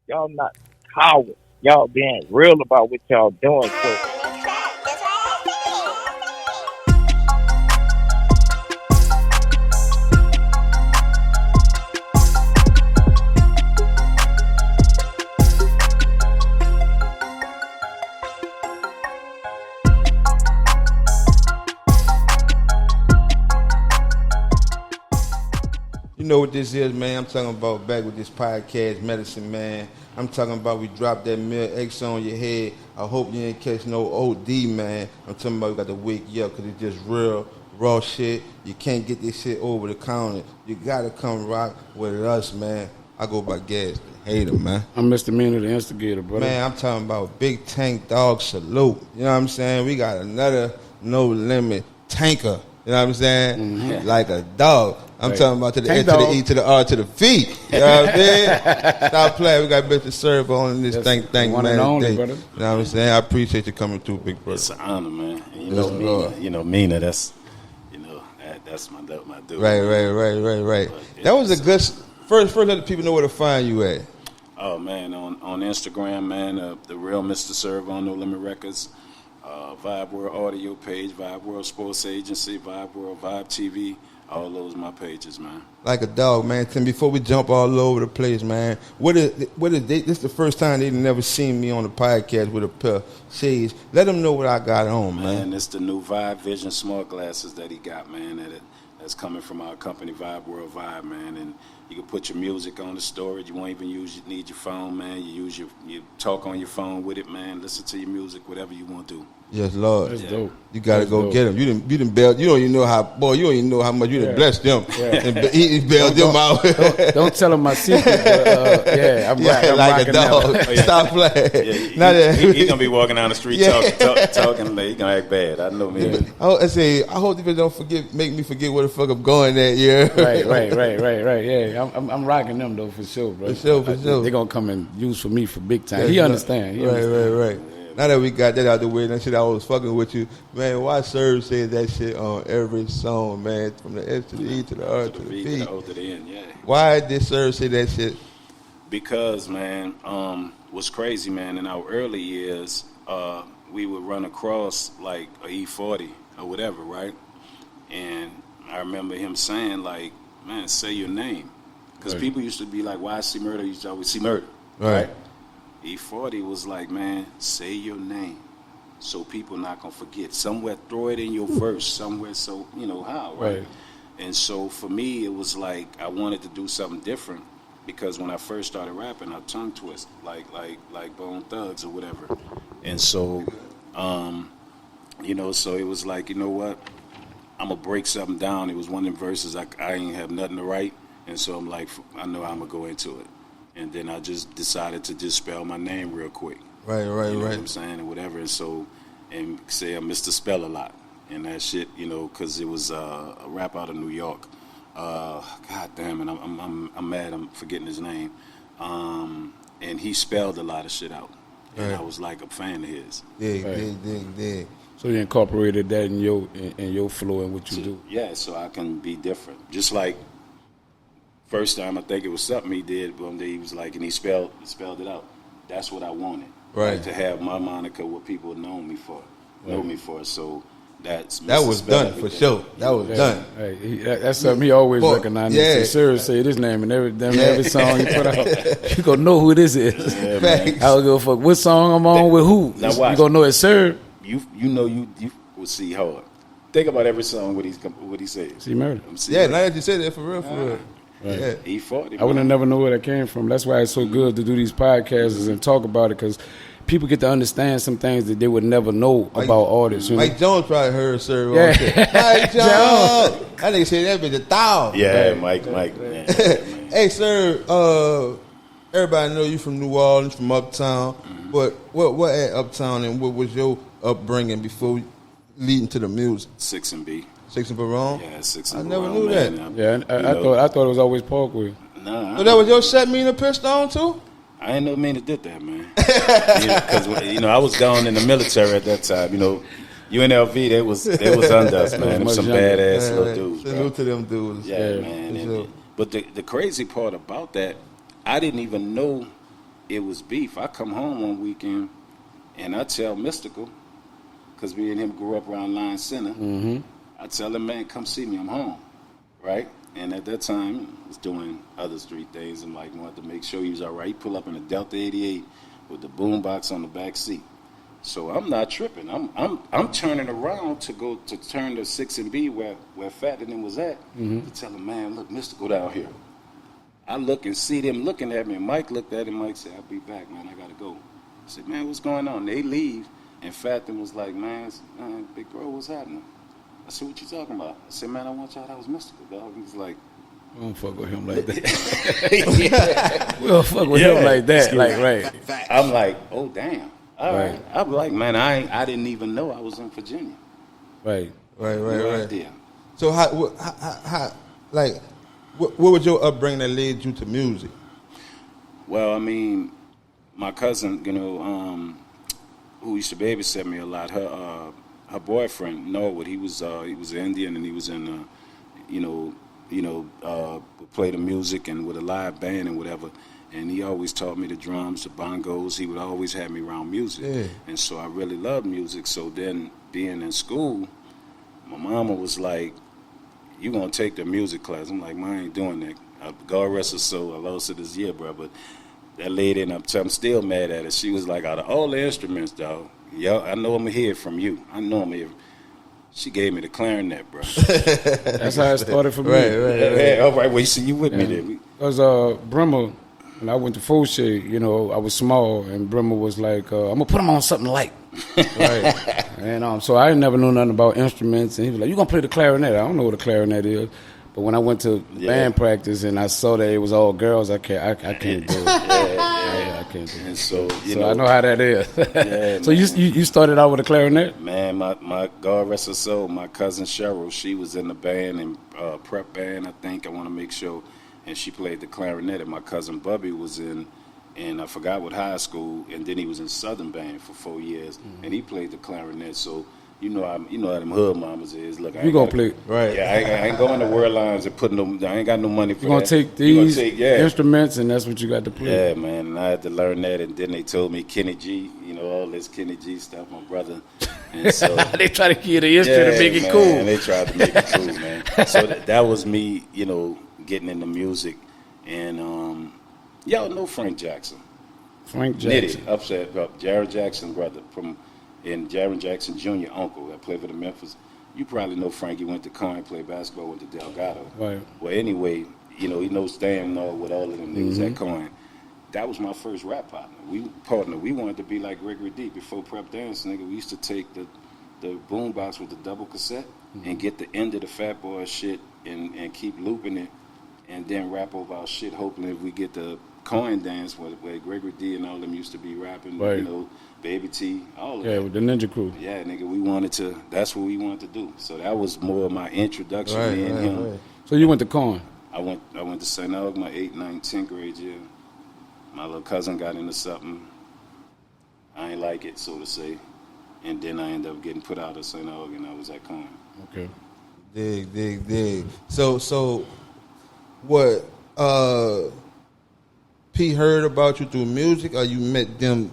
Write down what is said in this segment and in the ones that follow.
Y'all not cowards. Y'all being real about what y'all doing. So You know what this is, man. I'm talking about back with this podcast, medicine, man. I'm talking about we dropped that Mill X on your head. I hope you ain't catch no OD, man. I'm talking about we got to wake you up because it's just real, raw shit. You can't get this shit over the counter. You got to come rock with us, man. I go by Gas, the hater, man. I'm Mr. MEANA, the instigator, brother. Man, I'm talking about Big Tank Dog Salute. You know what I'm saying? We got another No Limit tanker. You know what I'm saying? Mm-hmm. Like a dog. I'm talking about to the N, to the E, to the R, to the feet. You know what I mean? Stop playing. We got Mr. Serv-On in this thing, one and only, brother. You know what I'm saying? I appreciate you coming through, big brother. It's an honor, man. MEANA, that's, that's my dude. Right. That was a good, first let the people know where to find you at. Oh, man, on Instagram, man, the real Mr. Serv-On, No Limit Records, Vibe World Audio page, Vibe World Sports Agency, Vibe World, Vibe TV. All those my pages, man. Like a dog, man. Tim, before we jump all over the place, man, what is they, this is the first time they've never seen me on the podcast with a pair of shades. Let them know what I got on, man. It's the new Vibe Vision smart glasses that he got, man, that's coming from our company, Vibe World Vibe, man. And you can put your music on the storage. You won't even need your phone, man. You talk on your phone with it, man. Listen to your music, whatever you want to do. Yes, Lord. That's dope. You gotta go get them. You didn't bail. You don't even know how. Boy, you don't even know how much you done blessed them. Yeah. And he bailed them out. Don't tell them my secret. But, I'm like a dog. Stop playing. He's gonna be walking down the street talking. He gonna act bad. I know, man. I hope people don't make me forget where the fuck I'm going that year. Right. Yeah, I'm rocking them though for sure, bro. For sure. They're gonna come and use for me for big time. He understand. Right. Now that we got that out the way, that shit I was fucking with you, man. Why Serv said that shit on every song, man, from the S to the E to the R to the P. To the O to the N, yeah. Why did Serv say that shit? Because, man, what's crazy, man, in our early years, we would run across like a E40 or whatever, right? And I remember him saying, like, man, say your name. Because people used to be like, why see murder? You used to always see murder, right? E40 was like, man, say your name so people not going to forget. Somewhere, throw it in your verse somewhere, so, you know how, right? And so for me, it was like I wanted to do something different because when I first started rapping, I tongue twist like Bone Thugs or whatever. And so, so it was like, you know what? I'm going to break something down. It was one of them verses I ain't have nothing to write. And so I'm like, I know I'm going to go into it. And then I just decided to just spell my name real quick. Right. You know what I'm saying? And whatever. And so, and say I missed the spell a lot. And that shit, because it was a rap out of New York. God damn it, I'm mad I'm forgetting his name. And he spelled a lot of shit out. And I was like a fan of his. Dig. So you incorporated that in your flow and what you do. Yeah, so I can be different. Just like first time I think it was something he did one day, he was like, and he spelled it out. That's what I wanted. Right. Like to have my moniker, what people know me for. So that was done for sure. That was done. Hey, that's something he always recognized. Yeah. Serv say this name and every song you put out, you gonna know who this is. Yeah, I don't give a fuck what song I'm on with who. Now watch. You gonna know it's Serv. You will see hard. Think about every song what he says. See murder. Now that you said that for real. Right. Yeah. E40. I would have never know where that came from. That's why it's so good to do these podcasts and talk about it, because people get to understand some things that they would never know about artists. Mike Jones probably heard Serv on shit. Mike Jones. That nigga said that bitch 1,000. Yeah, Mike. Man. Hey, Serv, everybody know you from New Orleans, from Uptown. But what at Uptown and what was your upbringing before leading to the music? 6 and B. 6 and Barone? Yeah, 6 and I never Barone, knew that. Man. I thought it was always Parkway. Nah. So that was your set MEANA pissed on too? I ain't know MEANA did that, man. Because I was gone in the military at that time. UNLV, they was under us, man. Them some badass little dudes. Salute to them dudes. Yeah, man. But the crazy part about that, I didn't even know it was beef. I come home one weekend, and I tell Mystical, because me and him grew up around Line Center. Mm-hmm. I tell him, man, come see me. I'm home, right? And at that time, I was doing other street things. And like wanted to make sure he was all right. He pulled up in a Delta 88 with the boombox on the back seat. So I'm not tripping. I'm turning around to go to turn to 6 and B where Fat and them was at to tell him, man, look, Mystical down here. I look and see them looking at me. And Mike looked at him. Mike said, I'll be back, man. I got to go. I said, man, what's going on? They leave. And Fat was like, man, big bro, what's happening? I said, what you talking about? I said, man, I want y'all that was Mystical, dog. He was like, we don't fuck with him like that. We don't fuck with him like that. Like, right. I'm like, oh, damn. All right. I'm like, man, I didn't even know I was in Virginia. Right. Right. So how like, what was your upbringing that led you to music? Well, I mean, my cousin, you know, who used to babysit me a lot, her boyfriend Norwood, he was Indian, and he was in play the music and with a live band and whatever. And he always taught me the drums, the bongos. He would always have me around music. Yeah. And so I really loved music. So then being in school, my mama was like, you going to take the music class. I'm like, man, I ain't doing that. God rest her soul. I lost it this year, bro. But that lady, and I'm still mad at her. She was like, out of all the instruments, dog, yo, I know I'm going to hear from you. I know I'm here. She gave me the clarinet, bro. That's how it started for me. Right. All right, well, you see, you with me there. Because Bremer, when I went to Fauché, you know, I was small, and Bremer was like, I'm going to put him on something light. Right. And so I never knew nothing about instruments. And he was like, you going to play the clarinet? I don't know what a clarinet is. But when I went to band practice and I saw that it was all girls, I can't do it. I can't do it. And so, I know how that is. So you started out with a clarinet? Man, my God rest her soul, my cousin Cheryl, she was in the band and prep band, I think. I want to make sure. And she played the clarinet. And my cousin Bubby was in I forgot what high school, and then he was in Southern Band for 4 years, and he played the clarinet. So you know how them hood mamas is. Look, you gonna play right? Yeah, I ain't going to World Lines and putting them. I ain't got no money for you gonna that. Take these instruments, and that's what you got to play. Yeah, man. And I had to learn that, and then they told me Kenny G. You know all this Kenny G stuff, my brother. And so they try to get the instrument to make it cool. And they tried to make it cool, man. So that was me, you know, getting into music, and y'all know Frank Jackson. Frank Jackson. Nitty, Jared Jackson, brother, and Jared Jackson Jr., uncle, that played for the Memphis. You probably know Frank. He went to Coin, played basketball, went to Delgado. Right. Well, anyway, you know, he knows Stan with all of them niggas at Coin. That was my first rap partner. We wanted to be like Gregory D. Before Prep Dance, nigga, we used to take the boombox with the double cassette and get the end of the Fat Boy shit and keep looping it and then rap over our shit, hoping if we get the Coin Dance where Gregory D and all them used to be rapping, right. You know, Baby T, all of that. Yeah, with the Ninja Crew. Yeah, nigga, that's what we wanted to do. So that was more of my introduction, me and him. Right. So you went to Coin? I went to St. Aug my 8th, 9th, 10th grade year. My little cousin got into something. I ain't like it, so to say. And then I ended up getting put out of St. Aug, and I was at Coin. Okay. Dig. So what P heard about you through music, or you met them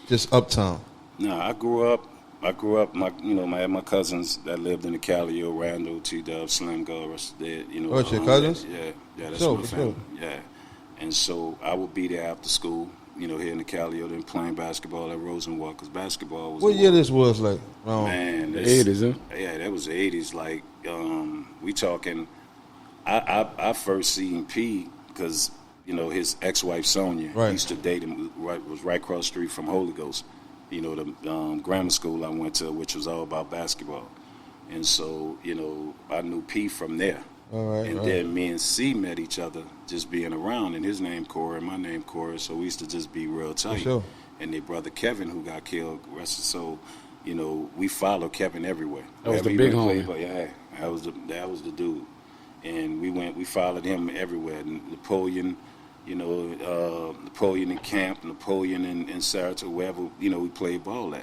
just uptown? No, I grew up. I had my cousins that lived in the Cali, Randall, T-Dub, Slim, God rest dead. You know. Oh, it's your cousins? Yeah, that's my family. Yeah, and so I would be there after school, you know, here in the Cali, then playing basketball at Rosenwald, because basketball was. What year this was like? Man, the 80s, huh? Yeah, that was the 80s. Like, we talking. I first seen P because, you know, his ex-wife Sonia used to date him. Was right across the street from Holy Ghost. You know, the grammar school I went to, which was all about basketball. And so, you know, I knew P from there. Then me and C met each other just being around, and his name Corey, my name Corey, so we used to just be real tight. Sure. And their brother Kevin, who got killed, rest his soul, you know, we followed Kevin everywhere. That was the big homie. Yeah, that was the dude. And we followed him everywhere. Napoleon, you know, Napoleon in camp, Napoleon in Saratoga, wherever, you know, we played ball at.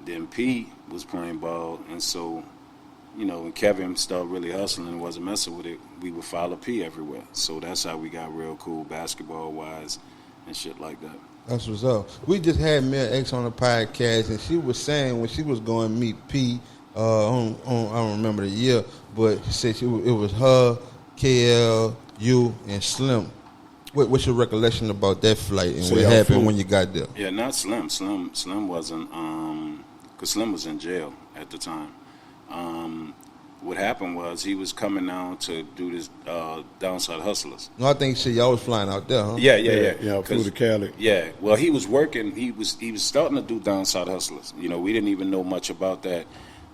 Then P was playing ball, and so, you know, when Kevin started really hustling and wasn't messing with it, we would follow P everywhere. So that's how we got real cool basketball-wise and shit like that. That's what's up. We just had Mia X on the podcast, and she was saying when she was going to meet P, I don't remember the year, but she said it was her, KL, you, and Slim. What's your recollection about that flight and what happened when you got there? Yeah, not Slim. Slim wasn't, because Slim was in jail at the time. What happened was he was coming down to do this Downside Hustlers. No, I think y'all was flying out there, huh? Yeah. Flew to Cali. Yeah, well, he was working. He was starting to do Downside Hustlers. You know, we didn't even know much about that,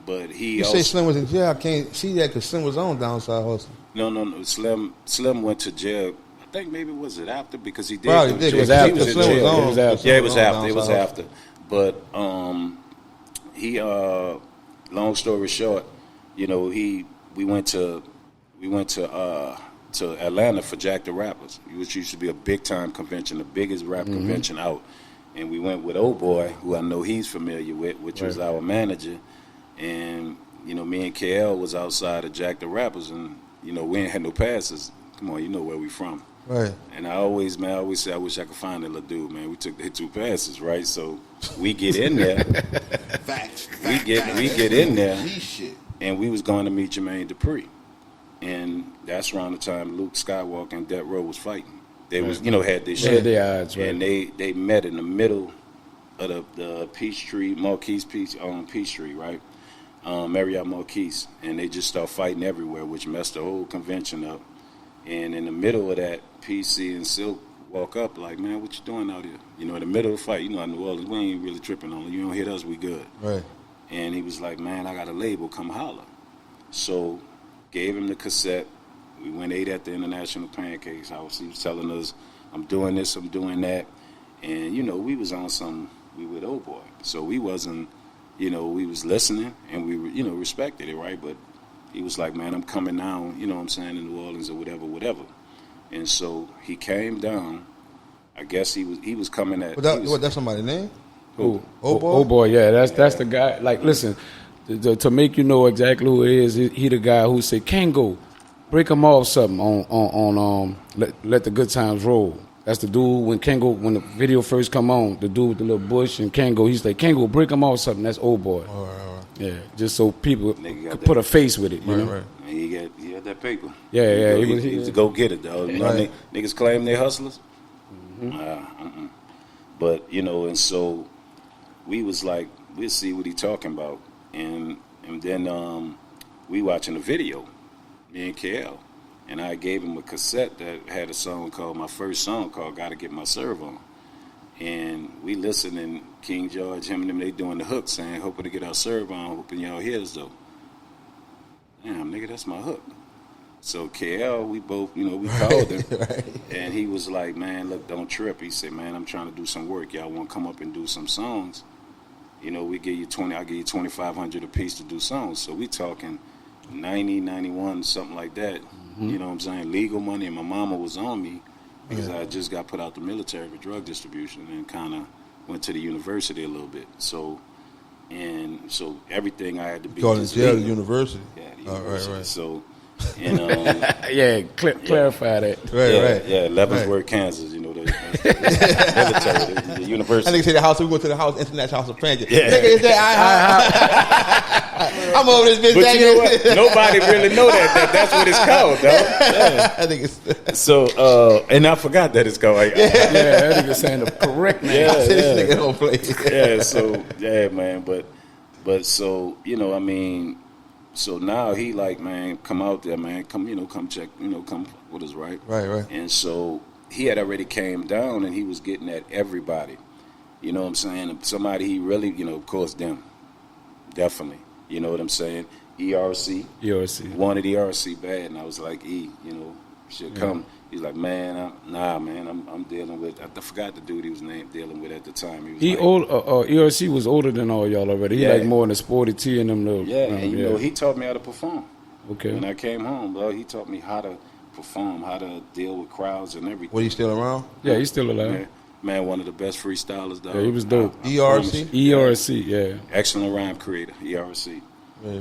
but he. You say Slim was in jail? I can't see that because Slim was on Downside Hustle. No. Slim went to jail. I think maybe was it after because he did. Probably did. It was after. He was in Slim jail. was after. Yeah, it was after. It was after. But he. Long story short, you know, we went to Atlanta for Jack the Rappers, which used to be a big time convention, the biggest rap convention out. And we went with Old Boy, who I know he's familiar with, which was our manager. And, you know, me and KL was outside of Jack the Rappers, and, you know, we ain't had no passes. Come on, you know where we from. Right. And I always say, I wish I could find that little dude, man. We took the 2 passes, right? So we get in there. Facts. We get in there, and we was going to meet Jermaine Dupri. And that's around the time Luke Skywalker and Death Row was fighting. They was, you know, had this shit. Their odds, right. And they met in the middle of the Peachtree, Peachtree, right? Marriott Marquise. And they just start fighting everywhere, which messed the whole convention up. And in the middle of that, PC and Silk walk up like, man, what you doing out here? You know, in the middle of the fight, you know, in New Orleans, we ain't really tripping on it. You don't hit us, we good. Right. And he was like, man, I got a label, come holler. So gave him the cassette. We went ate at the International Pancakes House. He was telling us, I'm doing this, I'm doing that. And, you know, we was on we with Old Boy. So we wasn't, you know, we was listening and we, you know, respected it, right? But he was like, man, I'm coming down, you know what I'm saying, in New Orleans or whatever. And so he came down. I guess he was coming at. That's somebody's name? Who? Old Boy? Old Boy, yeah. That's the guy. Like, listen, to make you know exactly who it is, he the guy who said, Kango, break him off something on let the good times roll. That's the dude when the video first come on, the dude with the little bush and Kango, he's like, Kango, break him off something. That's Old Boy. All right. Yeah, just so people could put a face with it, you know? Right. And he had that paper. Yeah, he was to go get it, though. You know, Right. niggas claim they hustlers. But, you know, and so we was like, we'll see what he talking about. And then we watching the video, me and KL. And I gave him a cassette that had my first song called Gotta Get My Serv-On. And we listening, King George, him and them, they doing the hook saying, hoping to get our Serv-On, hoping y'all hear us though. Damn, nigga, that's my hook. So KL, we both, you know, we called him. Right. And he was like, man, look, don't trip. He said, man, I'm trying to do some work. Y'all want to come up and do some songs? You know, I'll give you $2,500 a piece to do songs. So we talking 90, 91, something like that. You know what I'm saying? Legal money, and my mama was on me because I just got put out the military for drug distribution and kind of went to the university a little bit. So everything I had to be. Called in jail, the legal. university. Yeah, the university. Right. So, and Yeah, clarify that. Right. Yeah, Leavenworth, Kansas. You know, the military, the university. I think say the house. We went to the house, International House of Franklin. Yeah. Nigga, is that I'm over this bitch. But you know what? Nobody really know that. That's what it's called, though. Yeah. I think it's. So, and I forgot that it's called. Yeah, that nigga saying the correct name. Yeah. This nigga don't play. Yeah. So, yeah, man. But so, you know, I mean, so now he like, man, come out there, man. Come check, come with us, right? Right. And so he had already came down and he was getting at everybody. You know what I'm saying? Somebody he really, of course, them. Definitely. You know what I'm saying? ERC. Wanted ERC bad, and I was like, should come. He's like, man, I'm dealing with. I forgot the dude he was dealing with at the time. He was ERC was older than all y'all already. He like more in the sporty tee and them little. Yeah, and you know, he taught me how to perform. Okay. When I came home, bro, he taught me how to perform, how to deal with crowds and everything. Was he still around? Yeah, he's still alive. Man, one of the best freestylers, though. Yeah, he was dope. ERC? Yeah. Excellent rhyme creator, ERC. Right.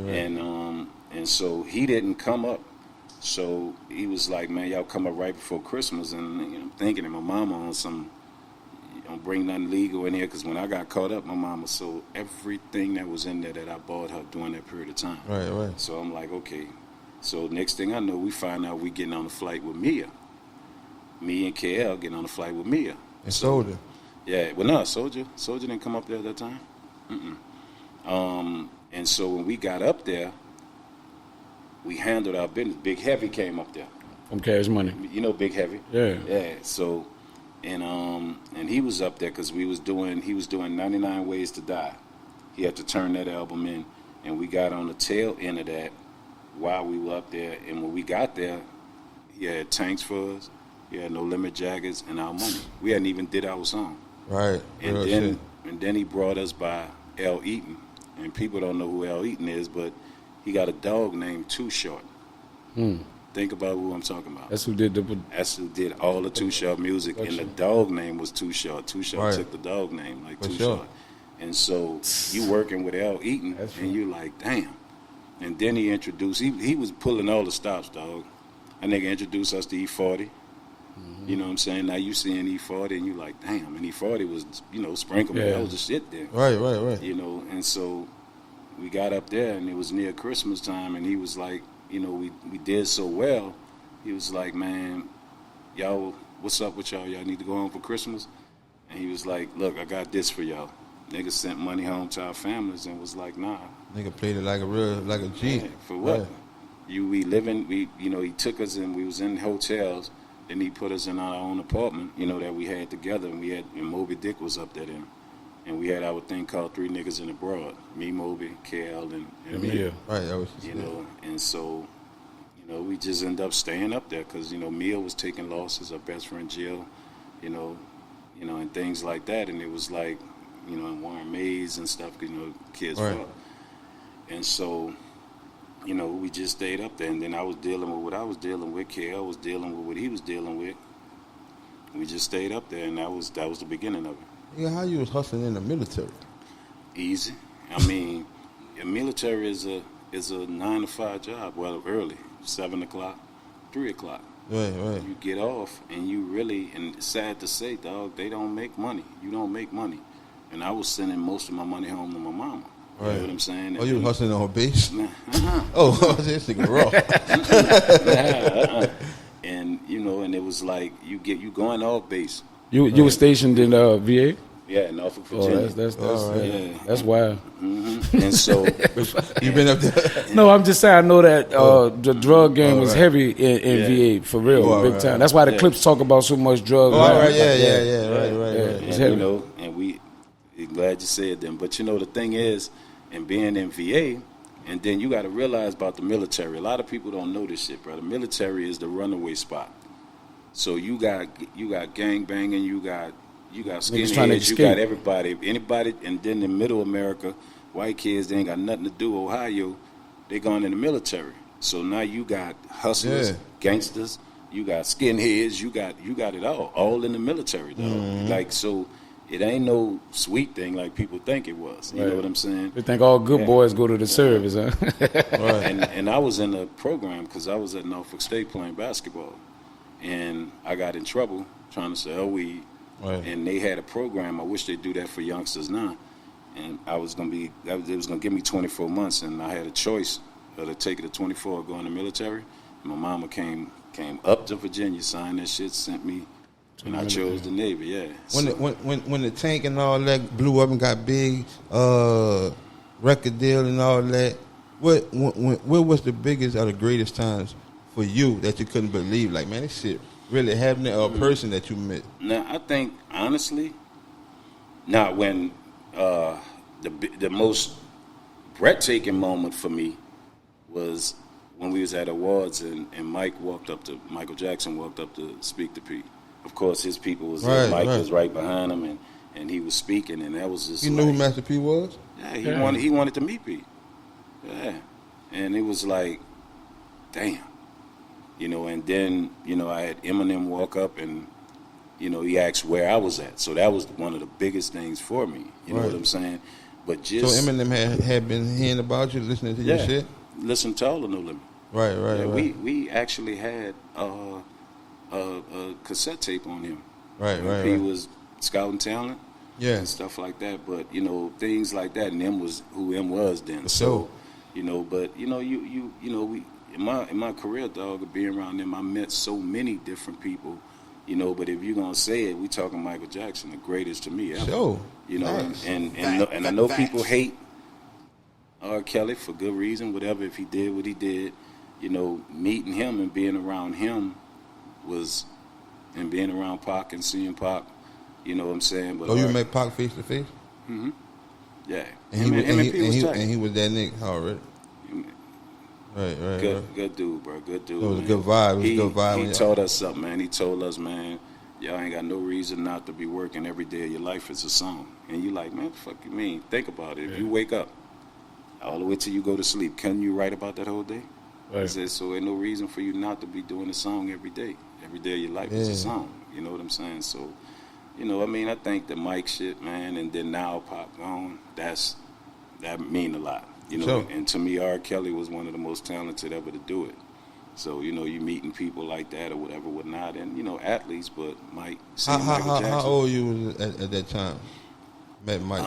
And so he didn't come up. So he was like, man, y'all come up right before Christmas. And I'm thinking, and my mama on some, don't bring nothing legal in here, because when I got caught up, my mama sold everything that was in there that I bought her during that period of time. Right. So I'm like, okay. So next thing I know, we find out we getting on a flight with Mia. Me and KL getting on a flight with Mia. And Soulja. Yeah, well, no, Soulja didn't come up there at that time. And so when we got up there, we handled our business. Big Heavy came up there. From Cash Money. You know Big Heavy? Yeah. Yeah. So, and he was up there because he was doing 99 Ways to Die. He had to turn that album in, and we got on the tail end of that while we were up there. And when we got there, he had tanks for us. He had No Limit Jackets and Our Money. We hadn't even did our song. Right. And then he brought us by L. Eaton. And people don't know who L. Eaton is, but he got a dog named Too Short. Think about who I'm talking about. That's who did all the Too Short music, and the dog name was Too Short. Too Short Right. took the dog name, like For Too sure. Short. And so you working with L. Eaton, and you like, damn. And then he introduced, he was pulling all the stops, dog. That nigga introduced us to E40. You know what I'm saying? Now you seeing E40, and you like, damn. And E40 was, sprinkled with all the shit there. Right. And so we got up there, and it was near Christmas time, and he was like, we did so well. He was like, man, y'all, what's up with y'all? Y'all need to go home for Christmas? And he was like, look, I got this for y'all. Niggas sent money home to our families and was like, nah. Nigga played it like a G. Man, for what? Right. He took us and we was in hotels. Then he put us in our own apartment, that we had together. And Moby Dick was up there then. And we had our thing called Three Niggas in the Broad. Me, Moby, KL, and me. Yeah. Right, that was And so, we just ended up staying up there because, Mia was taking losses, her best friend Jill, and things like that. And it was like, and Warren Mays and stuff, kids Right. fuck. And so, we just stayed up there. And then I was dealing with what I was dealing with. KL was dealing with what he was dealing with. We just stayed up there, and that was the beginning of it. Yeah, how you was hustling in the military? Easy. I mean, the military is a 9 to 5 job. Well, early, 7 o'clock, 3 o'clock. Right. You get off, and you really, and it's sad to say, dog, they don't make money. You don't make money. And I was sending most of my money home to my mama. You know what I'm saying? Oh, you was hustling on her base? Uh-huh. Oh, this nigga raw. And and it was like you going off base. You were stationed in VA? Yeah, in Norfolk, Oh, Virginia. that's wild. And so You been up there? No, I'm just saying I know that the drug game was heavy in VA for real, big time. That's why the clips talk about so much drugs. Oh, all right, Like that. right. It's and, heavy. and we glad you said them. But the thing is, and being in VA, and then you got to realize about the military. A lot of people don't know this shit, bro. The military is the runaway spot. So you got gang banging, you got skinheads, you got anybody, and then in Middle America, white kids they ain't got nothing to do. Ohio, they gone in the military. So now you got hustlers, gangsters, you got skinheads, you got it all in the military, though. Like so. It ain't no sweet thing like people think it was. You know what I'm saying? They think all good boys go to the service, huh? And I was in a program because I was at Norfolk State playing basketball. And I got in trouble trying to sell weed. Right. And they had a program. I wish they'd do that for youngsters now. And they was going to give me 24 months. And I had a choice to take it to 24 or go in the military. And my mama came up to Virginia, signed that shit, sent me. And I chose the Navy, yeah. When the tank and all that blew up and got big, record deal and all that, what was the biggest or the greatest times for you that you couldn't believe? Like, man, this shit really happening, or a person that you met? Now, I think, honestly, when the most breathtaking moment for me was when we was at awards and Michael Jackson walked up to speak to Pete. Of course, his people was there. Mike was right behind him, and he was speaking, and that was just. You knew who Master P was? Yeah, he wanted to meet Pete. Yeah, and it was like, damn, And then I had Eminem walk up, and he asked where I was at. So that was one of the biggest things for me. You know what I'm saying? But just so Eminem had been hearing about you, listening to your shit. Listen to all of No Limit. Right. We actually had a cassette tape on him. Right. He was scouting talent. Yeah. And stuff like that. But, you know, things like that, and them was who M was then. For so, sure. you know, but, you know, you know, we in my career, dog, of being around them, I met so many different people, you know, but if you're going to say it, we talking Michael Jackson, the greatest to me ever. Sure. You know, Facts. and I know people hate R. Kelly for good reason, whatever, if he did what he did. You know, meeting him and being around him and being around Pac and seeing Pac, you know what I'm saying? But you met Pac face to face? Mm-hmm. Yeah. And he was that nigga already. Right. Good dude, bro. Good dude. It was man. a good vibe. It was a good vibe. He taught us something, man. He told us, man, y'all ain't got no reason not to be working every day of your life as a song. And you like, man, what the fuck you mean? Think about it. If you wake up all the way till you go to sleep, can you write about that whole day? Right. I said, so ain't no reason for you not to be doing a song every day. Every day of your life is a song. You know what I'm saying? So, you know, I mean, I think the Mike shit, man, and then now Pop gone, that mean a lot. You know, Sure. And to me, R. Kelly was one of the most talented ever to do it. So, you know, you meeting people like that or whatever, whatnot, and, you know, athletes, but Mike, Michael Jackson. How old you was at that time? Met Mike?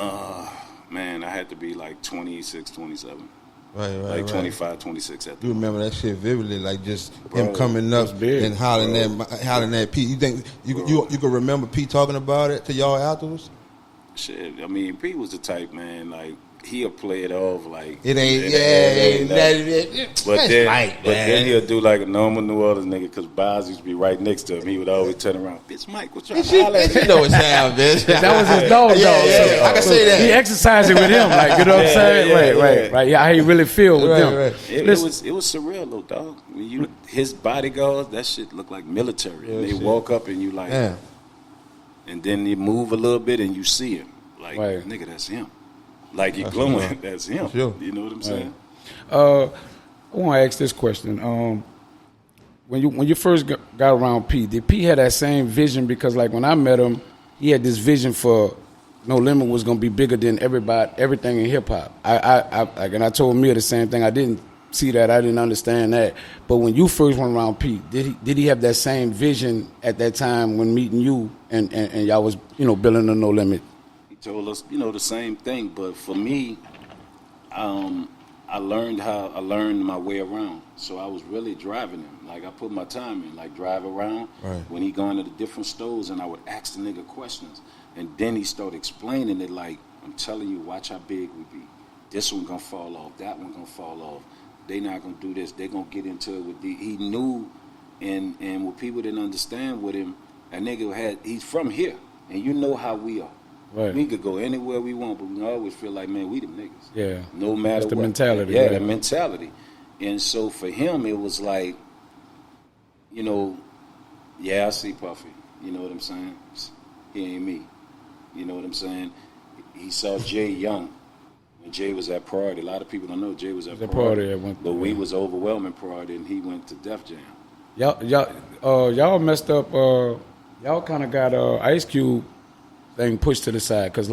Man, I had to be like 26, 27. Right. 25, 26 at the You remember that shit vividly, like just Bro, him coming up big, and hollering at Pete. You think you could remember Pete talking about it to y'all afterwards? Shit, I mean, Pete was the type, man, like, he'll play it off like It ain't But right, then he'll do like a normal New Orleans nigga because Boz used to be right next to him. He would always turn around, bitch, Mike, what's trying to holler at You know what sound, bitch. That was his dog, Yeah, I can say that. He exercised it with him, like, you know what I'm saying? Right. Yeah, how he really feel with them. Right. It was surreal though, dog. When his bodyguards, that shit looked like military. And they walk up and you like, and then they move a little bit and you see him, like, nigga, that's him. Like you glowing, that's him. Sure. You know what I'm saying? I want to ask this question. When you first got around Pete, did Pete have that same vision? Because like when I met him, he had this vision for No Limit was gonna be bigger than everything in hip hop. I told Mia the same thing. I didn't see that. I didn't understand that. But when you first went around Pete, did he have that same vision at that time when meeting you and y'all was building the No Limit? Told us, the same thing. But for me, I learned my way around. So I was really driving him. Like I put my time in, like drive around. Right. When he gone to the different stores, and I would ask the nigga questions, and then he started explaining it. Like I'm telling you, watch how big we be. This one gonna fall off. That one gonna fall off. They not gonna do this. They gonna get into it with he knew, and what people didn't understand with him, that nigga he's from here, and you know how we are. Right. We could go anywhere we want, but we always feel like, man, we them niggas. Yeah. No matter That's the what. mentality. Yeah, right? the mentality. And so for him, it was like, I see Puffy. You know what I'm saying? He ain't me. You know what I'm saying? He saw Jay young. When Jay was at Priority. A lot of people don't know Jay was at Priority. But we was overwhelming Priority, and he went to Def Jam. Y'all messed up. Y'all kind of got Ice Cube thing pushed to the side because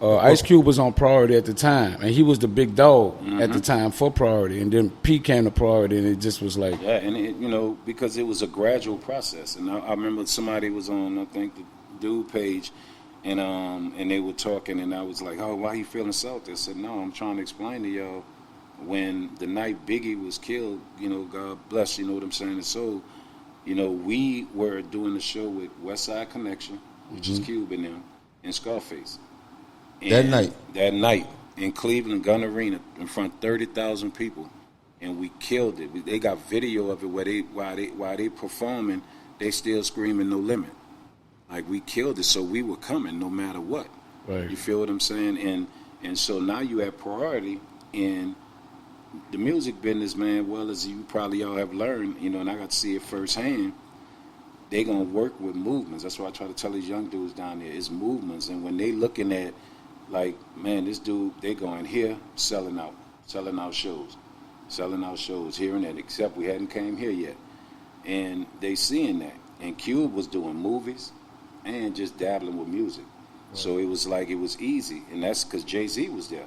Ice Cube was on Priority at the time, and he was the big dog at the time for Priority, and then P came to Priority, and it just was like and it, because it was a gradual process. And I remember somebody was on, I think, the Dude page, and they were talking, and I was like, oh, why you feeling salty? I said, no, I'm trying to explain to y'all when the night Biggie was killed, God bless, you know what I'm saying. And so, we were doing the show with West Side Connection, which is Cube and them, and Scarface. And that night in Cleveland Gun Arena in front of 30,000 people, and we killed it. They got video of it while they performing, they still screaming No Limit. Like we killed it, so we were coming no matter what. Right. You feel what I'm saying? And so now you have Priority in the music business, man. Well, as you probably all have learned, and I got to see it firsthand. They gonna work with movements. That's why I try to tell these young dudes down there, it's movements. And when they looking at, like, man, this dude, they going here, selling out shows here and that. Except we hadn't came here yet, and they seeing that. And Cube was doing movies, and just dabbling with music. Right. So it was like it was easy, and that's because Jay-Z was there.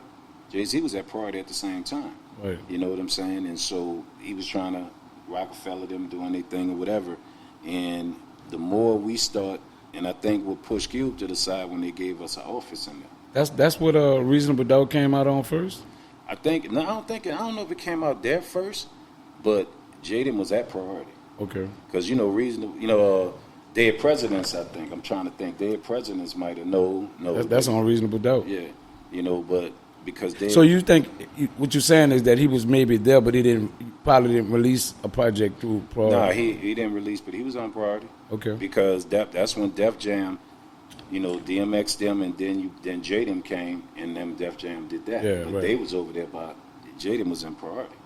Jay-Z was at Priority at the same time. Right. You know what I'm saying? And so he was trying to Rockefeller them doing their thing or whatever. And the more we start And I think what pushed Cube to the side when they gave us an office in there. That's what Reasonable Doubt came out on first. I don't know if it came out there first, but Jaden was at priority. Okay. Because Dead Presidents, I think. I'm trying to think. Dead Presidents might have no. That's on Reasonable Doubt. Yeah, but because they. So you think what you're saying is that he was maybe there, but he probably didn't release a project through Priority. No, he didn't release, but he was on Priority. Okay. Because that's when Def Jam, DMX them, and then Jaden came, and then Def Jam did that. Yeah, but right. they was over there by Jaden was in Priority.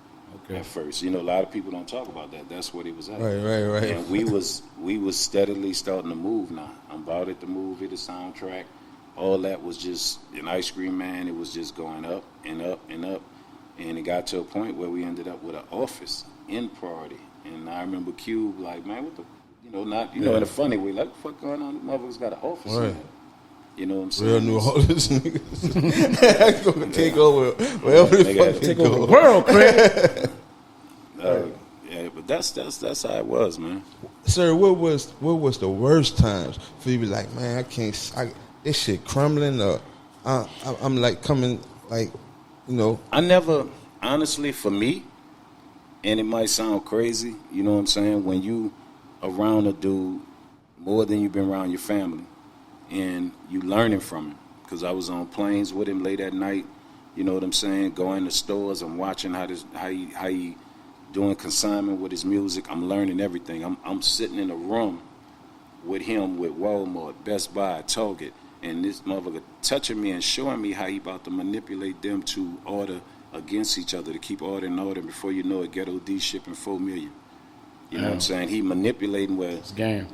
Okay. At first, a lot of people don't talk about that. That's what he was at. Right. And we was steadily starting to move now. I'm About It, the movie, the soundtrack, all that was just an Ice Cream Man. It was just going up and up and up, and it got to a point where we ended up with an office in Priority. And I remember Cube like, man, what the, in a funny way, like, what the fuck going on? The motherfuckers got an office in there. You know what I'm saying? Real New Orleans niggas. Gonna take over wherever the fuck they take go. over the world, Craig. Yeah, but that's how it was, man. Sir, what was the worst times for you? Be like, man, I can't. This shit crumbling. I'm like coming, like, I never, honestly, for me, and it might sound crazy, you know what I'm saying? When you around a dude more than you've been around your family, and you learning from him, because I was on planes with him late at night, you know what I'm saying? Going to stores, I'm watching how he doing consignment with his music. I'm learning everything. I'm sitting in a room with him with Walmart, Best Buy, Target, and this motherfucker touching me and showing me how he about to manipulate them to order against each other, to keep ordering. Before you know it, Ghetto D shipping $4 million. You know what I'm saying? He manipulating where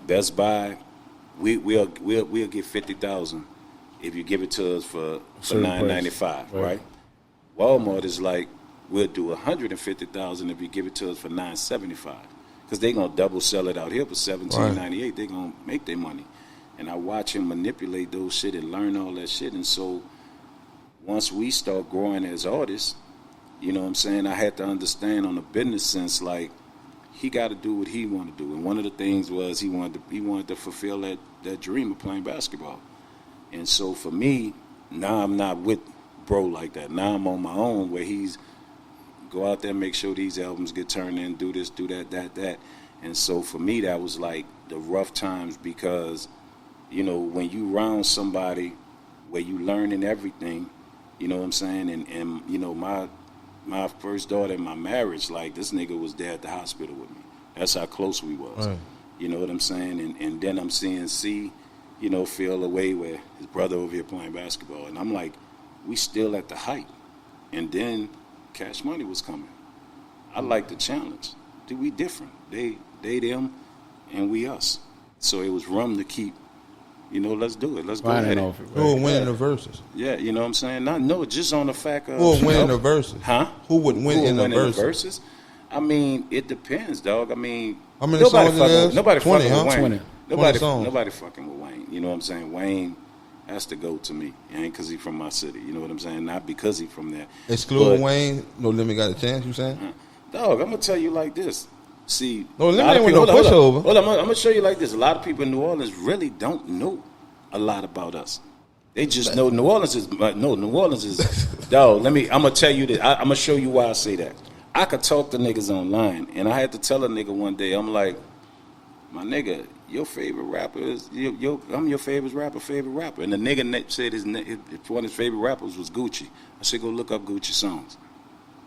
Best Buy, we'll get 50,000 if you give it to us for $9.95, right? Walmart is like, we'll do 150,000 if you give it to us for $9.75, because they gonna double sell it out here for $17.98. They gonna make their money, and I watch him manipulate those shit and learn all that shit. And so once we start growing as artists, you know what I'm saying, I had to understand on a business sense, like, he got to do what he want to do. And one of the things was he wanted to fulfill that dream of playing basketball. And so for me, now I'm not with bro like that. Now I'm on my own, where he's go out there, make sure these albums get turned in, do this, do that. And so for me, that was like the rough times, because, when you around somebody where you learning everything, you know what I'm saying? And my first daughter in my marriage, like, this nigga was there at the hospital with me. That's how close we was. Right. You know what I'm saying? And then I'm seeing C, feel away where his brother over here playing basketball. And I'm like, we still at the height. And then Cash Money was coming. I like the challenge. Dude, we different. They them, and we us. So it was rum to keep, let's do it. Let's go ahead. Who will win in the verses? Yeah, you know what I'm saying? Just on the fact of... Who will win in the verses? Huh? Who would win in the verses? I mean, it depends, dog. I mean... How many songs it is? Nobody 20, fucking with Wayne. 20 songs. Nobody fucking with Wayne. You know what I'm saying? Wayne has to go to me. It ain't because he from my city. You know what I'm saying? Not because he from there. Excluding Wayne, No Limit got a chance, you saying? Dog, I'm going to tell you like this. See... No Limit ain't with no pushover. Hold on, I'm going to show you like this. A lot of people in New Orleans really don't know a lot about us. They just know New Orleans is dog, I'm gonna tell you this. I'm gonna show you why I say that. I could talk to niggas online, and I had to tell a nigga one day, I'm like, my nigga, your favorite rapper is I'm your favorite rapper. And the nigga said one of his favorite rappers was Gucci. I said, go look up Gucci songs.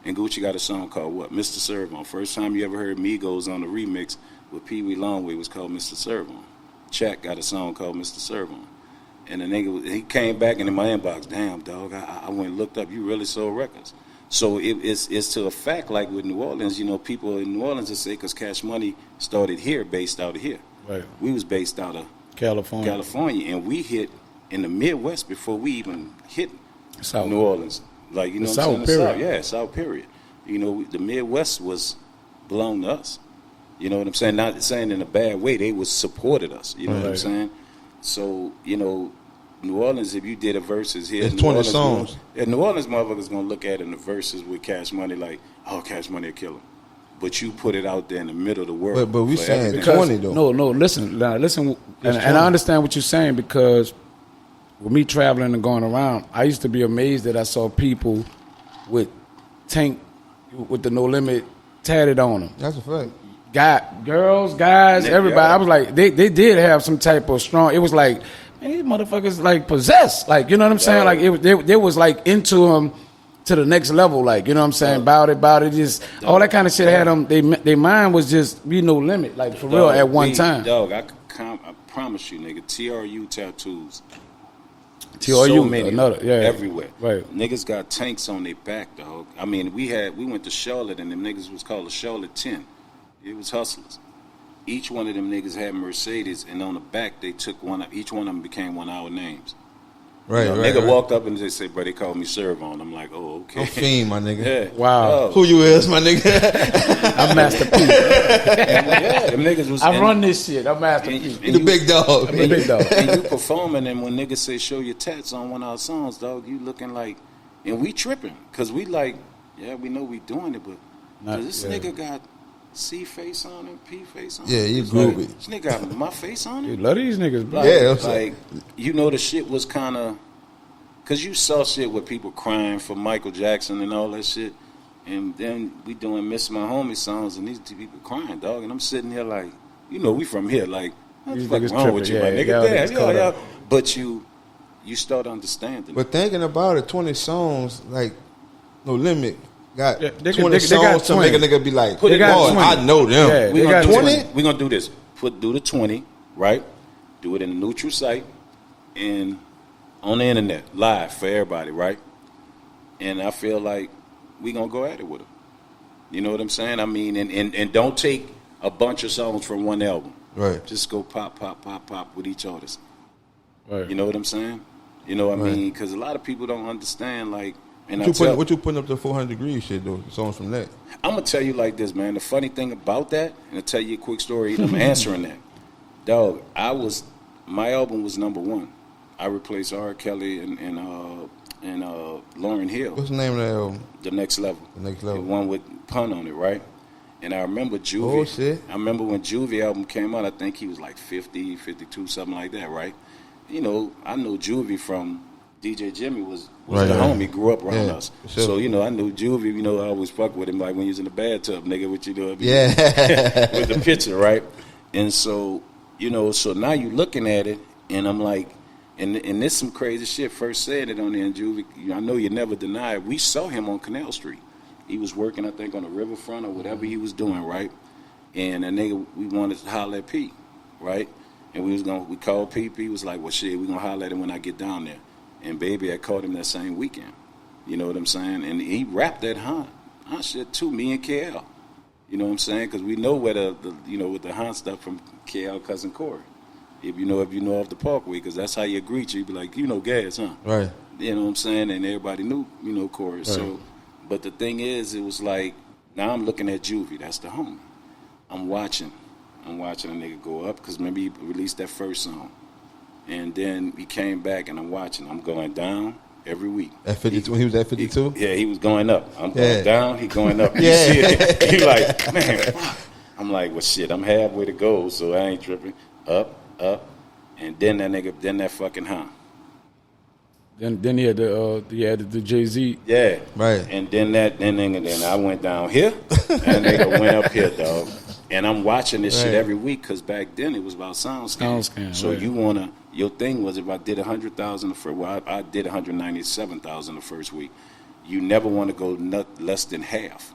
And Gucci got a song called what? Mr. Serv-On. First time you ever heard Migos on the remix with Pee Wee Longway was called Mr. Serv-On. Chuck got a song called Mr. Serv-On. And the nigga, he came back into my inbox, damn, dog, I went and looked up, you really sold records. So it's to a fact, like with New Orleans, people in New Orleans will say, because Cash Money started here, based out of here. Right. We was based out of California, and we hit in the Midwest before we even hit South. New Orleans. Like, you know what I'm saying? South, yeah, South period. The Midwest was belonged to us. You know what I'm saying? Not saying in a bad way, they was supported us. You know what I'm saying? So, New Orleans, if you did a verses here, it's 20 songs. New Orleans motherfuckers gonna look at it in the verses with Cash Money like, oh, Cash Money will kill him. but you put it out there in the middle of the world. But we for saying everything. 20 though. No, listen, and 20. I understand what you're saying because with me traveling and going around, I used to be amazed that I saw people with tank with the No Limit tatted on them. That's a fact. Girls, guys, everybody. Yeah. I was like, they did have some type of strong. It was like, man, these motherfuckers like possessed. Like, you know what I'm saying? Like they was like into them to the next level. Like, you know what I'm saying? About it, just all that kind of shit had them. They mind was just be No Limit, like for real at one time. Dog, I promise you, nigga. TRU tattoos. TRU, so many, yeah, everywhere. Right. Niggas got tanks on their back, dog. I mean, we went to Charlotte, and them niggas was called the Charlotte 10. It was hustlers. Each one of them niggas had Mercedes, and on the back they took one. Each one of them became one of our names. Right, you know, right. Nigga right. walked up and they said, "Bro, they called me Serv-On." I'm like, "Oh, okay." I'm Fiend, my nigga. Yeah. Wow. Who you is, my nigga? I'm Master P. Yeah, them niggas was. I run this shit. I'm Master P. You the big dog. I'm the big dog. And you performing, and when niggas say show your tats on one of our songs, dog, you looking like, and we tripping, cause we like, yeah, we know we doing it, but this nigga got C face on him, P face on him. Yeah, you It's like, groovy. this nigga got my face on You him. love these niggas, bro. Yeah, Like, you know, the shit was kind of, cause you saw shit with people crying for Michael Jackson and all that shit, and then we doing Miss My Homie songs, and these two people crying, dog, and I'm sitting here like, you know, we from here, like, what the These fuck niggas wrong with you, my tripping, nigga? yeah, Damn, niggas caught up. But you start understanding. But thinking about it, 20 songs, like, No Limit, got Yeah, they 20 got songs to 20. make a nigga be like, Put it got boy, 20. I know them. Yeah, we they gonna got do 20? We're gonna do this. Do the 20, right? Do it in a neutral site and on the internet, live for everybody, right? And I feel like we gonna go at it with them. You know what I'm saying? I mean, and don't take a bunch of songs from one album. Right. Just go pop with each artist. Right. You know what I'm saying? You know what I mean? Because a lot of people don't understand, like, and What you putting up to 400 degrees shit, though? Songs from that. I'm gonna tell you like this, man. The funny thing about that, and I'll tell you a quick story. I'm answering that, dog. My album was #1. I replaced R. Kelly and Lauryn Hill. What's the name of that album? The Next Level. The Next Level. The one with Pun on it, right? And I remember Juvie. Oh, shit. I remember when Juvie album came out. I think he was like 50, 52, something like that, right? You know, I know Juvie from DJ Jimmy was Right, the right. homie, grew up around Yeah, us. for sure. So, you know, I knew Juvie, you know, I always fuck with him like when he was in the bathtub, nigga, what you know, Yeah. with the picture, right? And so, you know, so now you looking at it, and I'm like, and this some crazy shit. First said it on there, and Juvie, I know you never deny it. We saw him on Canal Street. He was working, I think, on the riverfront or whatever he was doing, right? And a nigga, we wanted to holler at P, right? And we called P. P was like, well, shit, we gonna holler at him when I get down there. And baby, I caught him that same weekend. You know what I'm saying? And he rapped that hunt shit too, me and KL. You know what I'm saying? Because we know where the with the hunt stuff from KL cousin Corey. If you know off the Parkway, because that's how you greet you. You be like, you know, gas, huh? Right. You know what I'm saying? And everybody knew, Corey. Right. So, but the thing is, it was like, now I'm looking at Juvie. That's the homie. I'm watching a nigga go up because maybe he released that first song. And then he came back and I'm watching. I'm going down every week. At 52, he was at 52? Yeah, he was going up. I'm going down, he going up. Yeah. You see it? He like, man, fuck. I'm like, well, shit, I'm halfway to go, so I ain't tripping. Up. And then that fucking Then he had the Jay-Z. Yeah. Right. And then I went down here, and nigga went up here, dog. And I'm watching this shit every week because back then it was about SoundScan. So right. Your thing was if I did 100,000 the first, well, I did 197,000 the first week. You never want to go less than half.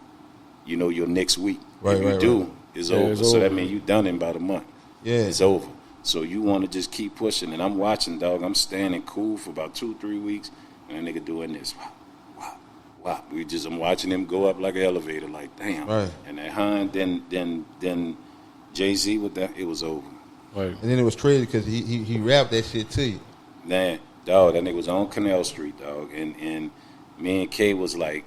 Your next week. Right, if you right, do, right. it's Yeah, over. it's So over. that means you done in about a month. Yeah. It's over. So you want to just keep pushing. And I'm watching, dog. I'm standing cool for about 2-3 weeks, and that nigga doing this. Wow. I'm watching him go up like an elevator, like damn. Right. And that then Jay-Z with that, it was over. Right. And then it was crazy because he rapped that shit to you. Man, dog, that nigga was on Canal Street, dog. And me and Kay was like,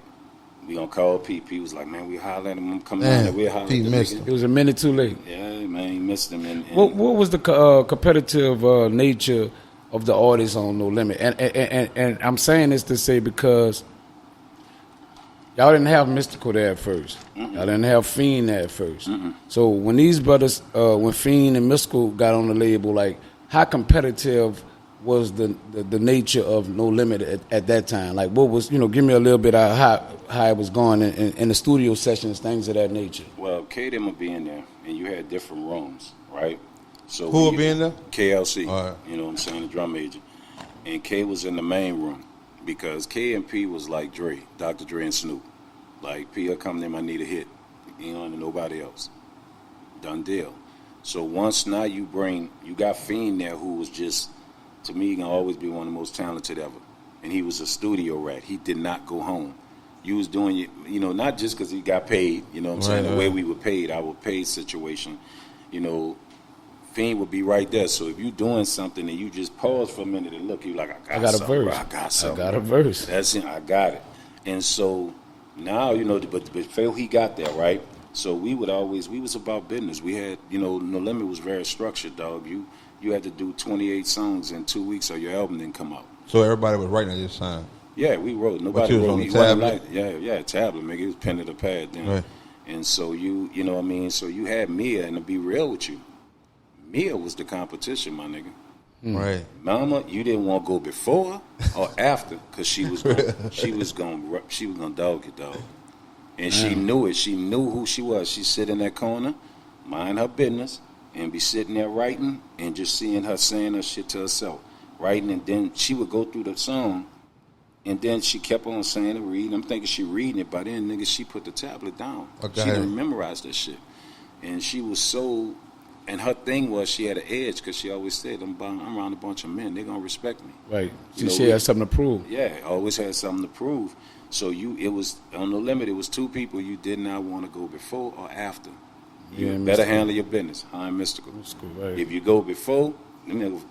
we gonna call Pete. Pete was like, man, we holler at him. I'm coming down there. We'll holler Pete at the missed nigga. him. It was a minute too late. Yeah, man, he missed him. And What was the competitive nature of the artists on No Limit? And I'm saying this to say because y'all didn't have Mystical there at first. Y'all didn't have Fiend there at first. So when these brothers, when Fiend and Mystical got on the label, like how competitive was the nature of No Limit at that time? Like what was, give me a little bit of how it was going in the studio sessions, things of that nature. Well, K them would be in there, and you had different rooms, right? So Who would be in there? KLC, All right. you know what I'm saying, the drum agent. And K was in the main room because K and P was like Dre, Dr. Dre and Snoop. Like, P will come to him, I need a hit. You know, and nobody else. Done deal. So once now you got Fiend there who was just, to me, gonna always be one of the most talented ever. And he was a studio rat. He did not go home. You was doing it, not just because he got paid, you know what I'm saying, the way we were paid, our paid situation, Fiend would be right there. So if you doing something and you just pause for a minute and look, you like, I got a verse. Bro, I got something. I got a verse. That's it. I got it. And so now, but Phil, he got there, right? So we was about business. We had, No Limit was very structured, dog. You had to do 28 songs in 2 weeks or your album didn't come out. So everybody was writing at this time? Yeah, we wrote. Nobody was wrote. on the tablet? Tablet, nigga. It was pen to the pad then. Right. And so you know what I mean? So you had Mia, and to be real with you, Mia was the competition, my nigga. Right. Mama, you didn't want to go before or after, because she was gonna dog you, dog. And she knew it. She knew who she was. She'd sit in that corner, mind her business, and be sitting there writing and just seeing her saying her shit to herself. Writing, and then she would go through the song, and then she kept on saying it, reading. I'm thinking she reading it. By then, nigga, she put the tablet down. Okay. She didn't memorize that shit. And she was so, and her thing was she had an edge because she always said, I'm around a bunch of men. They're going to respect me. Right. She had something to prove. Yeah, always had something to prove. So it was, on No Limit, it was two people you did not want to go before or after. You better handle your business. I'm Mystical. Right. If you go before,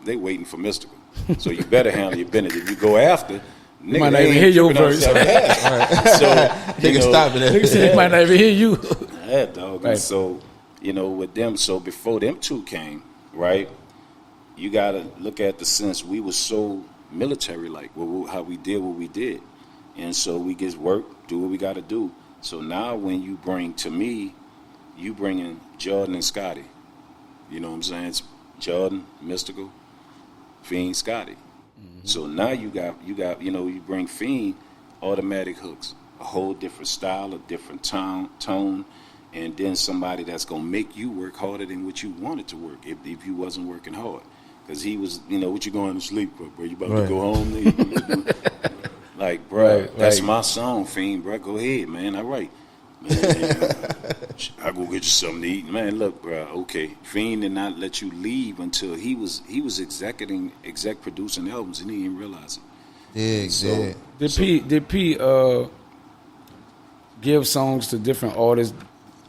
they waiting for Mystical. So you better handle your business. If you go after, nigga, might not even hear your verse. So, they can stop it. Nigga said they might not even hear you. Yeah, dog. Right. And so, with them, so before them two came, right, you got to look at the sense we were so military-like, how we did what we did. And so we just work, do what we got to do. So now when you bring, to me, you bring in Jordan and Scotty. You know what I'm saying? It's Jordan, Mystical, Fiend, Scotty. So now you bring Fiend, automatic hooks, a whole different style, a different tone, and then somebody that's going to make you work harder than what you wanted to work if you wasn't working hard. Because he was, what you going to sleep for, bro? You about to go home? Like, bro, that's my song, Fiend, bro. Go ahead, man. All right. Man, I go get you something to eat. Man, look, bro, okay. Fiend did not let you leave until he was exec producing albums and he didn't realize it. Yeah, Did P give songs to different artists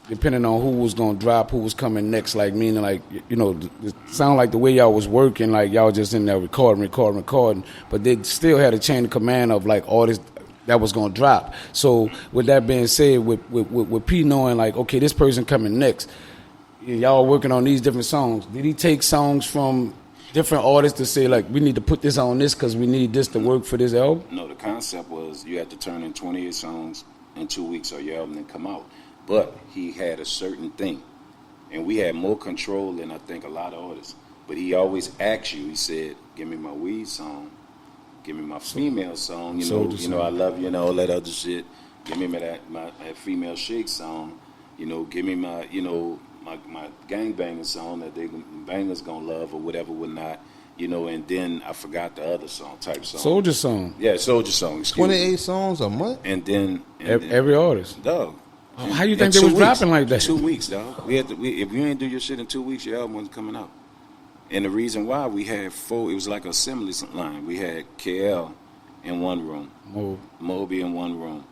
depending on who was gonna drop, who was coming next? Like, meaning, like, it sound like the way y'all was working, like y'all just in there recording, but they still had a chain of command of like artists that was gonna drop. So with that being said, with P knowing like, okay, this person coming next, y'all working on these different songs. Did he take songs from different artists to say like, we need to put this on this because we need this to work for this album? No, the concept was you had to turn in 28 songs in 2 weeks or your album didn't come out. But he had a certain thing, and we had more control than I think a lot of artists. But he always asked you. He said, "Give me my weed song, give me my female song. I love you and all that other shit. Give me that female shake song. Give me my my gangbanging song that they bangers gonna love or whatever, whatnot. And then I forgot the other song, type song. Soulja song. Yeah, Soulja song. 28 songs a month. And then every artist. Dog. Oh, how you think they was dropping like that? 2 weeks, dog. If you ain't do your shit in 2 weeks, your album wasn't coming out. And the reason why we had 4, it was like an assembly line. We had KL in one room, Moby in one room,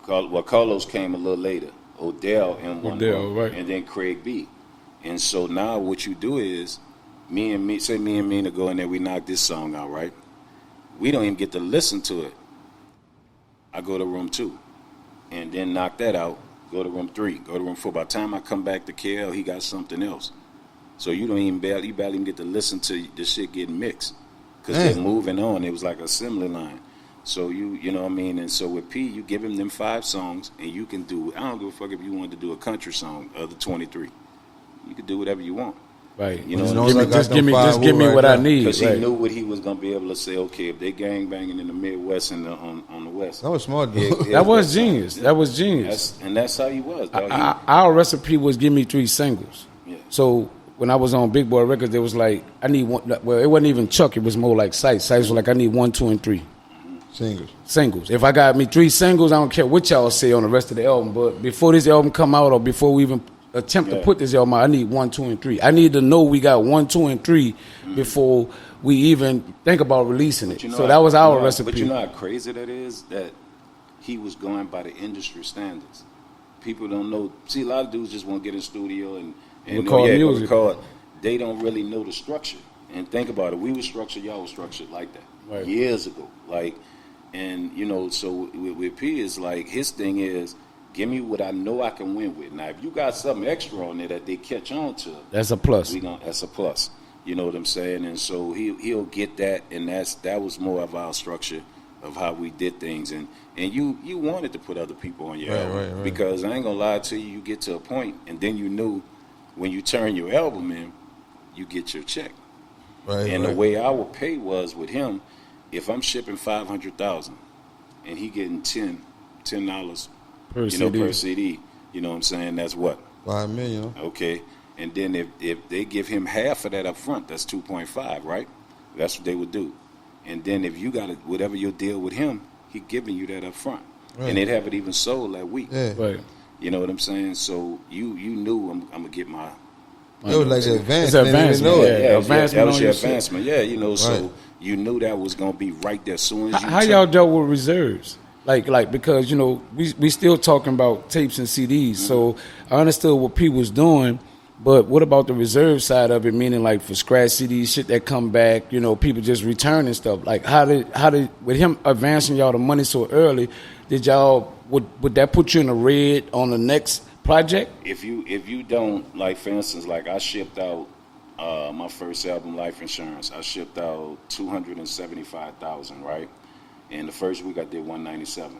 Carlos came a little later, Odell in one room, right. And then Craig B. And so now what you do is, me and MEANA go in there, we knock this song out, right? We don't even get to listen to it. I go to room 2. And then knock that out, go to room 3, go to room 4. By the time I come back to KL, he got something else. So you barely even get to listen to the shit getting mixed. Because they're moving on. It was like an assembly line. So you know what I mean? And so with P, you give him them 5 songs, and you can do, I don't give a fuck if you wanted to do a country song of the 23. You can do whatever you want. Right. You know, just give me what I need. Because he knew what he was going to be able to say, okay, if they gang banging in the Midwest and on the West. That was smart, dude. That was genius. That was genius. And that's how he was, dog. Our recipe was give me 3 singles. Yeah. So when I was on Big Boy Records, there was like, I need one. Well, it wasn't even Chuck. It was more like Sites. Sites was like, I need 1, 2, and 3. Singles. If I got me 3 singles, I don't care what y'all say on the rest of the album. But before this album come out, or before we even attempt to put this album out, I need 1, 2, and 3. I need to know we got 1, 2, and 3 before we even think about releasing it. So that was our recipe. But you know how crazy that is? That he was going by the industry standards. People don't know. See, a lot of dudes just want to get in the studio and record. They don't really know the structure. And think about it. We were structured. Y'all were structured like that years ago. Like. And, you know, so with P, is like, his thing is, give me what I know I can win with. Now, if you got something extra on there that they catch on to, that's a plus. That's a plus. You know what I'm saying? And so he'll get that, and that was more of our structure of how we did things. And you wanted to put other people on your album. Right. Because I ain't going to lie to you, you get to a point, and then you knew when you turn your album in, you get your check. The way our pay was with him, if I'm shipping 500,000 and he getting $10 per CD, you know what I'm saying? That's what? $5 million. Okay. And then if they give him half of that up front, that's 2.5, right? That's what they would do. And then if you got whatever your deal with him, he giving you that up front. Right. And they'd have it even sold that week. Yeah. Right. You know what I'm saying? So you knew I'm going to get my... It was like the advancement. It's advancement. That was your advancement. Yeah, you know, so you knew that was going to be right there as soon as you... How y'all dealt with reserves? Like because, you know, we still talking about tapes and CDs, so I understood what P was doing, but what about the reserve side of it, meaning like for scratch CDs, shit that come back, you know, people just returning stuff. Like how did with him advancing y'all the money so early, did y'all, would that put you in the red on the next project? If you don't, like for instance, like I shipped out my first album, Life Insurance. I shipped out 275,000, right? And the first week I did 197.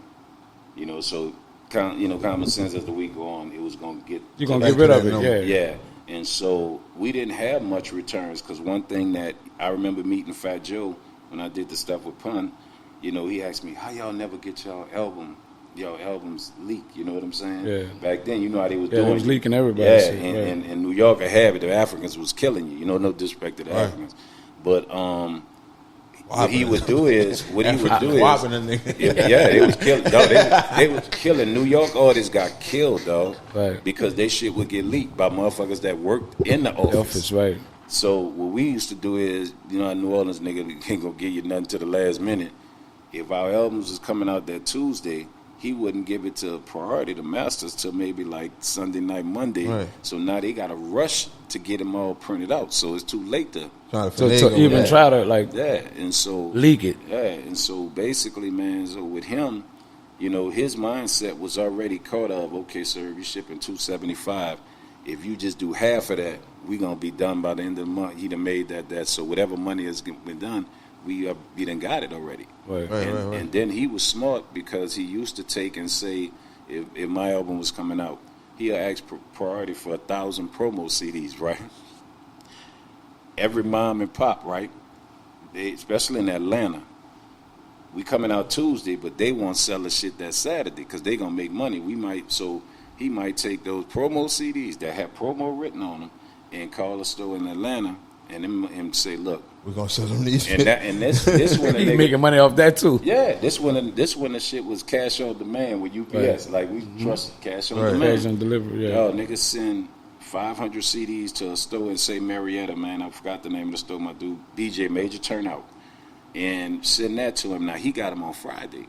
You know, so common sense as the week go on, it was gonna get you're gonna get rid of it, yeah. And so we didn't have much returns because one thing that I remember meeting Fat Joe when I did the stuff with Pun, you know, he asked me, how y'all never get y'all albums leak, you know what I'm saying? Yeah. Back then, you know how they was doing. It was leaking everybody. Yeah, and New York, I have it. The Africans was killing you. You know, no disrespect to the Africans, but what he would do is, they was killing. Dog, they was killing. New York artists got killed, dog, because they shit would get leaked by motherfuckers that worked in the office. Right. So what we used to do is, you know, New Orleans nigga ain't gonna give you nothing to the last minute. If our albums was coming out that Tuesday, he wouldn't give it to priority, the masters, till maybe like Sunday night, Monday. Right. So now they got to rush to get them all printed out. So it's too late to even try to like and so leak it. Yeah, and so basically, man, so with him, you know, his mindset was already caught of, okay, sir, if you're shipping 275, if you just do half of that, we gonna be done by the end of the month. He done made that. So whatever money has been done, we done got it already. Right. And then he was smart because he used to take and say, if my album was coming out, he'll ask priority for 1,000 promo CDs, right? Every mom and pop, right? Especially in Atlanta, we coming out Tuesday, but they won't sell the shit that Saturday because they gonna make money. He might take those promo CDs that have promo written on them and call a store in Atlanta and him say, look, we're gonna sell them these. And this one, he making money off that too. Yeah, this one the shit was cash on demand with UPS. Like we trust cash on demand. Cash on delivery. Yeah. Yo, niggas send 500 CDs to a store in say Marietta, man. I forgot the name of the store. My dude BJ Major Turnout, and send that to him. Now he got him on Friday.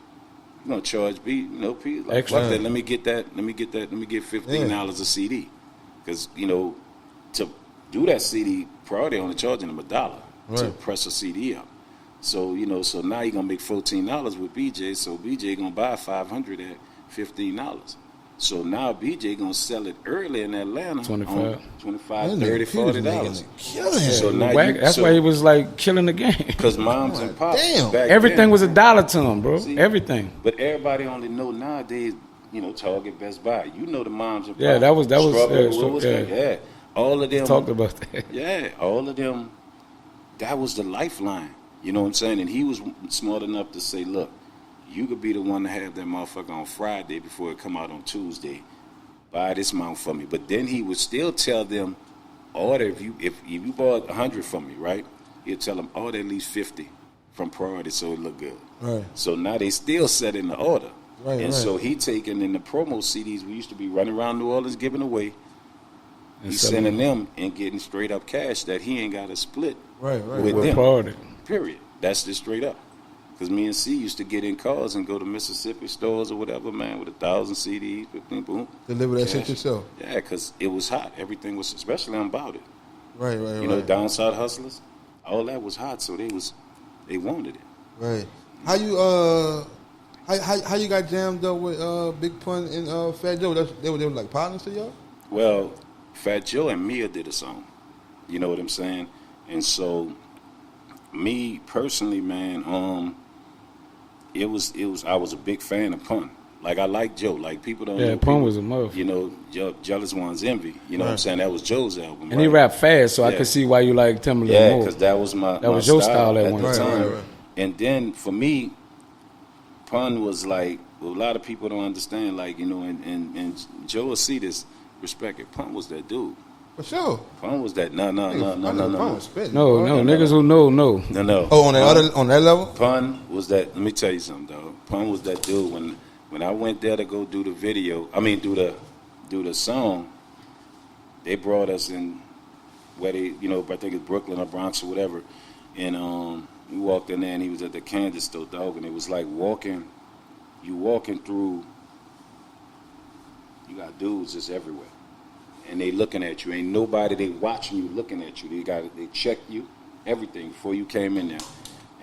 You gonna charge P? Like, fuck that. Let me get $15 a CD, because you know to do that CD, probably only charging him $1 to press a CD up. So you know, so now you're gonna make $14 with BJ. So BJ gonna buy 500 at $15. So now BJ gonna sell it early in Atlanta. 25. 25, 30, $40. So now That's why he was like killing the game. Because moms and pops. Damn. Everything was $1 to him, bro. See? Everything. But everybody only know nowadays, Target, Best Buy. You know the moms and pops. Yeah, that was yeah. All of them talked about that. Yeah, all of them. That was the lifeline. You know what I'm saying? And he was smart enough to say, look, you could be the one to have that motherfucker on Friday before it come out on Tuesday. Buy this amount for me. But then he would still tell them, order if you bought 100 from me, right? He'd tell them order at least 50 from priority so it look good. Right. So now they still set in the order. Right, and so he taking in the promo CDs we used to be running around New Orleans giving away. He's sending them and getting straight up cash that he ain't got to split with them. Priority. Period. That's just straight up. Because me and C used to get in cars and go to Mississippi stores or whatever, man, with 1,000 CDs, boom. Deliver that cash. shit yourself. Yeah, because it was hot. Everything was, especially on About It. Right. You know, Down South Hustlers, all that was hot, so they wanted it. Right. How you got jammed up with Big Pun and Fat Joe? They were like partners to y'all? Well, Fat Joe and Mia did a song. You know what I'm saying? And so, me personally, man, I was a big fan of Pun. Like, I like Joe. Like, people don't know. Yeah, Pun was a motherfucker. You know, Jealous Ones Envy. You know what I'm saying? That was Joe's album. And he rapped fast, so I could see why you liked him a little more. Yeah, because that was my your style at one time. Right. And then, for me, Pun was like, well, a lot of people don't understand, like, you know, and Joe will see this, respect it. Pun was that dude. For sure. Pun was that. No. Pun was spitting. No, niggas who know. No. Oh, on that level? Pun was that. Let me tell you something, dog. Pun was that dude when I went there to go do the video. I mean, do the song. They brought us in where they, you know, I think it's Brooklyn or Bronx or whatever, and we walked in there and he was at the candy store, dog, and it was like walking through. You got dudes just everywhere. And they looking at you. Ain't nobody, they watching you, looking at you. They check you, everything before you came in there.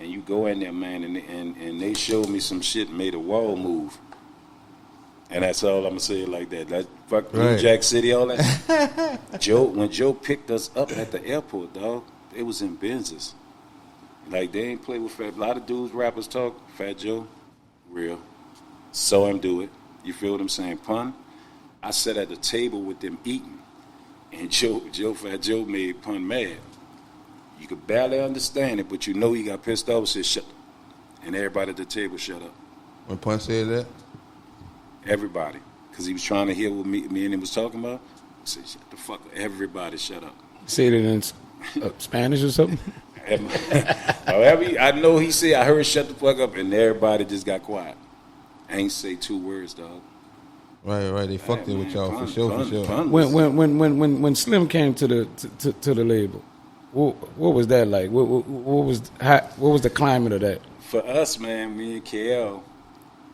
And you go in there, man, and they showed me some shit and made a wall move. And that's all I'm gonna say it like that. That fuck New Jack City, all that. When Joe picked us up at the airport, dog, they was in Benzes. Like, they ain't play with Fat. A lot of dudes, rappers talk. Fat Joe, real. Saw him do it. You feel what I'm saying? Pun. I sat at the table with them eating, and Fat Joe made Pun mad. You could barely understand it, but you know he got pissed off and said, shut up. And everybody at the table shut up. When Pun said that? Everybody. Because he was trying to hear what me and him was talking about. I said, shut the fuck up. Everybody shut up. Say it in Spanish or something? However, I know he said, I heard shut the fuck up, and everybody just got quiet. I ain't say 2 words, dog. Right. They fucked it with y'all for sure. When Slim came to the label, what was that like? What was the climate of that? For us, man, me and KL,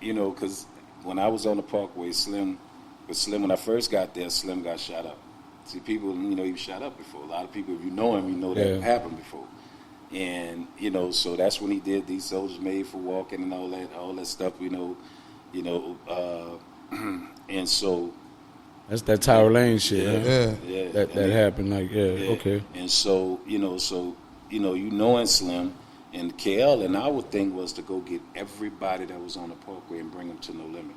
you know, because when I was on the Parkway, Slim, when I first got there, Slim got shot up. See, people, you know, he was shot up before. A lot of people, if you know him, you know that happened before. And, you know, so that's when he did these Soldiers Made for Walking and all that stuff, and so that's that Tower Lane shit. Yeah. That happened. Like, okay. And so you knowing Slim and KL, and our thing was to go get everybody that was on the Parkway and bring them to No Limit.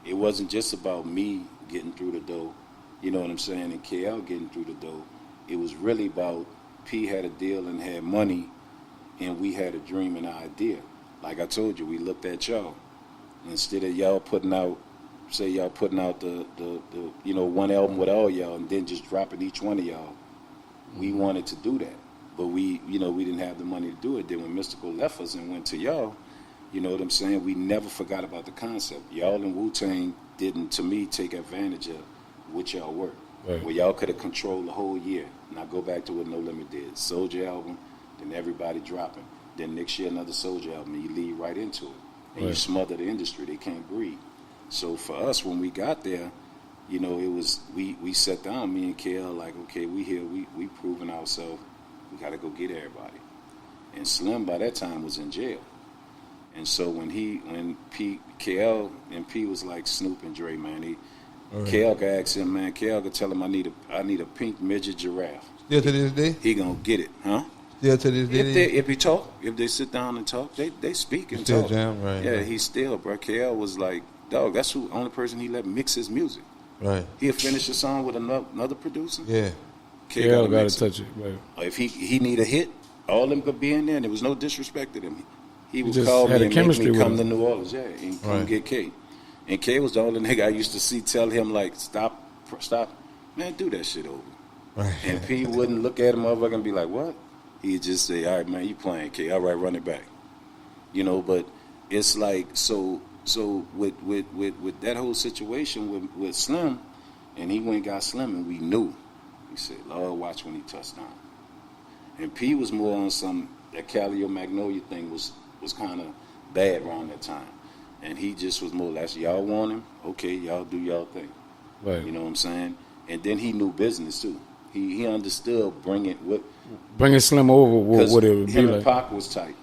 It wasn't just about me getting through the door, you know what I'm saying, and KL getting through the door. It was really about P had a deal and had money, and we had a dream and an idea. Like I told you, we looked at y'all. Instead of y'all putting out the one album with all y'all and then just dropping each one of y'all, we wanted to do that. But we didn't have the money to do it. Then when Mystical left us and went to y'all, you know what I'm saying, we never forgot about the concept. Y'all and Wu-Tang didn't, to me, take advantage of what y'all were. Right. Where y'all could have controlled the whole year. Now go back to what No Limit did. Soulja album, then everybody dropping. Then next year another Soulja album, and you lead right into it. And you smother the industry. They can't breathe. So for us, when we got there, you know, it was, we sat down, me and KL, like, okay, we here, we proving ourselves. We got to go get everybody. And Slim, by that time, was in jail. And so when KL and P was like Snoop and Dre, man, Right. KL could ask him, man. KL could tell him I need a pink midget giraffe. Still to this day? He gonna get it, huh? Still to this day? If they sit down and talk, they speak and Still talk. jam, right? Yeah, right. he still, bro. KL was like, dog, that's the only person he let mix his music. Right. He'll finish a song with another producer. Yeah. KL got to touch it. Right. If he need a hit, all of them could be in there, and there was no disrespect to them. He would just call had me a and make chemistry me with come him. to New Orleans, yeah, and come Right. get K. And K was the only nigga I used to see tell him, like, stop, man, do that shit over. Right. And P wouldn't look at him, motherfucker, and be like, what? He'd just say, all right, man, you playing, K. All right, run it back. You know, but it's like, so with that whole situation with Slim, and he went and got Slim, and we knew. He said, Lord, watch when he touched down. And P was more on that Cali or Magnolia thing was kind of bad around that time. And he just was more or less, y'all want him? Okay, y'all do y'all thing. Right. You know what I'm saying? And then he knew business, too. He understood bringing Slim over, what it would be him like. and Pac was tight.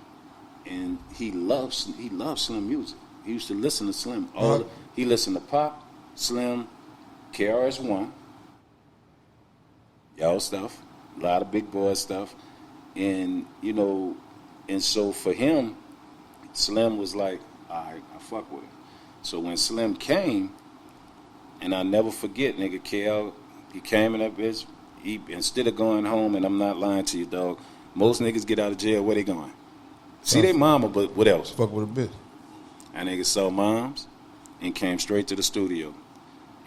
And he loved Slim music. He used to listen to Slim. He listened to Pac, Slim, KRS-One, y'all stuff, a lot of big boy stuff. And, you know, and so for him, Slim was like, all right, I fuck with him. So when Slim came, and I never forget, nigga, KL, he came in that bitch. Instead of going home, and I'm not lying to you, dog, most niggas get out of jail, where they going? See their mama, but what else? Fuck with a bitch. And nigga saw moms and came straight to the studio.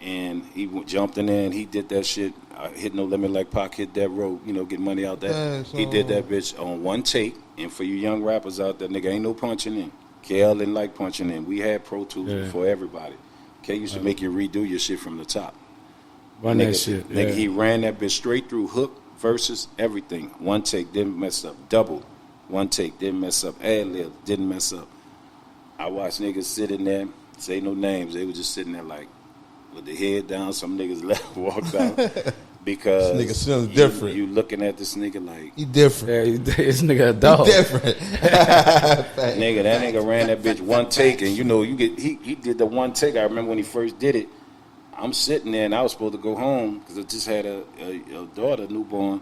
And he jumped in there and he did that shit. Hit No Limit like Pac hit that road, you know, get money out there. He did that bitch on one take. And for you young rappers out there, nigga, ain't no punching in. KL didn't like punching in. We had Pro Tools before everybody. K used to make you redo your shit from the top. Run Nigga, that shit. Nigga, Yeah. he ran that bitch straight through hook, verses, everything. One take, didn't mess up. Double. One take, didn't mess up. Ad-lib, didn't mess up. I watched niggas sitting there, say no names. They were just sitting there like, with their head down. Some niggas left, walked out. Because This nigga Slim's different. You looking at this nigga like, He different. Yeah, this nigga a dog. He different. nigga, that nigga ran that bitch one take, and you know, he did the one take. I remember when he first did it. I'm sitting there, and I was supposed to go home because I just had a daughter, newborn.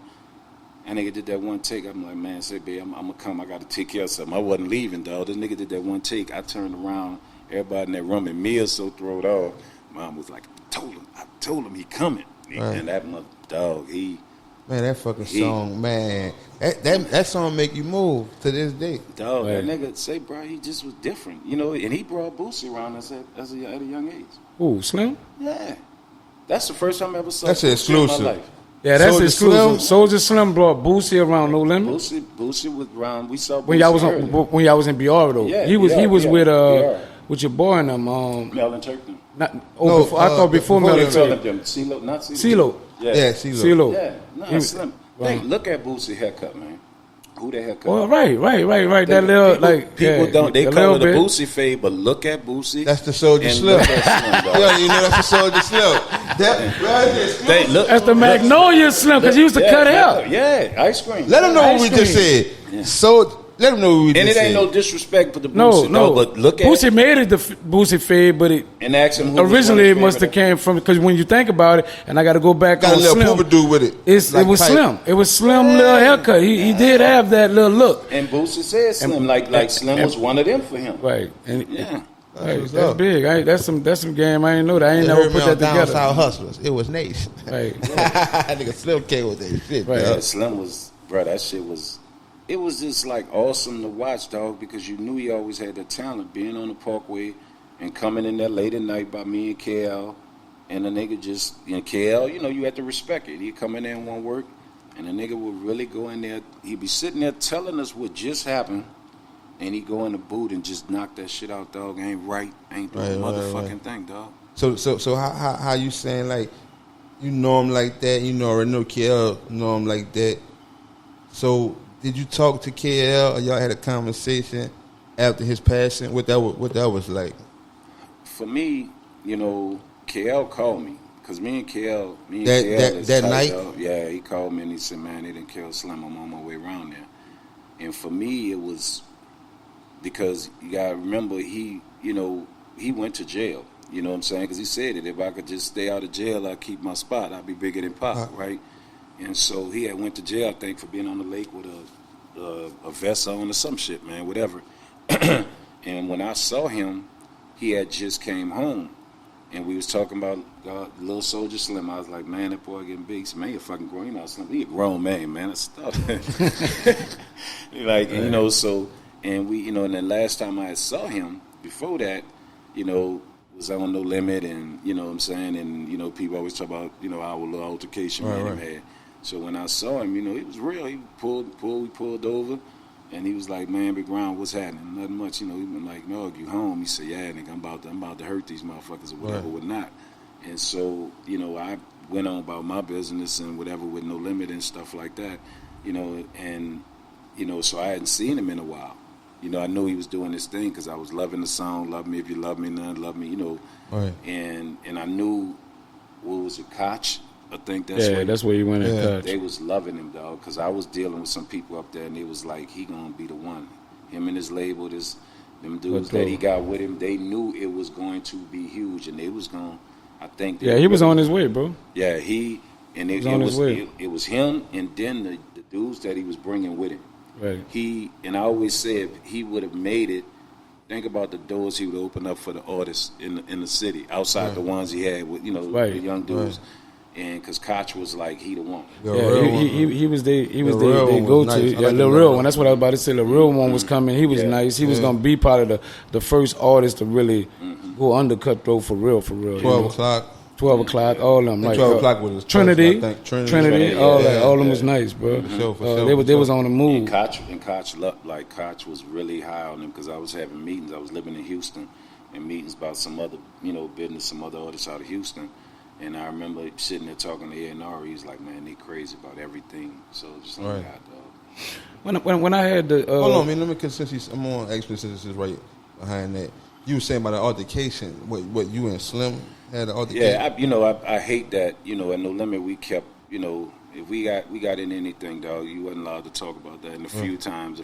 And nigga did that one take. I'm like, man, say, babe, I'm gonna come. I gotta take care of something. I wasn't leaving, dog. This nigga did that one take. I turned around, everybody in that room, and Mia so throwed off. Mom was like, I told him he coming. Right. And that mother dog, Man, that fucking song, man. That song make you move to this day. dog, Right. that nigga say, bro, he just was different, you know. And he brought Boosie around us at a young age. Ooh, Slim? Yeah, that's the first time I ever saw. That's Boosie exclusive. in my life. Yeah, that's Soulja exclusive. Slim? Soulja Slim brought Boosie around No Limit. Boosie was around. We saw When y'all was Boosie early. when y'all was in BR though. Yeah, he was BR, with BR. with your boy and them. Melvin Turkman. Not, No, before, I thought before before Melvin them. Turkman. Them. CeeLo, not CeeLo. CeeLo. Yeah. CeeLo. CeeLo. Yeah, no, He- Slim. Wow. Hey, look at Boosie haircut, man. Who that haircut? Oh, right. That little people don't. They a call it little a bit. Boosie fade, but look at Boosie. That's the Soulja and Slim. look at Slim, dog. Yeah, you know that's the Soulja Slim. That right there, Slim. They look. That's the Magnolia Slim because he used to cut hair. Yeah, ice cream. Let them know what Ice we just cream. said. Yeah. So let them know what we And just it ain't said. no disrespect for the No, Boosie, no. but look at Boosie made it the Boosie fade, but it and ask him who was originally one it of his must have favorite- came from because when you think about it, and I got to go back Got a on little Slim. pooper do with it. It Like was pipe. Slim. It was Slim little haircut. He did have that little look. And Boosie said Slim, like Slim was one of them for him. Right. And Yeah. right, what's that's up. big. That's some game. I didn't know that. I ain't They never heard me put on that Down together. South Hustlers. It was Nation. Right. Nigga Slim K was that shit. Right. dog. Yeah, Slim was, bro, that shit was, it was just like awesome to watch, dog, because you knew he always had that talent, being on the Parkway and coming in there late at night by me and KL, and the nigga just, KL, you know, you had to respect it. He'd come in there and want work, and the nigga would really go in there, he'd be sitting there telling us what just happened, and he'd go in the booth and just knock that shit out, dog. Ain't right, ain't doing Right, the right, motherfucking right. thing, dog. So how you saying like you know him like that? You know already know KL know him like that. So did you talk to KL or y'all had a conversation after his passing? What that was like? For me, you know, KL called me. Because me and KL That is that tight, night? dog. Yeah, he called me and he said, man, they didn't kill Slim. I'm on my way around there. And for me, it was because you got to remember, he went to jail. You know what I'm saying? Because he said it. If I could just stay out of jail, I'd keep my spot. I'd be bigger than Pop, right? And so he had went to jail, I think, for being on the lake with a vest on or some shit, man, whatever. And when I saw him, he had just came home. And we was talking about little Soulja Slim. I was like, man, that boy getting big. He said, man, you're fucking grown. You know, Slim, he a grown man, man. That's stuff. Like, you know, so, and we, you know, and then last time I saw him, before that, you know, was on No Limit, and, you know what I'm saying, and, you know, people always talk about, you know, our little altercation we had. So when I saw him, you know, he was real. He we pulled over, and he was like, man, Big Ron, what's happening? Nothing much, you know. He been like, no, you home? He said, yeah, nigga, I'm about to hurt these motherfuckers or whatever, whatnot. And so, you know, I went on about my business and whatever with No Limit and stuff like that, you know, and, you know, so I hadn't seen him in a while. You know, I knew he was doing this thing because I was loving the song, Love Me If You Love Me, None Love Me, you know. Right. And I knew, what was it, Koch? I think that's where you went in touch. They was loving him, dog, because I was dealing with some people up there, and they was like, he gonna be the one. Him and his label, them dudes that he got with him, they knew it was going to be huge, and they was going, I think. He was on his way, bro. Yeah, it was him, and then the dudes that he was bringing with him. Right. And I always said he would have made it. Think about the doors he would open up for the artists in the city, outside the ones he had with, you know, the young dudes. Right. And because Koch was like, he the one. He was the go-to. Nice. Yeah, Lil Real one. That's what I was about to say. The Real one was coming. He was nice. He was going to be part of the first artist to really go under Cutthroat for real. 12 o'clock, all of them. Like, 12 o'clock was Trinity, all of them was nice, bro. They was on the move. And Koch was really high on them because I was having meetings. I was living in Houston, and meetings about some other, you know, business, some other artists out of Houston. And I remember sitting there talking to A&R. He's like, man, they crazy about everything. So just like that, dog. When I had the hold on, man. Let me, cause since I'm on expert, since this is right behind that. You were saying about the altercation. What you and Slim had an altercation? Yeah, I hate that. You know, at No Limit we kept, you know, if we got in anything, dog, you wasn't allowed to talk about that. And a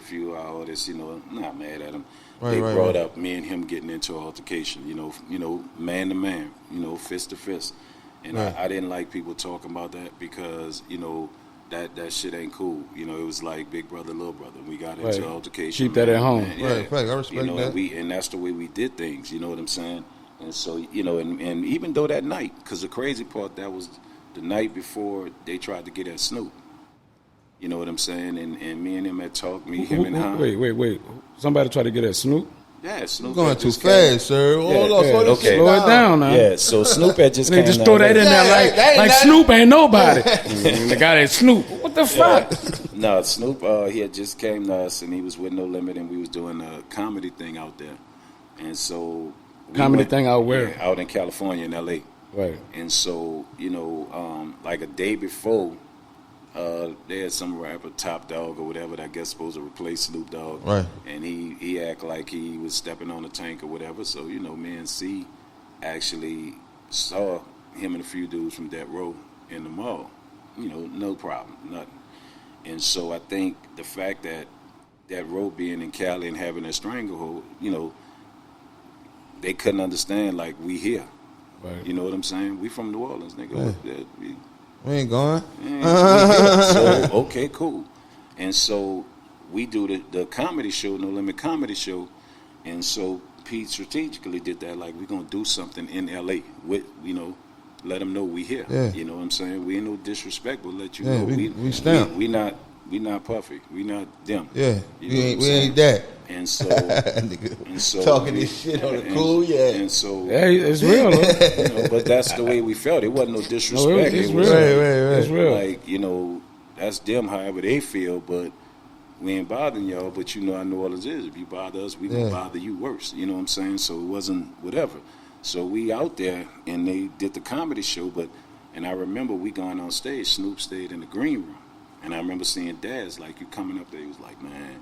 few artists, you know, I'm not mad at them. They brought up me and him getting into an altercation. You know, man to man, you know, fist to fist. And I didn't like people talking about that because, you know, that shit ain't cool. You know, it was like big brother, little brother. We got into altercation. Keep that at home. I respect that. And that's the way we did things, you know what I'm saying? And so, you know, and even though that night, because the crazy part, that was the night before they tried to get at Snoop. You know what I'm saying? And me and him had talked, him and Han. Wait. Somebody tried to get at Snoop? Yeah, Snoop. Going too fast, sir. Slow it down now. Yeah, so Snoop had just came just throw that in there like Snoop ain't nobody. The guy that Snoop. What the fuck? No, Snoop, he had just came to us, and he was with No Limit, and we was doing a comedy thing out there. And so... thing out where? Yeah, out in California, in L.A. Right. And so, you know, like a day before... they had some rapper, Top Dog or whatever, that I guess supposed to replace Snoop Dogg. Right. And he acted like he was stepping on the tank or whatever. So, you know, me and C actually saw him and a few dudes from Death Row in the mall. You know, no problem, nothing. And so I think the fact that Death Row being in Cali and having a stranglehold, you know, they couldn't understand, like, we here. Right. You know what I'm saying? We from New Orleans, nigga. Yeah. We ain't going. So, okay, cool. And so we do the comedy show, No Limit Comedy Show. And so Pete strategically did that, like, we're going to do something in L.A. with, you know, let them know we here. Yeah. You know what I'm saying? We ain't no disrespect, but let you know. We stamp. We not perfect. We not them. Yeah. We ain't that. And so talking this shit on the cool, And so it's real, you know, but that's the way we felt. It wasn't no disrespect. It's it was real. It's real. Like, you know, that's them however they feel, but we ain't bothering y'all. But you know how New Orleans is. If you bother us, we gonna bother you worse. You know what I'm saying? So it wasn't whatever. So we out there and they did the comedy show, and I remember we going on stage, Snoop stayed in the green room. And I remember seeing Daz, like, you coming up there, he was like, man,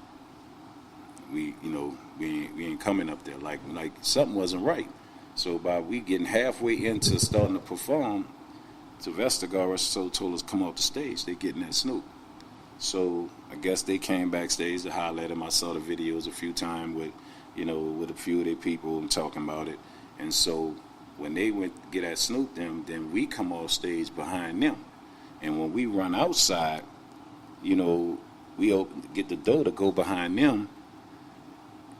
we ain't coming up there. Like something wasn't right. So by we getting halfway into starting to perform, Sylvester told us come off the stage. They getting that Snoop. So I guess they came backstage to holler at him. I saw the videos a few times with a few of their people and talking about it. And so when they went to get at Snoop, then we come off stage behind them. And when we run outside, you know, we get the door to go behind them.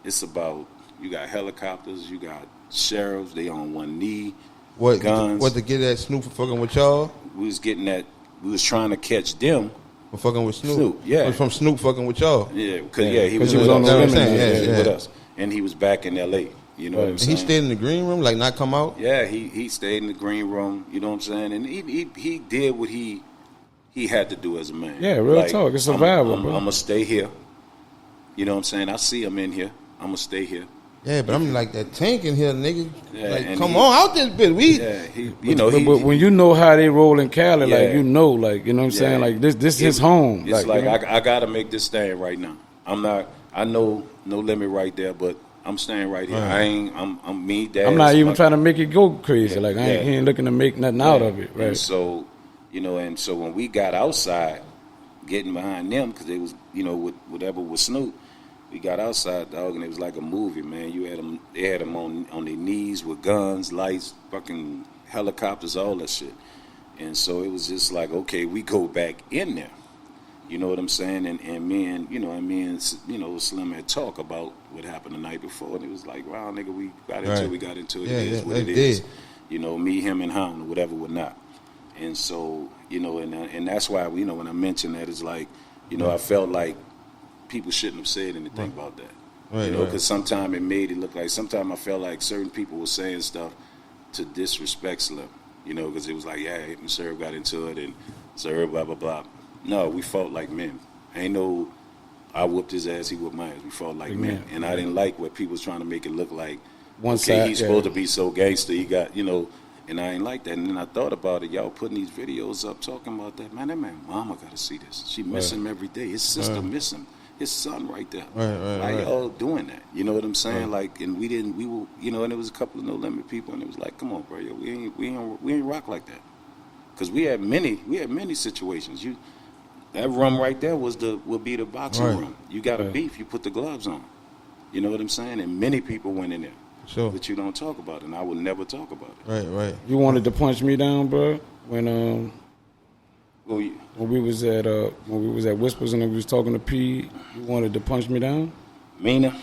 It's about, you got helicopters, you got sheriffs, they on one knee, guns. What to get at Snoop for fucking with y'all? We was trying to catch them. For fucking with Snoop? Snoop, yeah. It was from Snoop fucking with y'all? Yeah, because he was on the limit. With us. And he was back in L.A., you know what I'm saying? He stayed in the green room, like not come out? Yeah, he stayed in the green room, you know what I'm saying? And he did what he had to do as a man. Yeah, real talk. It's survival, bro. I'm going to stay here. You know what I'm saying? I see him in here. I'm going to stay here. Yeah, but I'm like that tank in here, nigga. Yeah, like, come on out this bitch. But when you know how they roll in Cali, like you know what I'm saying? Like this his home. It's like you know? I gotta make this stand right now. I know no limit right there, but I'm staying right here. I'm me, Dad. I'm not even trying to make it go crazy. Like I ain't looking to make nothing out of it. Right. And so, so when we got outside, getting behind them, because they was, with whatever was Snoop, we got outside, dog, and it was like a movie, man. They had them on their knees with guns, lights, fucking helicopters, all that shit. And so it was just like, okay, we go back in there. You know what I'm saying? And me and Slim had talk about what happened the night before, and it was like, wow, nigga, we got into it. It is what it is. Me, him, and Hound, or whatever, or not. And so, and that's why, when I mentioned that, it's like, I felt like people shouldn't have said anything about that. Because sometimes it made it look like, sometimes I felt like certain people were saying stuff to disrespect Slim, because it was like, yeah, and Serv got into it, and Serv, blah, blah, blah. No, we fought like men. Ain't no, I whooped his ass, he whooped my ass. We fought like men. And I didn't like what people was trying to make it look like, he's supposed to be so gangster, he got, and I ain't like that. And then I thought about it, y'all putting these videos up talking about that. Man, that man mama got to see this. She miss him every day. His sister miss him. His son right there. Why y'all doing that? You know what I'm saying? Like, and we were, and there was a couple of No Limit people, and it was like, come on, bro, we ain't rock like that. Because we had many situations. That room right there will be the boxing room. You got a beef, you put the gloves on. You know what I'm saying? And many people went in there. Sure. But you don't talk about it, and I will never talk about it. Right. You wanted to punch me down, bro, when we was at Whispers and we was talking to P. You wanted to punch me down? MEANA.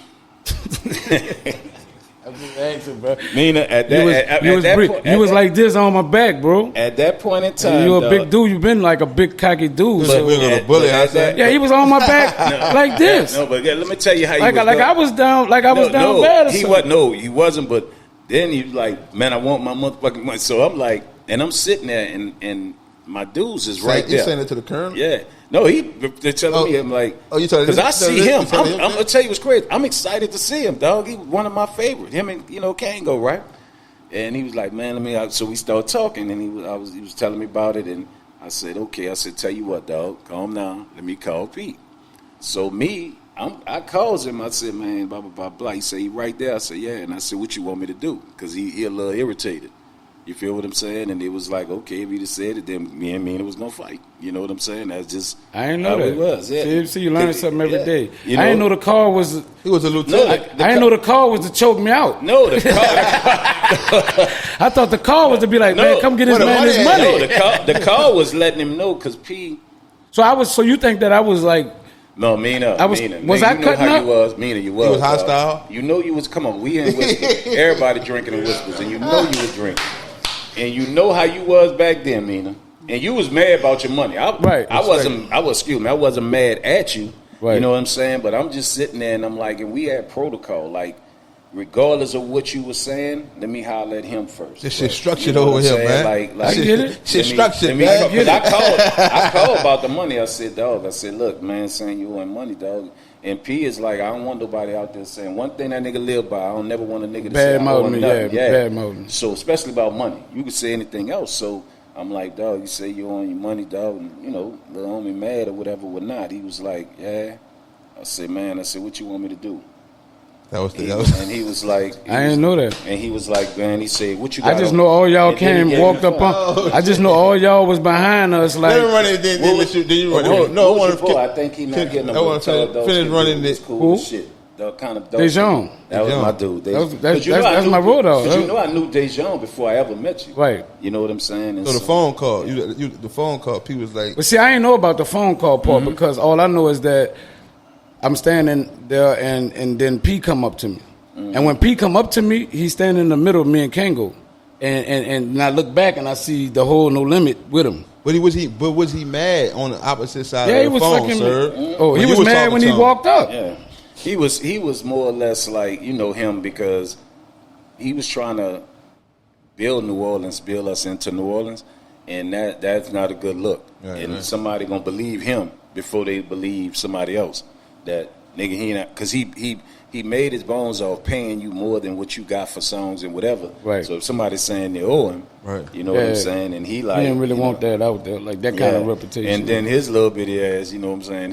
I'm just asking, bro. MEANA, at that point, you was like this on my back, bro. At that point in time, you a big dude. You been like a big cocky dude. So we're gonna bully outside. Yeah, he was on my back like this. No, but let me tell you how I was down bad. Or something. He wasn't. But then he was like, man, I want my motherfucking money. So I'm like, and I'm sitting there, and my dudes is right there. You saying it to the colonel? Yeah. No, they're telling me, I'm like, you telling because I see him. I'm gonna tell you what's crazy. I'm excited to see him, dog. He was one of my favorites. Him and Kango, right? And he was like, man, let me. So we started talking, and he was telling me about it, and I said, okay. I said, tell you what, dog, calm down. Let me call Pete. So I calls him. I said, man, blah blah blah blah. He said, he right there. I said, yeah. And I said, what you want me to do? Because he a little irritated. You feel what I'm saying? And it was like, okay, if he just said it, then me and MEANA was gonna fight. You know what I'm saying? That's just I ain't know how that. it was. Yeah. See, you learn something every day. I didn't know the call was. He was a lieutenant. I didn't know the call was to choke me out. No, the call. I thought the call was to be like, man, come get this man his money. No, the call was letting him know because P. So you think that I was like? No, MEANA. Was man, I cutting up? You was MEANA. You was. You was hostile. You know you was. Come on, we in Whispers. Everybody drinking in Whispers, and you know you was drinking. And you know how you was back then, MEANA. And you was mad about your money. I wasn't mad at you. Right. You know what I'm saying? But I'm just sitting there and I'm like, and we had protocol. Like, regardless of what you were saying, let me holler at him first. This shit structured over here, man. I get it. Shit structured, man. Because I called about the money. I said, dog, look, man, saying you want money, dog. And P is like, I don't want nobody out there saying one thing that nigga live by. I don't never want a nigga to say I owe him nothing. Bad mouthing. So especially about money, you could say anything else. So I'm like, dog, you say you owe your money, dog, and little homie mad or whatever, or not. He was like, yeah. I said, man, what you want me to do? And he was like, I didn't know that. And he was like, man, he said, what you got? I just know all y'all walked up on. I just know all y'all was behind us. Like, let him run it. Then you run it. No, I think he not getting a finish running this. Cool shit. the kind of Dejon. That was my dude. That's my road dog. Because you know I knew Dejon before I ever met you. Right. You know what I'm saying? And So the phone call, the phone call, people was like, But see, I ain't know about the phone call part because all I know is that I'm standing there and then P come up to me. And when P come up to me, he's standing in the middle of me and Kango. And I look back and I see the whole No Limit with him. But was he mad on the opposite side Yeah, of he the was phone, fucking. sir? Oh, he was mad when he walked up. Yeah. He was more or less like, you know, him because he was trying to build New Orleans, build us into New Orleans, and that's not a good look. Right, and right. somebody gonna believe him before they believe somebody else. That nigga he not, because he made his bones off paying you more than what you got for songs and whatever. Right. So if somebody's saying they owe him, Right. you know what I'm saying, and he like He didn't really you want know, that out there, like that kind of reputation. And then his little bitty ass, you know what I'm saying,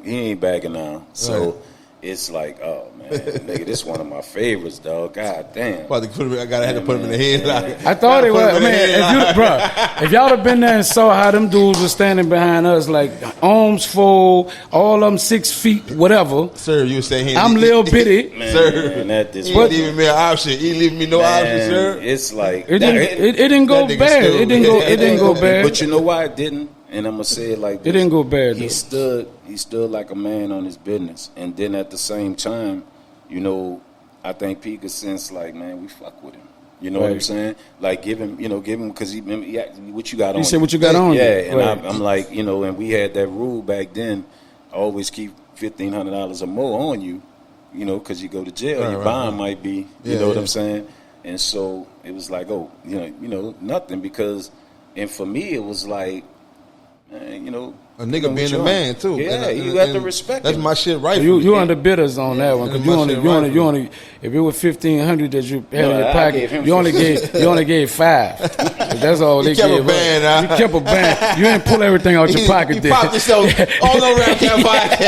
he ain't backing down. So Right. it's like, oh man, nigga, this one of my favorites, dog. God damn. About to put him, I had to put him in the headlock. I thought it was. I Put him mean, in the headlock. if y'all have been there and saw how them dudes were standing behind us, like arms full, all of them 6 feet, whatever. Sir, you were saying I'm little bitty. Man, Sir, that this he ain't leaving me an option. He ain't leaving me no option, sir. It's like It didn't go that nigga bad. stupid. It didn't go bad. But you know why it didn't? And I'm gonna say it like this. It didn't go bad, He though. stood like a man on his business. And then at the same time, you know, I think P could sense like, man, we fuck with him. You know what I'm Right. saying? Like give him because he asked me what you got on. He said, "What you got on?" Yeah, you?" and Right. I'm like, you know, and we had that rule back then. Always keep $1,500 or more on you, you know, because you go to jail. Right, Your right, bond right. might be, you Yeah, know what yeah. I'm saying? And so it was like, oh, you know, nothing because, and for me it was like, man, you know, A nigga being a man too. Yeah, you got to respect That's him. my shit, right? You under bidders on that one because Yeah, you only if it was 1,500 that you had in No, your I pocket, gave him you only gave 5. That's all they kept a gave. band, us. You kept a band. You didn't pull everything out your pocket. He Then. popped himself all around your pocket.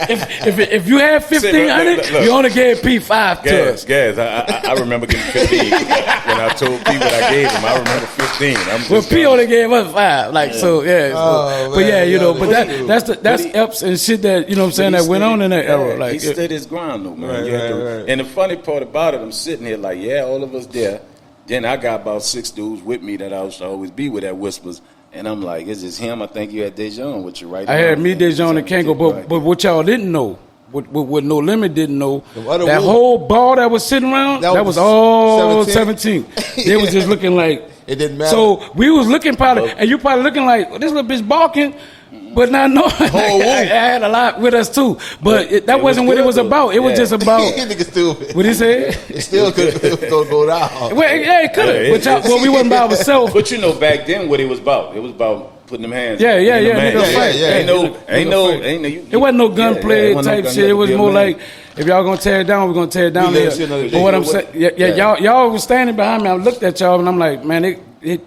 If you had 1,500, look. you only gave P 5 to us. Gas. I remember getting 15 when I told P what I gave him. I remember 15. Well, P only gave us 5. Like so, yeah. Oh, but yeah, man, you know, y'all but just- that's ups and shit that you know what I'm saying that went on in that era. Like he stood his ground though, man. Right, You had to- right. And the funny part about it, I'm sitting here like, yeah, all of us there. Then I got about 6 dudes with me that I used to always be with at Whispers. And I'm like, is this him? I think you had Dejon with you, right? I had me, Dejon, and Kango, but what y'all didn't know, what No Limit didn't know, Them other that wolves- whole ball that was sitting around, That that was was all 17. 17. They was just looking like, It didn't matter. so we was looking probably, and you probably looking like, this little bitch balking, but not knowing. Whole I had a lot with us too, but that it wasn't was what it was good, though. about. It was Yeah. just about, Nigga stupid. what he said? It still could go down. Well, yeah, it could have, Yeah, but we wasn't by ourselves. But you know, back then, what it was about? It was about putting them hands. Yeah, yeah, in yeah, them nigga hands. fight. yeah. Ain't no. It wasn't no gunplay it wasn't no type gun- shit. It was be a more man. like, if y'all gonna tear it down, we're gonna tear it down We let there. it sit another But day. what I'm saying, y'all was standing behind me. I looked at y'all and I'm like, man,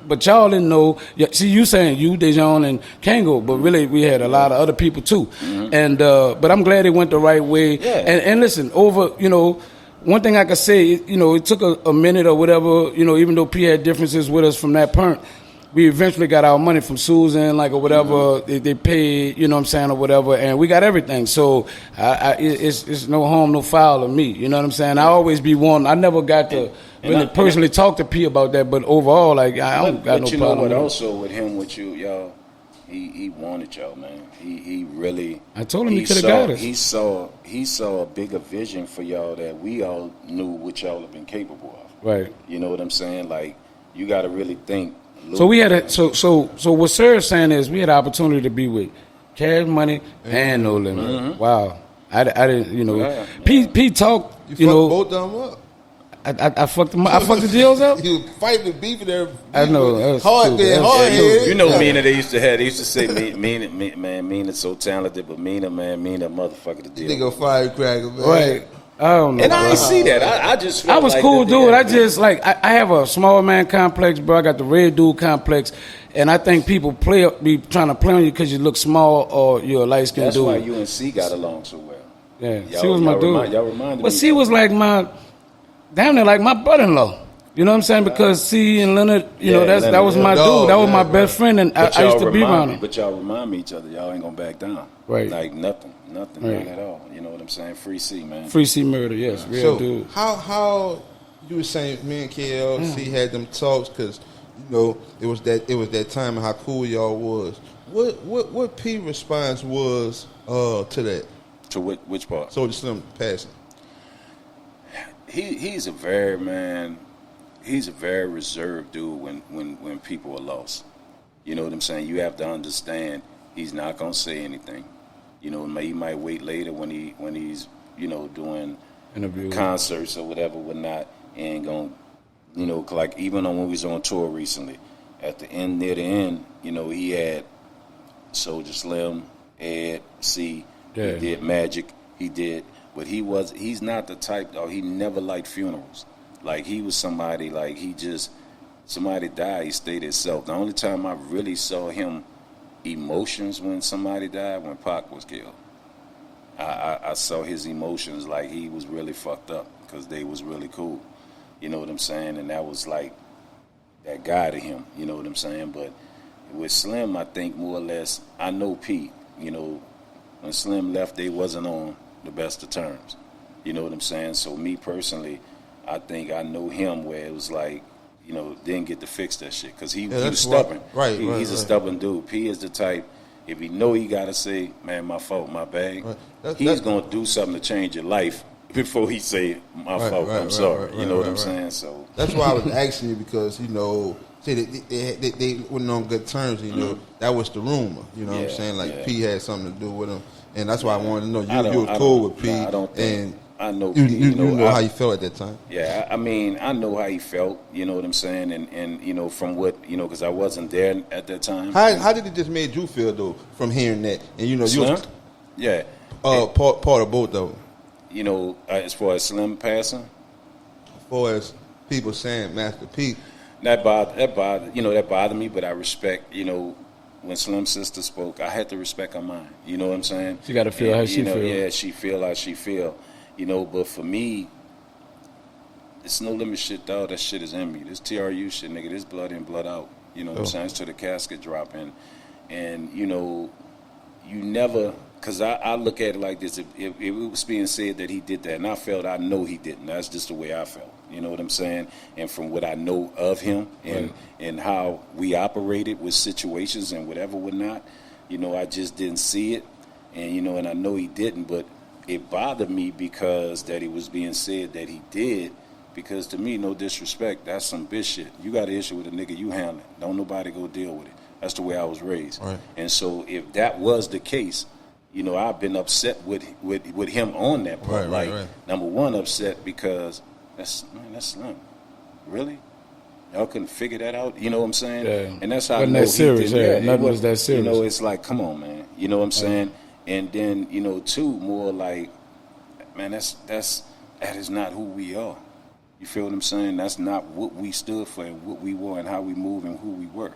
but y'all didn't know. See, you saying you, Dejon, and Kango, but really we had a lot of other people too. And but I'm glad it went the right way. Yeah. And listen, over, you know, one thing I could say, you know, it took a minute or whatever, you know, even though P had differences with us from that point. We eventually got our money from Susan, like, or whatever. They paid, you know what I'm saying, or whatever, and we got everything. So it's no harm, no foul of me. You know what I'm saying? I always be one. I never got to really personally talk to P about that, but overall, like, I don't got no But you know problem what? with it. Also with him, with you, y'all, he wanted y'all, man. He really. I told him he coulda got us. He saw a bigger vision for y'all that we all knew what y'all have been capable of. Right. You know what I'm saying? Like, you got to really think. So we had so what Serv saying is we had an opportunity to be with Cash Money and No Limit. Wow. I didn't, you know. Yeah. P talked, You you know. both of them up. I fucked them up. I fucked the deals up. You fighting and beefing there. I know, that was Hard stupid. there, That was hard stupid. head. You know, MEANA, they used to say, MEANA's so talented, but MEANA motherfucker the deal. Nigga firecracker, man. Right. I don't know. And I ain't see that. I just felt I was like cool, that dude. they I had- just like I have a small man complex, bro. I got the red dude complex, and I think people be trying to play on you because you look small or you're a light skinned That's dude. why UNC got along so well. Yeah, Y'all- she was my y'all dude. y'all reminded But me. she was like my damn near like my brother-in-law. You know what I'm saying? Because C and Leonard, you Yeah, know, that Leonard, was yeah. my Dog, dude. That was yeah, my right. best friend, and I used to be around him. But y'all remind me each other. Y'all ain't gonna back down. Right. Like nothing, Right. not at all. You know what I'm saying? Free C, man. Free C Murder, yes, real So dude. how you were saying me and KLC had them talks because you know it was that time and how cool y'all was. What P response was to that? To which part? Soulja Slim passing. He's a very reserved dude when people are lost. You know what I'm saying? You have to understand he's not gonna say anything. You know, he might wait later when he's doing Interview. concerts or whatever, whatnot. He ain't gonna, like even when we was on tour recently, at the end, near the end, he had Soulja Slim, Ed, C. Yeah. He did Magic. He did, but he's not the type, though. He never liked funerals. Like, he was somebody, like, somebody died, he stayed himself. The only time I really saw him emotions when somebody died, when Pac was killed. I saw his emotions like he was really fucked up because they was really cool. You know what I'm saying? And that was like that guy to him. You know what I'm saying? But with Slim, I think more or less, I know Pete. When Slim left, they wasn't on the best of terms. You know what I'm saying? So me personally, I think I know him where it was like, didn't get to fix that shit because he was stubborn. Right. He's a stubborn dude. P is the type, if he know he got to say, man, my fault, my bag, he's going to do something to change your life before he say, my fault, I'm sorry. You know what I'm saying? So That's why I was asking you because, see, they weren't on good terms, That was the rumor, what I'm saying? Like, P had something to do with him. And that's why I wanted to know. You were cool with P. I don't think. And I know you know how you felt at that time. Yeah, I mean, I know how he felt. You know what I'm saying, and from what because I wasn't there at that time. How did it just made you feel though from hearing that? And you Slim? was Yeah, part of both of them. As far as Slim passing, As far as people saying Master P, that bothered me. But I respect. When Slim's sister spoke, I had to respect her mind. You know what I'm saying? She got to feel how she feel. Yeah, she feel how she feel. But for me, it's no limit shit, dog. That shit is in me. This TRU shit, nigga, this blood in, blood out. You know what I'm saying? It's to the casket drop in. And, you never, because I look at it like this. If it was being said that he did that, and I know he didn't. That's just the way I felt. You know what I'm saying? And from what I know of him and how we operated with situations and whatever, whatnot, I just didn't see it. And, and I know he didn't, but it bothered me because that it was being said that he did, because to me, no disrespect, that's some bitch shit. You got an issue with a nigga, you handle it. Don't nobody go deal with it. That's the way I was raised. Right. And so if that was the case, I've been upset with him on that part. Right. Number one, upset because that's Slim. Really? Y'all couldn't figure that out? You know what I'm saying? Yeah. And that's how Wasn't I know that serious, he did. Nothing was that serious. It's like, come on, man. You know what I'm saying? And then, too, more like, man, that is not who we are. You feel what I'm saying? That's not what we stood for and what we were and how we move and who we were.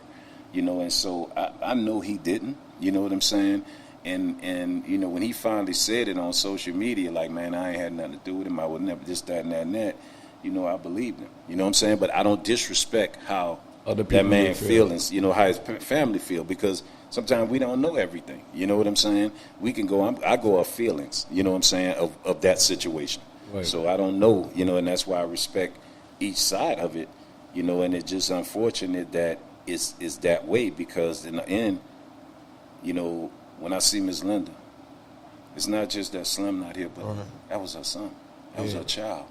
And so I know he didn't. You know what I'm saying? And when he finally said it on social media, like, man, I ain't had nothing to do with him. I would never this, that, and that, and that. I believed him. You know what I'm saying? But I don't disrespect how that man feelings, how his family feel, because sometimes we don't know everything. You know what I'm saying? We can go, I go off feelings, you know what I'm saying, of that situation. Right. So I don't know, and that's why I respect each side of it, and it's just unfortunate that it's that way, because in the end, when I see Miss Linda, it's not just that Slim not here, but that was her son. That was her child.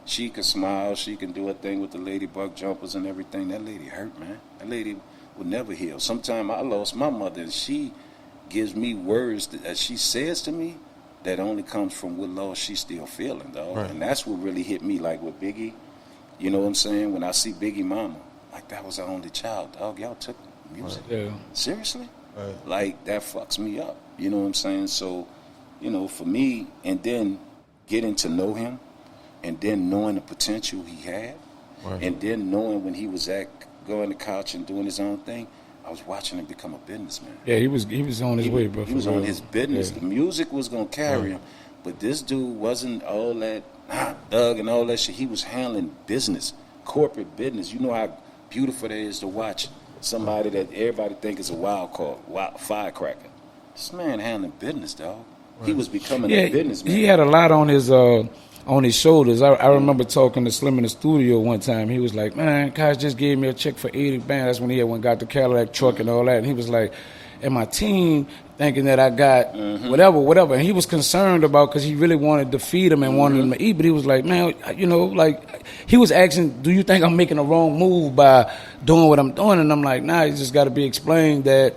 She can smile. She can do a thing with the ladybug jumpers and everything. That lady hurt, man. That lady will never heal. Sometime I lost my mother, and she gives me words that she says to me that only comes from what loss she's still feeling, dog. Right. And that's what really hit me, like with Biggie. You know what I'm saying? When I see Biggie mama, like that was her only child, dog. Y'all took music. Right. Yeah. Seriously? Right. Like, that fucks me up. You know what I'm saying? So, for me, and then getting to know him, and then knowing the potential he had, and then knowing when he was going to couch and doing his own thing, I was watching him become a businessman. Yeah, he was on his way, bro. He was on his business. Yeah. The music was going to carry him, but this dude wasn't all that thug and all that shit. He was handling business corporate business. You know how beautiful it is to watch somebody that everybody think is a wild firecracker. This man handling business, dog. Right. He was becoming a businessman. He had a lot on his shoulders. I remember talking to Slim in the studio one time. He was like, man, Kaz just gave me a check for 80 bands. That's when he got the Cadillac truck and all that. And he was like, and my team thinking that I got whatever. And he was concerned about, because he really wanted to feed him and wanted him to eat. But he was like, man, like he was asking, do you think I'm making a wrong move by doing what I'm doing? And I'm like, nah, it just got to be explained that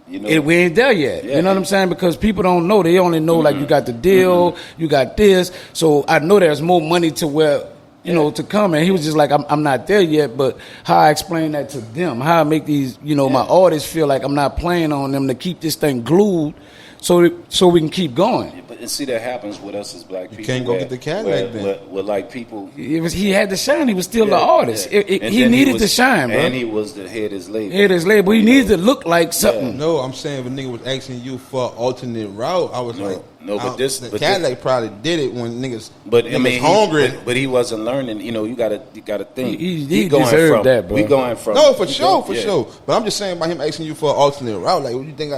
we ain't there yet. Yeah. You know what I'm saying? Because people don't know. They only know like you got the deal, you got this. So I know there's more money to where, to come. And he was just like, I'm not there yet. But how I explain that to them, how I make these, my artists feel like I'm not playing on them to keep this thing glued so we can keep going. Yeah, but see, that happens with us as black people. You can't go get the Cadillac then. With like people. He had to shine. He was still the artist. Yeah. He needed to shine, bro. And he was the head of his label. Head of his label. He needed to look like something. Yeah. No, I'm saying if a nigga was asking you for an alternate route, I was the Cadillac probably did it when niggas hungry. But he wasn't learning. You gotta think. He deserved that, bro. We going from sure. But I'm just saying about him asking you for an alternate route. Like, what you think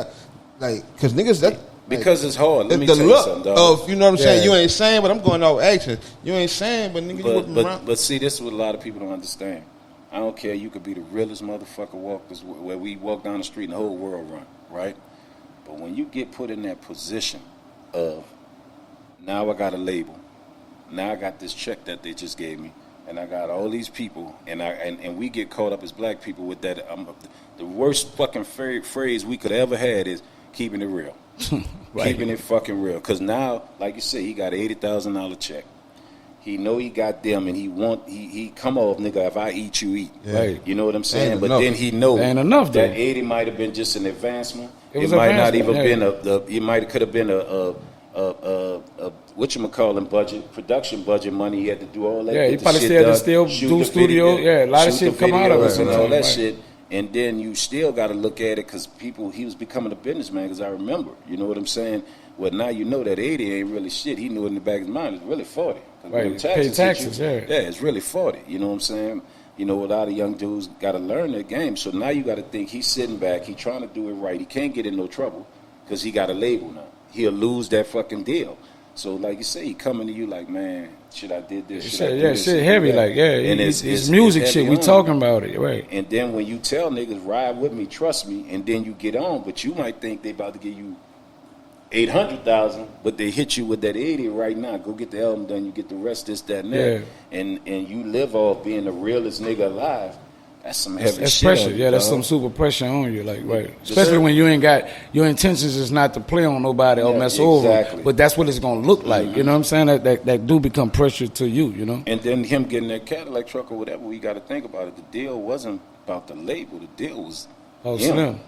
because niggas because it's hard. Let me tell you something, dog. You know what I'm saying? You ain't saying, but I'm going off action. You ain't saying, but nigga, you whipping around. But see, this is what a lot of people don't understand. I don't care. You could be the realest motherfucker where we walk down the street and the whole world run, right? But when you get put in that position of, now I got a label, now I got this check that they just gave me, and I got all these people, and we get caught up as black people with that. The worst fucking phrase we could ever had is keeping it real. Right. Keeping it fucking real. Because now, like you said, he got an $80,000 check. He know he got them, and he come off, nigga, if I eat, you eat. Yeah. Right. You know what I'm saying? But then he know that 80 might have been just an advancement. It might not even been could have been a production budget money. He had to do all that. Yeah, he probably still do studio. Yeah, a lot of shit come out of it and all that shit. And then you still got to look at it because he was becoming a businessman, because I remember, you know what I'm saying? Well, now you know that 80 ain't really shit. He knew it in the back of his mind. It's really 40. Right, pay taxes, yeah, it's really 40. You know what I'm saying? A lot of young dudes got to learn their game. So now you got to think he's sitting back. He trying to do it right. He can't get in no trouble because he got a label now. He'll lose that fucking deal. So like you say, he coming to you like, man, shit, I did this. Shit heavy, and it's music shit. We talking about it, right? And then when you tell niggas ride with me, trust me, and then you get on, but you might think they about to give you 800,000, but they hit you with that 80 right now. Go get the album done. You get the rest, this, that, and that, and you live off being the realest nigga alive. That's some heavy that's shit. Pressure. Yeah, that's some super pressure on you, like right. Especially when you ain't got your intentions is not to play on nobody or mess over. But that's what it's gonna look like. You know what I'm saying? That do become pressure to you. You know. And then him getting that Cadillac truck or whatever, we got to think about it. The deal wasn't about the label. The deal was him. Slim.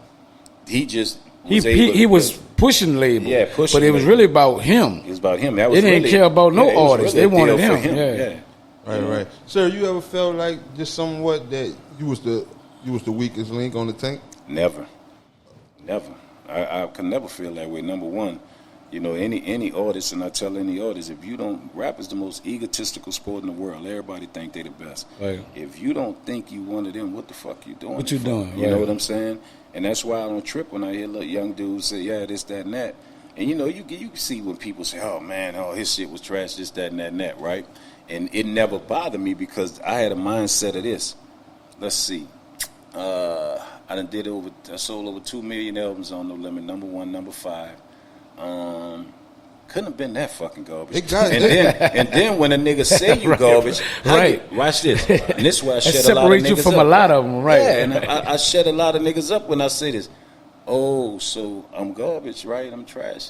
He just he was pushing the label. Yeah, pushing. But it was really about him. It was about him. They didn't care about no artist. They wanted him. Yeah. Right. Sir, you ever felt like just somewhat that you was the weakest link on the tank? Never. I can never feel that way. Number one, any artist, and I tell any artist, if you don't, rap is the most egotistical sport in the world. Everybody think they the best. Right. If you don't think you one of them, what the fuck you doing? What you doing? You know what I'm saying? And that's why I don't trip when I hear little young dudes say, yeah, this, that, and that. And you can see when people say, oh man, his shit was trash, this, that, and that, right? And it never bothered me because I had a mindset of this. Let's see. I sold over 2 million albums on No Limit, number 1, number 5. Couldn't have been that fucking garbage. And then when a nigga say you garbage, watch this. And this is why I shut a lot of niggas up. Separate you from a lot of them, right? Yeah, and I shut a lot of niggas up when I say this. Oh, so I'm garbage, right? I'm trash.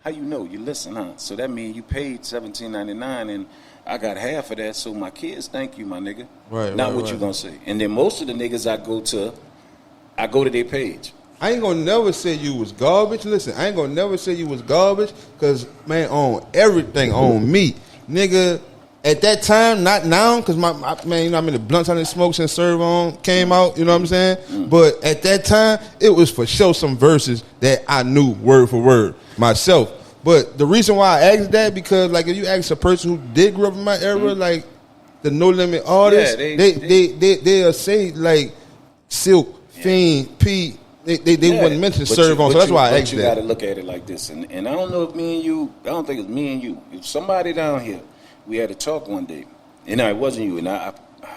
How you know? You listen, huh? So that means you paid $17.99 and I got half of that, so my kids thank you, my nigga. Right. Not what you gonna say. And then most of the niggas I go to their page. I ain't gonna never say you was garbage. Listen, I ain't gonna never say you was garbage, cause man, on everything on me, nigga. At that time, not now, cause man, I'm in the blunt under smoke since Serv-On came out. You know what I'm saying? But at that time, it was for sure some verses that I knew word for word myself. But the reason why I asked that, because like if you ask a person who did grow up in my era, like the No Limit artists, they'll say like Silk, Fiend, P. They wouldn't mention Serv-On, so that's why I asked that. You got to look at it like this, and I don't know if me and you, I don't think it's me and you. If somebody down here, we had a talk one day, and it wasn't you, and I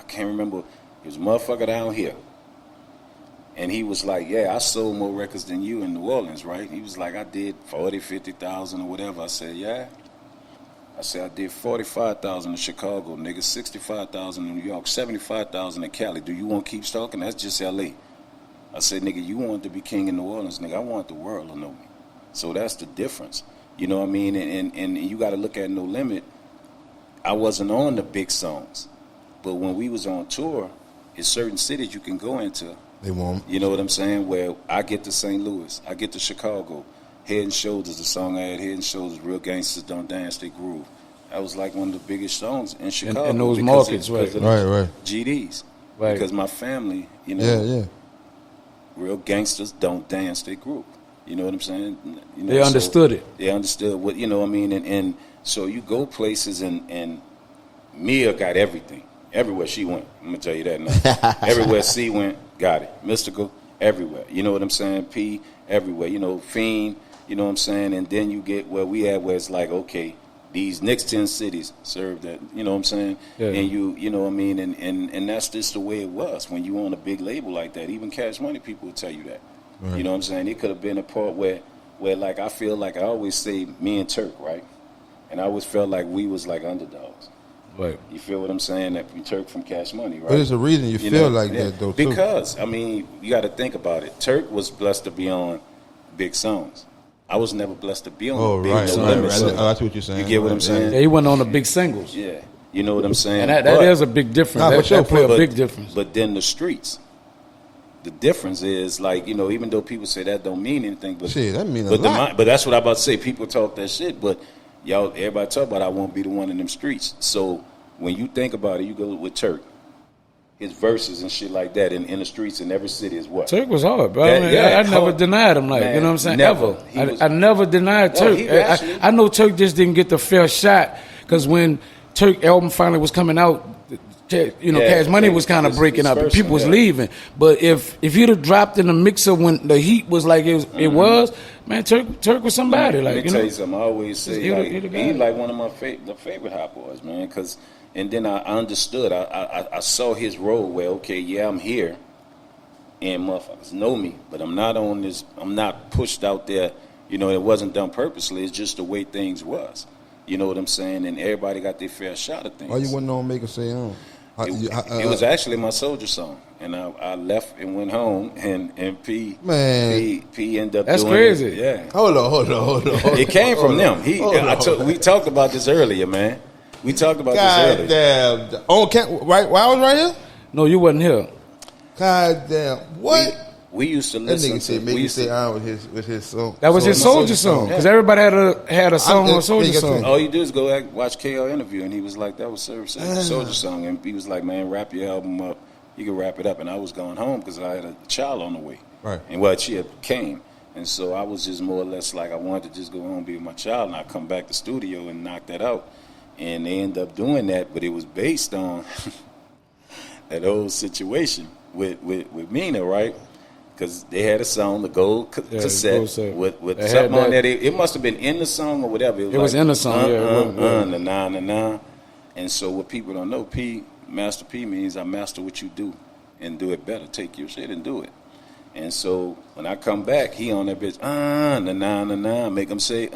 can't remember. It was a motherfucker down here, and he was like, "Yeah, I sold more records than you in New Orleans, right?" He was like, "I did 40, 50,000 or whatever." I said, "Yeah." I said, "I did 45,000 in Chicago, nigga, 65,000 in New York, 75,000 in Cali. Do you want to keep talking? That's just L.A." I said, "Nigga, you want to be king in New Orleans, nigga. I want the world to know me." So that's the difference. You know what I mean? And you got to look at No Limit. I wasn't on the big songs. But when we was on tour, in certain cities you can go into. They won't. You know what I'm saying? Where I get to St. Louis. I get to Chicago. Head and Shoulders, the song I had, Head and Shoulders, Real Gangsters Don't Dance, They Groove. That was like one of the biggest songs in Chicago. In those markets, right. GDs. Right. Because my family, you know. Yeah. Real gangsters don't dance, they groove. You know what I'm saying? You know, They understood it. They understood what, you know what I mean? And so you go places and Mia got everything. Everywhere she went. I'm going to tell you that now. Everywhere C went, got it. Mystical, everywhere. You know what I'm saying? P, everywhere. You know, Fiend, you know what I'm saying? And then you get where we at where it's like, okay, these next 10 cities serve that, you know what I'm saying? Yeah. And you know what I mean? And that's just the way it was. When you on a big label like that, even Cash Money people will tell you that. Right. You know what I'm saying? It could have been a part where like I feel like I always say me and Turk, right? And I always felt like we was like underdogs. Right. You feel what I'm saying? That we Turk from Cash Money, right? But there's a reason you feel like that, though, too. Because, I mean, you got to think about it. Turk was blessed to be on big songs. I was never blessed to be on big No Limit. That's what you're saying. You get what I'm saying? Yeah, he went on the big singles. Yeah. You know what I'm saying? And that is a big difference. That play a big difference. But then the streets. The difference is, like, you know, even though people say that don't mean anything, but shit, that mean a lot. But that's what I'm about to say. People talk that shit, but everybody talk about I won't be the one in them streets. So when you think about it, you go with Turk. His verses and shit like that in the streets in every city is what? Turk was hard, bro. I never denied him, like, man, you know what I'm saying? Never. I never denied Turk. I know Turk just didn't get the fair shot because when Turk album finally was coming out, you know, Cash Money was kind of breaking up and people was leaving. But if he'd have dropped in the mixer when the heat was like it was, man, Turk was somebody. Man, like, let me tell you something. I always say he's like one of my favorite hot boys, man. And then I understood. I saw his role where, okay, yeah, I'm here, and motherfuckers know me, but I'm not on this. I'm not pushed out there. You know, it wasn't done purposely. It's just the way things was. You know what I'm saying? And everybody got their fair shot of things. Why you wasn't on Make Her Say on? It was actually my Soulja song, and I left and went home, and P ended up. That's doing crazy. It. Yeah. Hold on. It came from them. We talked about this earlier, man. We talked about this earlier. Damn. Right? While I was right here? No, you wasn't here. God damn. What? We used to that listen nigga to. said, "Make you say on" with his song. That was his Soulja song because everybody had a song on Soulja song. All you do is go watch KL interview, and he was like, "That was Soulja song," and he was like, "Man, wrap your album up. You can wrap it up." And I was going home because I had a child on the way, right? And she had came, and so I was just more or less like I wanted to just go home and be with my child, and I come back to the studio and knock that out, and they end up doing that, but it was based on that old situation with MEANA, right? Because they had a song, the gold cassette, with something on there. It must have been in the song or whatever. It was in the song, na. And so what people don't know, Master P means I master what you do and do it better. Take your shit and do it. And so when I come back, he on that bitch, na, make him say,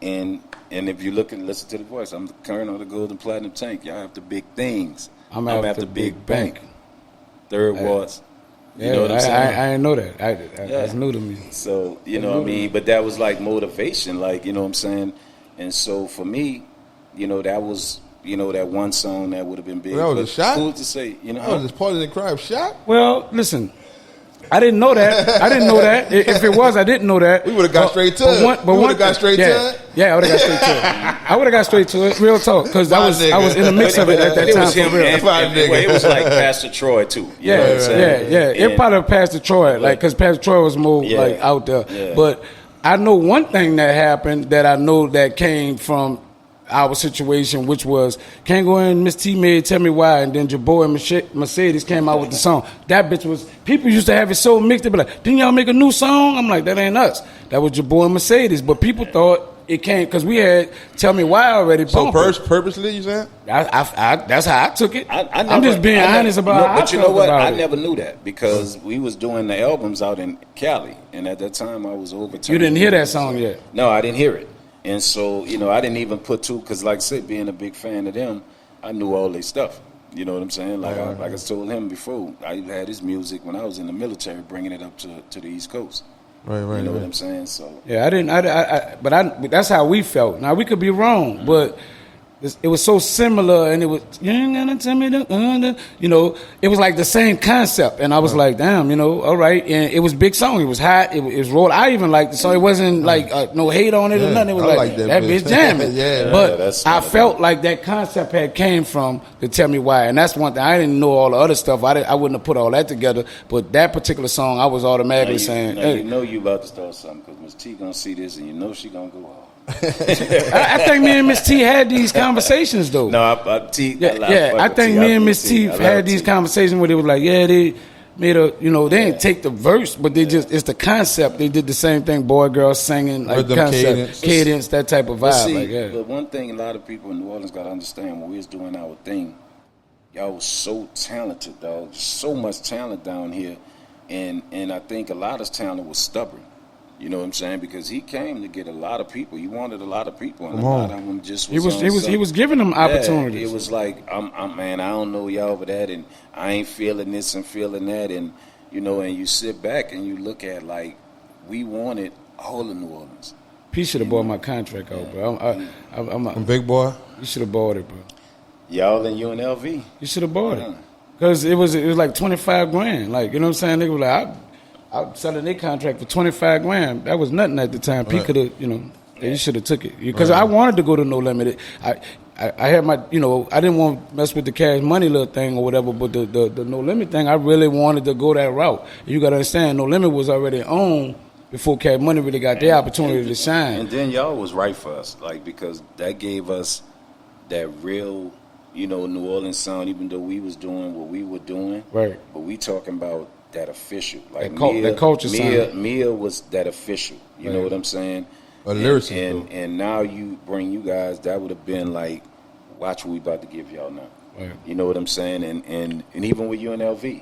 And if you look and listen to the voice, I'm the Colonel of the Golden Platinum Tank. Y'all have the big things. I'm after big bank. Third Wards. You know what I'm saying? I didn't know that. That's new to me. So, you know what I mean? But that was like motivation, like, you know what I'm saying? And so for me, you know, that was, you know, that one song that would have been big. Well, that was a shot? Who's to say, you know? That was just part of the crime shot? Well, listen. I didn't know that. If it was, I didn't know that. We would have got straight to it. We would have got straight to it? Yeah, I would have got straight to it. I would have got straight to it. Real talk. Because I was in the mix of it at that time. It was like Pastor Troy, too. Yeah. It probably Pastor Troy. Like, because Pastor Troy was more like out there. Yeah. But I know one thing that happened that I know that came from, our situation, which was Can't Go In, Miss T made Tell Me Why, and then Jabbo and Mercedes came out with the song. That bitch was, people used to have it so mixed, they be like, didn't y'all make a new song? I'm like, that ain't us. That was Jabbo and Mercedes, but people thought it came, because we had Tell Me Why already. So purposely, you saying? That's how I took it. I'm just being honest about how I but you know felt what? about I it. never knew that because we was doing the albums out in Cali, and at that time I was over. You didn't hear that song yet? No, I didn't hear it, and so I didn't even put two, because like I said, being a big fan of them, I knew all their stuff. You know what I'm saying? Like I told him before, I had his music when I was in the military, bringing it up to the East Coast. Right. You know what I'm saying? So yeah, but that's how we felt. Now we could be wrong, but it was so similar, and it was you ain't gonna tell me it was like the same concept, and I was like, damn, all right. And it was big song. It was hot. It was rolled. I even liked the song. It wasn't like no hate on it or nothing. It was like that bitch jamming. But I felt like that concept had came from the Tell Me Why, and that's one thing. I didn't know all the other stuff. I wouldn't have put all that together. But that particular song, I was automatically saying, hey. You know you about to start something, because Miss T gonna see this, and she gonna go off. I think me and Miss T had these conversations though. No, I think me and Miss T had these conversations where they was like, they made they didn't take the verse, but they just, it's the concept. They did the same thing, boy, girl singing, like concept, cadence, that type of vibe. But one thing a lot of people in New Orleans got to understand, when we was doing our thing, y'all was so talented, dog. So much talent down here, and I think a lot of talent was stubborn. You know what I'm saying? Because he came to get a lot of people. He wanted a lot of people, and a lot of them just was he was giving them opportunities. It was like, man, I don't know y'all for that, and I ain't feeling this and feeling that, and and you sit back and you look at, like, we wanted all of New Orleans. P should have bought my contract out, bro. I'm big boy. You should have bought it, bro. Y'all in UNLV. You should have bought it, because it was like $25,000. Like, you know what I'm saying? They were like, I'm selling their contract for $25,000. That was nothing at the time. P could have, you should have took it, because I wanted to go to No Limit. I had my, I didn't want to mess with the Cash Money little thing or whatever, but the No Limit thing, I really wanted to go that route. You got to understand, No Limit was already on before Cash Money really got their opportunity to shine. And then y'all was right for us, like, because that gave us that real, New Orleans sound, even though we was doing what we were doing. Right. But we talking about that official, like that culture sound. Mia was that official. You know what I'm saying? A lyricist. And now you bring you guys, that would have been like, watch what we about to give y'all now. Right. You know what I'm saying? And even with UNLV,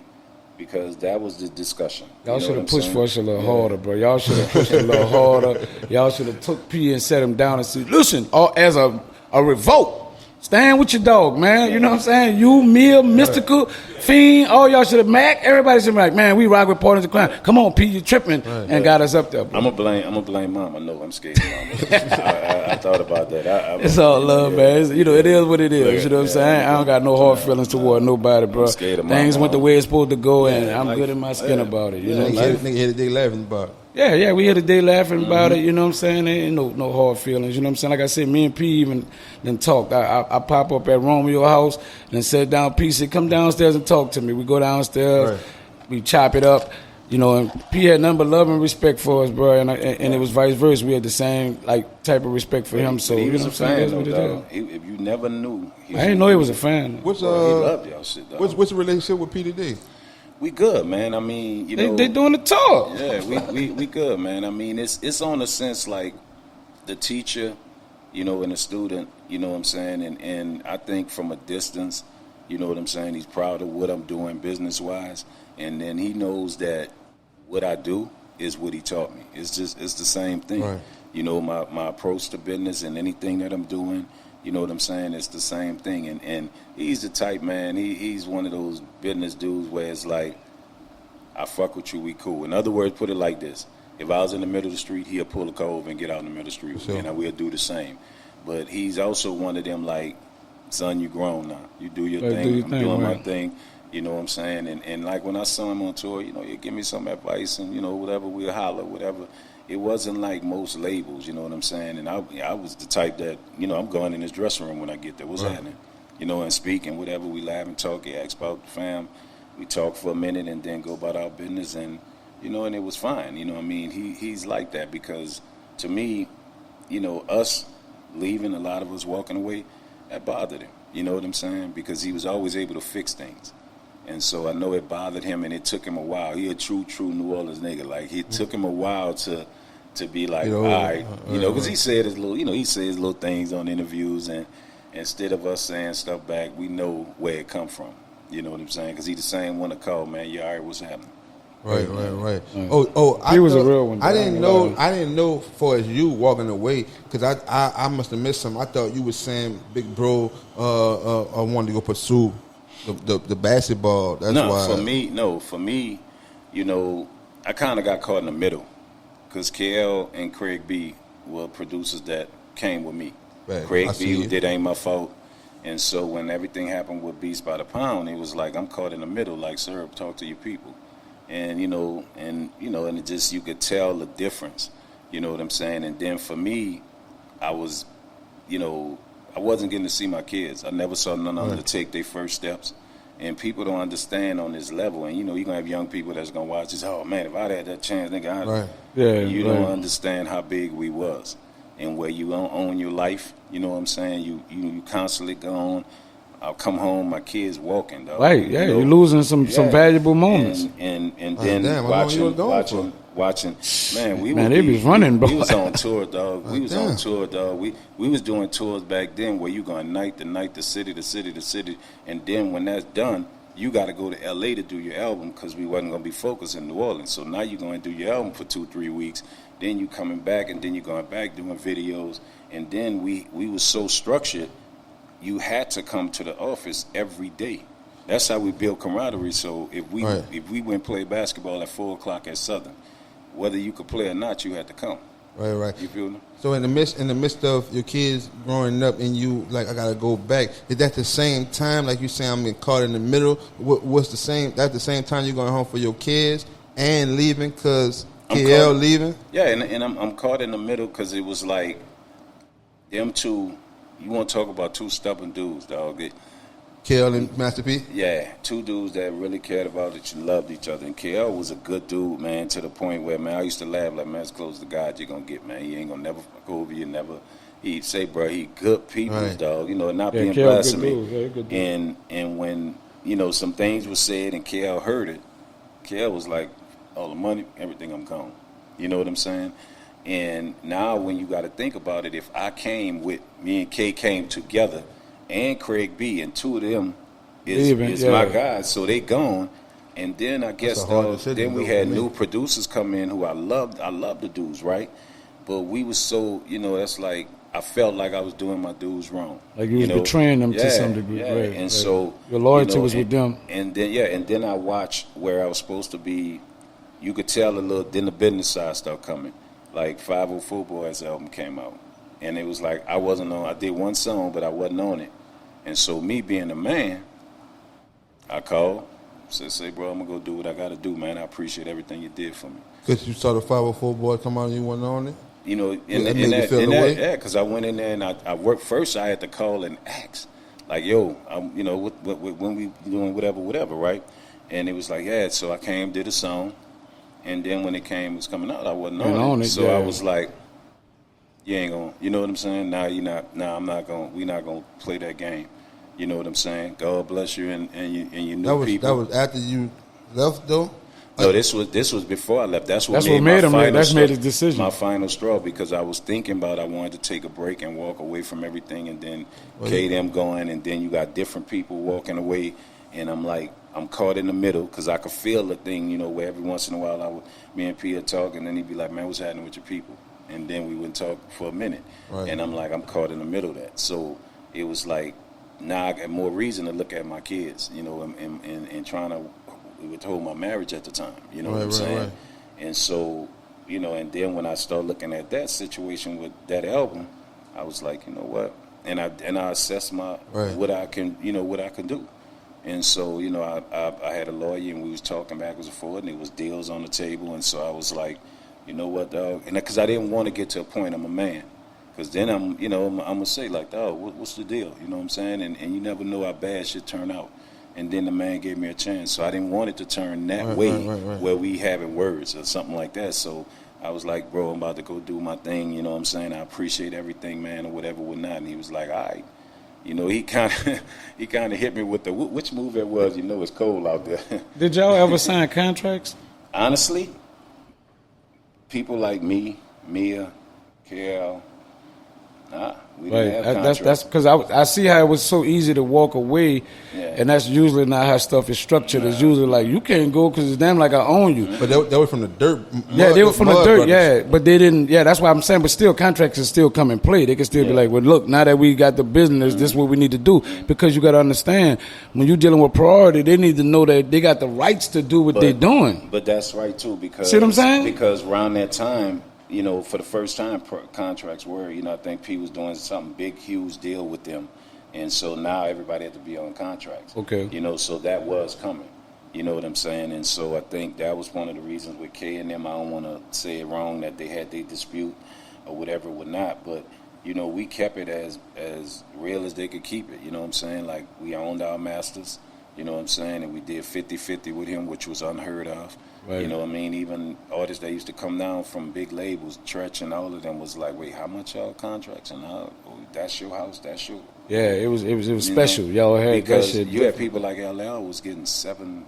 because that was the discussion. Y'all should have pushed for us a little harder, bro. Y'all should have pushed a little harder. Y'all should have took P and set him down and said, listen, as a revolt. Stand with your dog, man. You know what I'm saying? You, Mia, Mystical, Fiend, all y'all should have, Mac. Everybody should be like, man, we rock with Partners of Crime. Come on, P, you tripping, and got us up there. Bro. I'm gonna blame Mom. I know I'm scared of Mom. I thought about that. It's all love, man. It is what it is. You know what I'm saying? I don't got no hard feelings toward nobody, bro. I'm scared of Things Mom. went the way it's supposed to go, and I'm good in my skin about it. You know what I'm saying? Nigga had a day laughing about it. Yeah, we had a day laughing about it, you know what I'm saying? There ain't no hard feelings, you know what I'm saying? Like I said, me and P even then talked. I pop up at Romeo house and sit down, P said, come downstairs and talk to me. We go downstairs, we chop it up, and P had nothing but love and respect for us, bro, and it was vice versa. We had the same type of respect for him, so he you know was what a I'm saying? fan, That's what it is. If you never knew, I didn't know he was a fan. What's he loved y'all shit, dog. what's the relationship with P today? We good, man. I mean, They doing the talk. Yeah, we good, man. I mean, it's on a sense like the teacher, and the student, you know what I'm saying? And I think from a distance, you know what I'm saying, he's proud of what I'm doing business-wise. And then he knows that what I do is what he taught me. It's the same thing. Right. My approach to business and anything that I'm doing, you know what I'm saying? It's the same thing. And he's the type, man, he's one of those business dudes where it's like, I fuck with you, we cool. In other words, put it like this. If I was in the middle of the street, he'll pull a car over and get out in the middle of the street with me, and we'll do the same. But he's also one of them like, son, you grown now. You do your thing. I'm doing my thing. You know what I'm saying? And like when I saw him on tour, you give me some advice and, whatever, we'll holler, whatever. It wasn't like most labels, you know what I'm saying? And I was the type that, I'm going in his dressing room when I get there. What's happening? And speaking, whatever, we laugh and talk, he asked about the fam. We talk for a minute and then go about our business and, and it was fine. I mean, he's like that because to me, us leaving, a lot of us walking away, that bothered him. You know what I'm saying? Because he was always able to fix things. And so I know it bothered him, and it took him a while. He a true New Orleans nigga. Like, it took him a while to be like, all right, because he said his little, he said his little things on interviews, and instead of us saying stuff back, we know where it come from. You know what I'm saying? Because he the same one to call, man. Yeah, all right, what's happening? Right. He was a real one. I didn't know. For as you walking away, because I must have missed something. I thought you was saying, big bro, I wanted to go pursue the basketball. That's why. For me, I kind of got caught in the middle, because KL and Craig B were producers that came with me. Right. Craig B, who did Ain't My Fault. And so when everything happened with Beats by the Pound, it was like, I'm caught in the middle, like, Serv, talk to your people. And, and it just, you could tell the difference, you know what I'm saying? And then for me, I was, I wasn't getting to see my kids. I never saw none of them to take their first steps. And people don't understand on this level. And, you're going to have young people that's going to watch this, oh, man, if I had that chance, nigga, you don't understand how big we was. And where you don't own your life, you know what I'm saying? You constantly go on. I'll come home, my kids walking, dog. Right, yeah, you're losing some valuable moments. And then watching, man, they was running, bro. We was on tour, dog. We was doing tours back then where you going night to night, the city to city to city. And then when that's done, you got to go to L.A. to do your album, because we wasn't going to be focused in New Orleans. So now you're going to do your album for 2-3 weeks. Then you coming back, and then you're going back doing videos. And then we was so structured, you had to come to the office every day. That's how we build camaraderie. So if we went play basketball at 4:00 at Southern, whether you could play or not, you had to come. Right. You feel me? So in the midst of your kids growing up, and you like, I gotta go back. Is that the same time, like you saying, I'm getting caught in the middle? What's the same? That's the same time you're going home for your kids and leaving, cause KL leaving. Yeah, and I'm caught in the middle, because it was like them two. You want to talk about two stubborn dudes, dog. KL and Master P? Yeah, two dudes that really cared about it and loved each other. And KL was a good dude, man, to the point where, man, I used to laugh like, man, as close to God you're going to get, man. He ain't going to never fuck over you, never. He'd say, bro, he good people, dog. Not being blasphemy. And when, some things were said and KL heard it, KL was like, all the money, everything, I'm gone. You know what I'm saying? And now when you got to think about it, if I came with, me and K came together, and Craig B, and two of them is my guys, so they gone. And then I guess then we had new producers come in who I loved the dudes, right? But we was so, that's like, I felt like I was doing my dudes wrong. Like you was betraying them to some degree. Yeah. Right, and so your loyalty was with them. And then I watched where I was supposed to be. You could tell then the business side started coming. Like 504 Boys album came out, and it was like I wasn't on. I did one song, but I wasn't on it. And so me being a man, I called, say, bro, I'm gonna go do what I gotta do, man. I appreciate everything you did for me. Because you saw the 504 Boy come out and you wasn't on it. Yeah, because I went in there and I worked first. I had to call and ask, like, yo, when we doing whatever, right? And it was like, yeah. So I came, did a song. And then when it was coming out, I wasn't on it. So I was like, you ain't gonna, you know what I'm saying? We're not gonna play that game. You know what I'm saying? God bless you and you new people. That was after you left, though? No, this was before I left. That's what made his decision. My final straw, because I was thinking about I wanted to take a break and walk away from everything, and then them going, and then you got different people walking away, and I'm like, I'm caught in the middle, because I could feel the thing, where every once in a while me and P would talk, and then he'd be like, man, what's happening with your people? And then we wouldn't talk for a minute. Right. And I'm like, I'm caught in the middle of that. So it was like, now I got more reason to look at my kids, and trying to withhold my marriage at the time. You know what I'm saying? Right. And so, and then when I started looking at that situation with that album, I was like, you know what? And I assessed what I can do. And so, I had a lawyer, and we was talking backwards and forth, and there was deals on the table. And so I was like, you know what, dog? And because I didn't want to get to a point I'm a man. Because then I'm going to say, like, dog, what's the deal? You know what I'm saying? And you never know how bad shit turn out. And then the man gave me a chance. So I didn't want it to turn that way where we having words or something like that. So I was like, bro, I'm about to go do my thing, you know what I'm saying? I appreciate everything, man, or whatever, whatnot. And he was like, all right. You know, he kind of hit me with the, which move it was, you know it's cold out there. Did y'all ever sign contracts? Honestly, people like me, Mia, KL, we didn't have contracts. That's because I see how it was so easy to walk away, and that's usually not how stuff is structured. It's usually like, you can't go because it's damn like I own you. But they were from the dirt. They were from the dirt, brothers. but they didn't. Yeah, that's why I'm saying. But still, contracts can still come and play. They can still be like, well, look, now that we got the business, this is what we need to do. Because you got to understand, when you're dealing with priority, they need to know that they got the rights to do what they're doing. But that's right too, because see what I'm saying? Because around that time, you know, for the first time, contracts were, you know, I think P was doing something big, huge deal with them. And so now everybody had to be on contracts. Okay. You know, so that was coming. You know what I'm saying? And so I think that was one of the reasons with K and them, I don't want to say it wrong, that they had their dispute or whatever, whatnot. But, you know, we kept it as real as they could keep it. You know what I'm saying? Like, we owned our masters. You know what I'm saying? And we did 50-50 with him, which was unheard of. Right. You know what I mean? Even artists that used to come down from big labels, Church and all of them was like, wait, how much y'all contracts? And that's your house, that's your... Yeah, it was special. Y'all had because that shit. You had people like LL was getting 6-7%,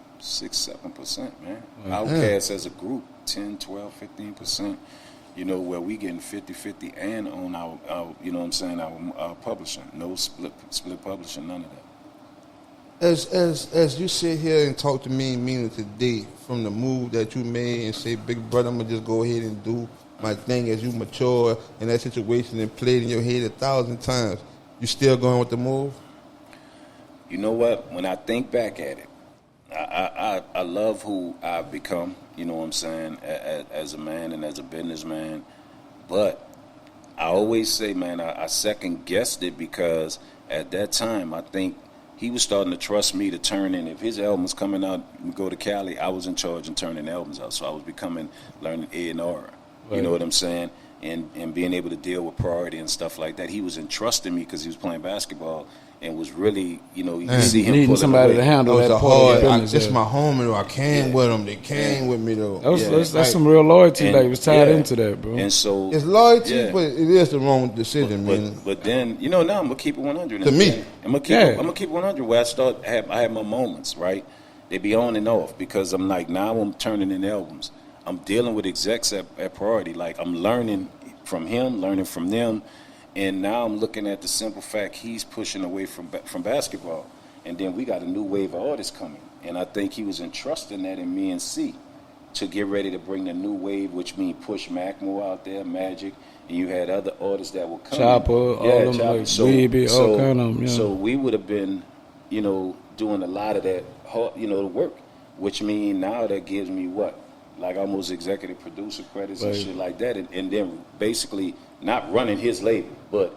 man. Outkast as a group, 10, 12, 15%. You know, where we getting 50-50 and on our you know what I'm saying, our publishing. No split publishing, none of that. As you sit here and talk to me and MEANA today, from the move that you made and say, big brother, I'm going to just go ahead and do my thing as you mature in that situation and played in your head 1,000 times, you still going with the move? You know what? When I think back at it, I love who I've become, you know what I'm saying, as a man and as a businessman. But I always say, man, I second-guessed it because at that time, I think he was starting to trust me to turn in. If his album was coming out, we go to Cali, I was in charge of turning albums out. So I was learning A&R. Right. You know what I'm saying? And being able to deal with priority and stuff like that. He was entrusting me because he was playing basketball and was really, you know, you can see him needing somebody to handle that part of the business. This is my home, though. I came with them. They came with me, though. That's some real loyalty that was tied into that, bro. And so it's loyalty, but it is the wrong decision, man. But then, you know, now I'm gonna keep it 100. To me, I'm gonna keep it 100. Where I have my moments, right? They be on and off because I'm like, now I'm turning in albums. I'm dealing with execs at Priority. Like, I'm learning from him, learning from them. And now I'm looking at the simple fact he's pushing away from basketball. And then we got a new wave of artists coming. And I think he was entrusting that in me and C to get ready to bring the new wave, which means push Mac more out there, Magic. And you had other artists that were coming. Chopper, all them, like Weeby, all kind of them. Yeah. So we would have been, you know, doing a lot of that, you know, the work. Which means now that gives me what? Like almost executive producer credits and shit like that. And then basically not running his label, but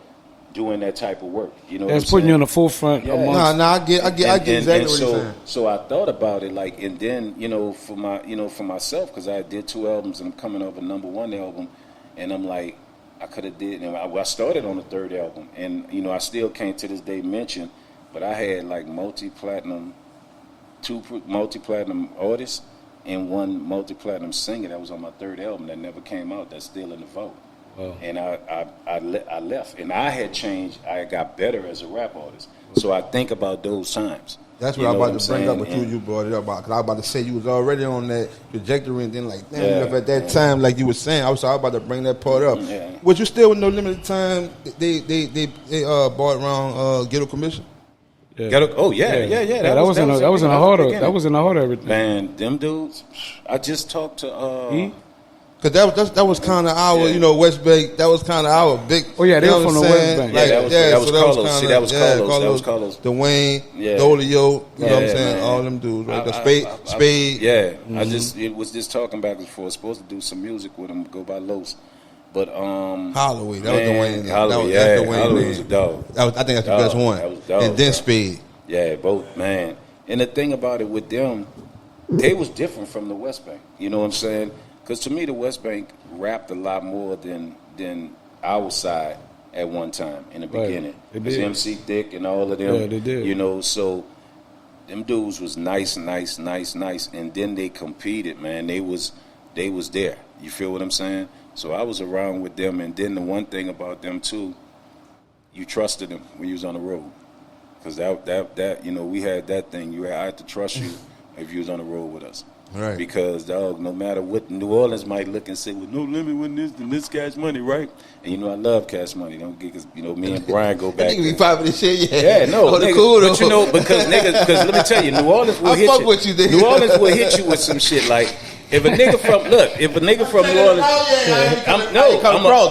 doing that type of work. You know, that's putting you on the forefront. Yeah. I get exactly what you're saying. So I thought about it, like, and then you know, for myself, because I did 2 albums and I'm coming off a #1 album, and I'm like, I could have did, and I started on the 3rd album, and you know, I still can't to this day mention, but I had like 2 multi-platinum artists and 1 multi-platinum singer that was on my 3rd album that never came out. That's still in the vault. Wow. And I left, and I had changed. I got better as a rap artist. So I think about those times. That's what I was about to bring up with you brought it up about. Because I was about to say you was already on that trajectory, and then like, damn, at that time, like you were saying, I was about to bring that part up. Yeah. Was you still with No Limited Time? They bought around Ghetto Commission. Yeah. That was in the heart of everything. Man, them dudes. I just talked to. Because that was kind of our, you know, West Bank. That was kind of our big. Oh yeah, they were from the West Bank. Like, that was Carlos. See, that was Carlos. That was Carlos. Dwayne, Dolio, you know what I'm saying? All them dudes, right? Spade. I was just talking back and forth. I was supposed to do some music with him, go by Los. But Holloway, that was Dwayne. Holloway, that's Dwayne. Holloway was a dog. I think that's the best one. That was dog, and then Spade. Yeah, both, man. And the thing about it with them, they was different from the West Bank. You know what I'm saying? Because to me, the West Bank rapped a lot more than our side at one time in the beginning. Because MC Thick and all of them, they did. You know, so them dudes was nice. And then they competed, man. They was there. You feel what I'm saying? So I was around with them, and then the one thing about them too, you trusted them when you was on the road, because that you know, we had that thing. I had to trust you if you was on the road with us. Right. Because, dog, no matter what New Orleans might look and say, well, no limit when this Cash Money, right? And you know, I love Cash Money. Don't get, cause, you know, me and Brian go back. I think we popping this shit, yeah. No, oh, nigga, cool, but you know, because let me tell you, New Orleans will hit fuck you. with you, nigga. New Orleans will hit you with some shit like, if a nigga from New Orleans,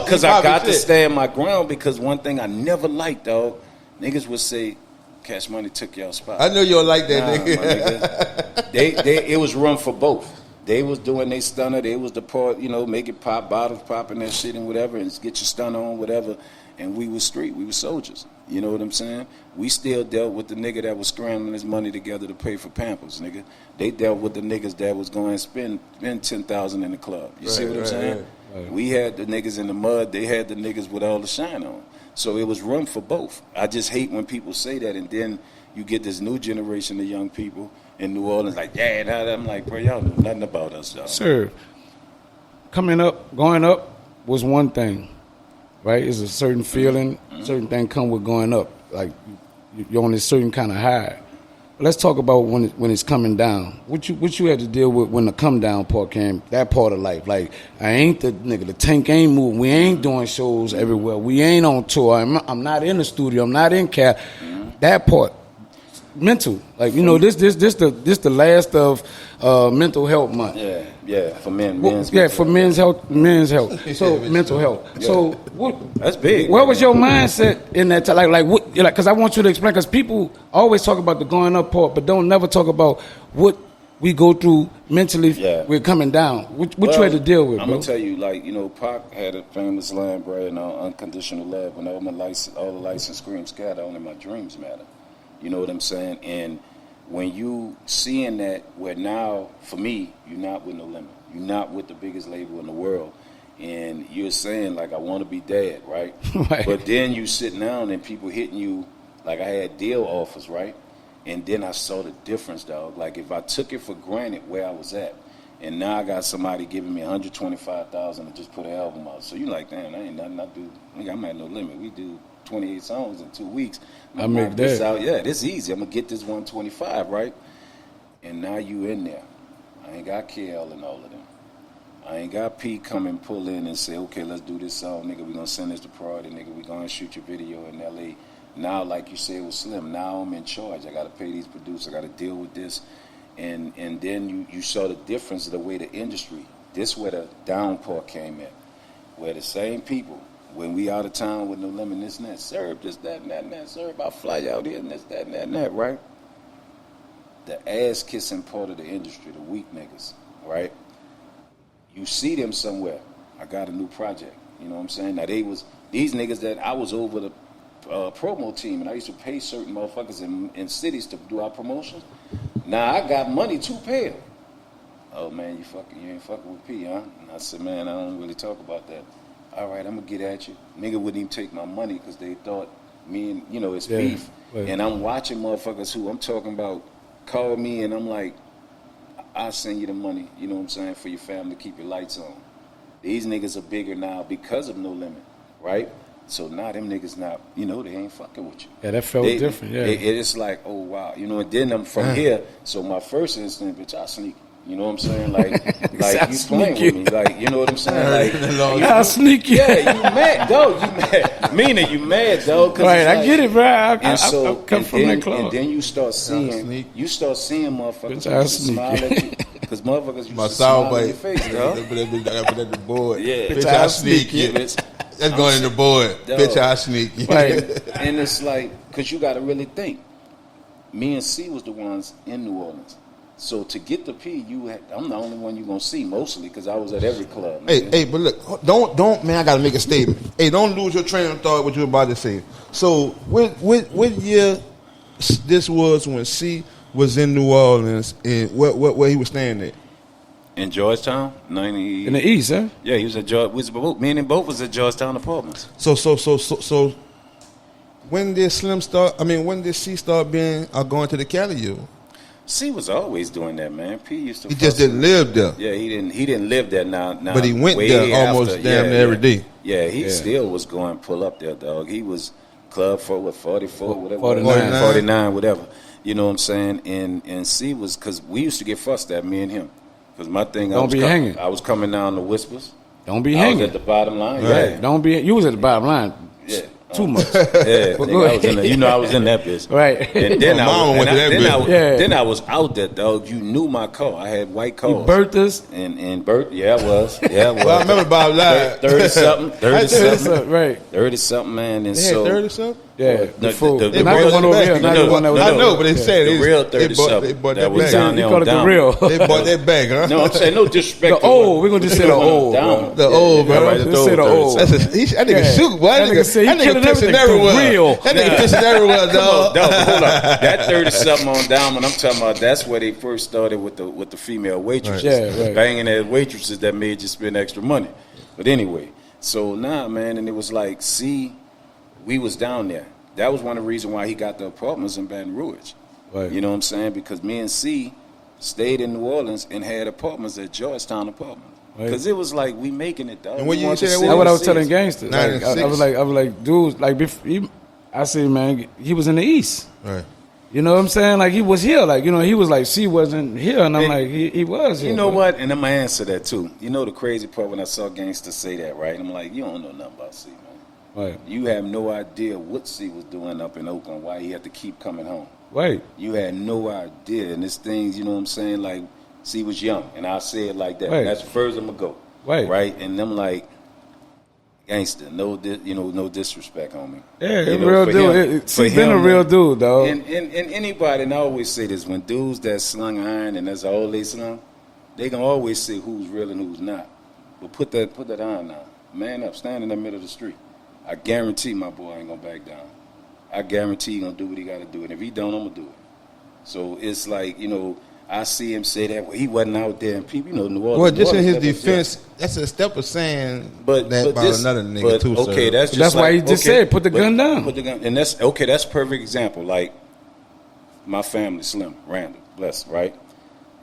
because I got to stand my ground, because one thing I never liked, dog, niggas would say, Cash Money took y'all spot. I know you don't like that, nigga. It was room for both. They was doing they stunner. They was the part, you know, make it pop, bottles popping that shit and whatever, and get your stunner on, whatever. And we was street. We was soldiers. You know what I'm saying? We still dealt with the nigga that was scrambling his money together to pay for Pampers, nigga. They dealt with the niggas that was going to spend $10,000 in the club. You see what I'm saying? Right. We had the niggas in the mud. They had the niggas with all the shine on. So it was room for both. I just hate when people say that, and then you get this new generation of young people in New Orleans like, yeah, I'm like, bro, y'all know nothing about us, y'all. Sir, growing up was one thing, right? It's a certain feeling, certain thing come with going up. Like, you're on this certain kind of high. Let's talk about when it's coming down. What you had to deal with when the come down part came, that part of life. Like, I ain't the nigga, the tank ain't moving. We ain't doing shows everywhere. We ain't on tour. I'm not in the studio. I'm not in cap. That part. Mental, like, you know, this the last of mental health month. Yeah, for men. For men's health. So mental health. Yeah. So that's big. Where was your mindset in that time? Like, because I want you to explain. Because people always talk about the going up part, but don't never talk about what we go through mentally. Yeah. We're coming down. What you had to deal with, I'm bro? gonna tell you, like, you know, Pac had a famous line, bro, unconditional love. When all the lights scream scatter, only my dreams matter. You know what I'm saying? And when you seeing that, where now, for me, you're not with No Limit. You're not with the biggest label in the world. And you're saying, like, I want to be dad, right? Right? But then you sitting down and people hitting you, like, I had deal offers, right? And then I saw the difference, dog. Like, if I took it for granted where I was at, and now I got somebody giving me $125,000 to just put an album out. So you like, damn, that ain't nothing I do. I'm at No Limit. We do 28 songs in 2 weeks. I make this that. out. Yeah, this easy. I'm gonna get this 125, right? And now you in there. I ain't got KL and all of them. I ain't got P come and pull in and say, okay, let's do this song, nigga. We gonna send this to Priority, nigga. We gonna shoot your video in LA. Now, like you said with Slim, now I'm in charge. I gotta pay these producers. I gotta deal with this. And then you saw the difference of the way the industry. This where the downpour came in, where the same people. When we out of town with No Limit, this and that, Serv, this, that, and that, and that, Serv, I'll fly you out here, and this, that, and that, and that, right? The ass-kissing part of the industry, the weak niggas, right? You see them somewhere. I got a new project, you know what I'm saying? Now, these niggas that I was over the promo team, and I used to pay certain motherfuckers in cities to do our promotions. Now, I got money to pay them. Oh, man, you ain't fucking with P, huh? And I said, man, I don't really talk about that. All right, I'm going to get at you. Nigga wouldn't even take my money because they thought me and, you know, it's beef. Right. And I'm watching motherfuckers who I'm talking about call me and I'm like, I'll send you the money, you know what I'm saying, for your family to keep your lights on. These niggas are bigger now because of No Limit, right? So now them niggas not, you know, they ain't fucking with you. Yeah, that felt different, yeah. It's like, oh, wow. You know, and then I'm from here. So my first instinct, bitch, I sneak. You know what I'm saying? Like you playing with me. Like, you know what I'm saying? Like, I'll sneak you. Yeah, you mad, dog. You mad. Meaning you mad, dog. Right, like, I get it, bro. I come and from then, that club. And then you start seeing motherfuckers smile at you. Because motherfuckers used to smile in your face, dog. Put that the board. Yeah. Bitch, I sneak you. That's going in the board. Dog. Bitch, I sneak you. Right. And it's like, because you got to really think. Me and C was the ones in New Orleans. So to get the P, I'm the only one you're going to see mostly because I was at every club. Hey, but look, don't, man, I got to make a statement. Hey, don't lose your train of thought what you were about to say. So what year this was when C was in New Orleans and where he was staying at? In Georgetown, 90. In the East, huh? Yeah, he was at Georgetown. Me and both was at Georgetown Apartments. So when did Slim start? I mean, when did C start going to the Cali? C was always doing that, man. P used to. He just didn't live there. Yeah, he didn't live there now. But he went there almost damn near every day. Yeah, he still was going pull up there, dog. He was club for what 44, whatever, 49, whatever. You know what I'm saying? And C was because we used to get fussed at, me and him. Because my thing, I was coming down the Whispers. Don't be I hanging. was at the bottom line. Right. Yeah. Don't be. You was at the bottom line. Yeah. Too much. Yeah, nigga, I was in that bitch. Right. And then Then I was out there, dog. You knew my car. I had white cars. You burnt us? And Bert, yeah, I was. Yeah, I was. Well, I remember Bob Live. 30 something. Right. 30 something, man. And They so had 30 something? Yeah. No, The not the one over here. Not the one that was I know, but they said the real 30 they something bought that that was back. down You there call on it the down. real. They bought that back, huh? No, I'm saying no disrespect. The old. We're going to just say the old. Down. The old, bro. Right, Just say the old. That nigga shoot, boy. That nigga killing pissing everything everywhere. for real. That nigga pissing everywhere, dog. Hold up. That 30 something on down, when I'm talking about, that's where they first started with the female waitresses. Right. Banging at waitresses that made you spend extra money. But anyway, so nah, man, and it was like, see, we was down there. That was one of the reasons why he got the apartments in Baton Rouge. Right. You know what I'm saying? Because me and C stayed in New Orleans and had apartments at Georgetown Apartments. Because it was like, we making it, dog. And when you said That's what I was telling gangsters. Nine Like, and I was like, dudes, like, I said, man, he was in the East. Right. You know what I'm saying? Like, he was here. Like, you know, he was like, C wasn't here. And I'm like, he was here. You know what? And I'm going to answer that, too. You know the crazy part when I saw gangsters say that, right? I'm like, you don't know nothing about C, man. Right. You have no idea what C was doing up in Oakland, why he had to keep coming home. Right. You had no idea. And this things, you know what I'm saying? Like, C was young. And I say it like that. Right. That's the first I'm going to go. Right. Right? And I'm like, gangster, no disrespect, homie. Yeah, You a know, real for dude. him- He's for been a him, real dude, dog. And anybody, and I always say this, when dudes that slung iron and that's all they slung, they can always say who's real and who's not. But put that iron now. Man up, stand in the middle of the street. I guarantee my boy ain't gonna back down. I guarantee he gonna do what he gotta do. And if he don't, I'm gonna do it. So it's like, you know, I see him say that, well, he wasn't out there, and people, you know, New Orleans. Well, just New in his Orleans, defense, that's a step of saying but that about this, another nigga but, too. Okay, sir. that's just That's why he like, just okay, said, put the gun down. Put the gun, and that's okay. That's a perfect example. Like my family, Slim, Randall, bless, right?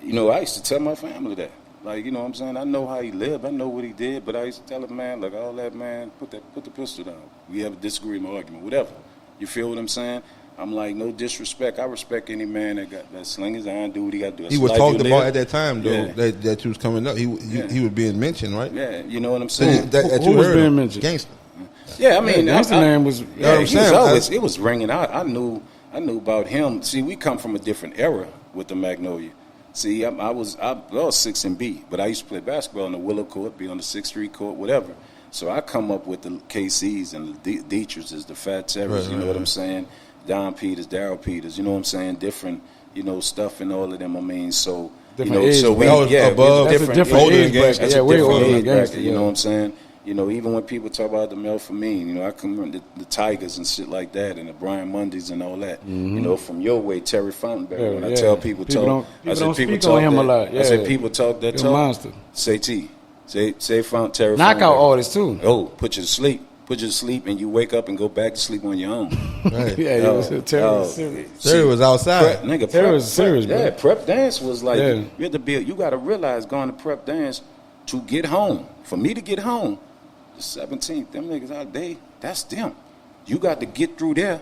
You know, I used to tell my family that. Like, you know what I'm saying? I know how he lived. I know what he did. But I used to tell him, man, like, all that, man, put the pistol down. We have a disagreement, argument, whatever. You feel what I'm saying? I'm like, no disrespect. I respect any man that sling his iron, do what he got to do. That's He was the life talked you about live. at that time, though, Yeah. that you was coming up. He was being mentioned, right? Yeah, you know what I'm So saying? that Who you was heard being him. mentioned? Gangster. Yeah, I mean, His name was. know what I'm he saying? was always, it was ringing out. I knew about him. See, we come from a different era with the Magnolia. See, I was 6 and B, but I used to play basketball on the Willow Court, be on the 6th Street Court, whatever. So I come up with the KCs and the Dietrichs, the Fat Terrors, you know what I'm saying? Don Peters, Darryl Peters, you know what I'm saying? Different, you know, stuff and all of them. I mean, so Different you know, age so we bracket. yeah, Above- That's a different older age than bracket. that's Yeah, a way different older than age bracket, gangster. you know yeah. what I'm saying? You know, even when people talk about the Melphamine, you know, I can remember the Tigers and shit like that, and the Brian Mundys and all that. You know, from your way, Terry Fountainberry. Yeah, when I yeah. tell people People talk, don't- I said people people don't talk speak on him that. a lot, I said yeah. people talk that He's a talk. monster. Say T, say Terry. Knockout Fountainberry. artist, too. Oh, put you to sleep. Put you to sleep, and you wake up and go back to sleep on your own. Right. Yeah, he was a terrorist. Terry was outside. Terry was serious, bro. Yeah, prep dance was like Yeah. you had to be. You got to realize going to prep dance to get home. For me to get home, the 17th, them niggas out there, that's them. You got to get through there,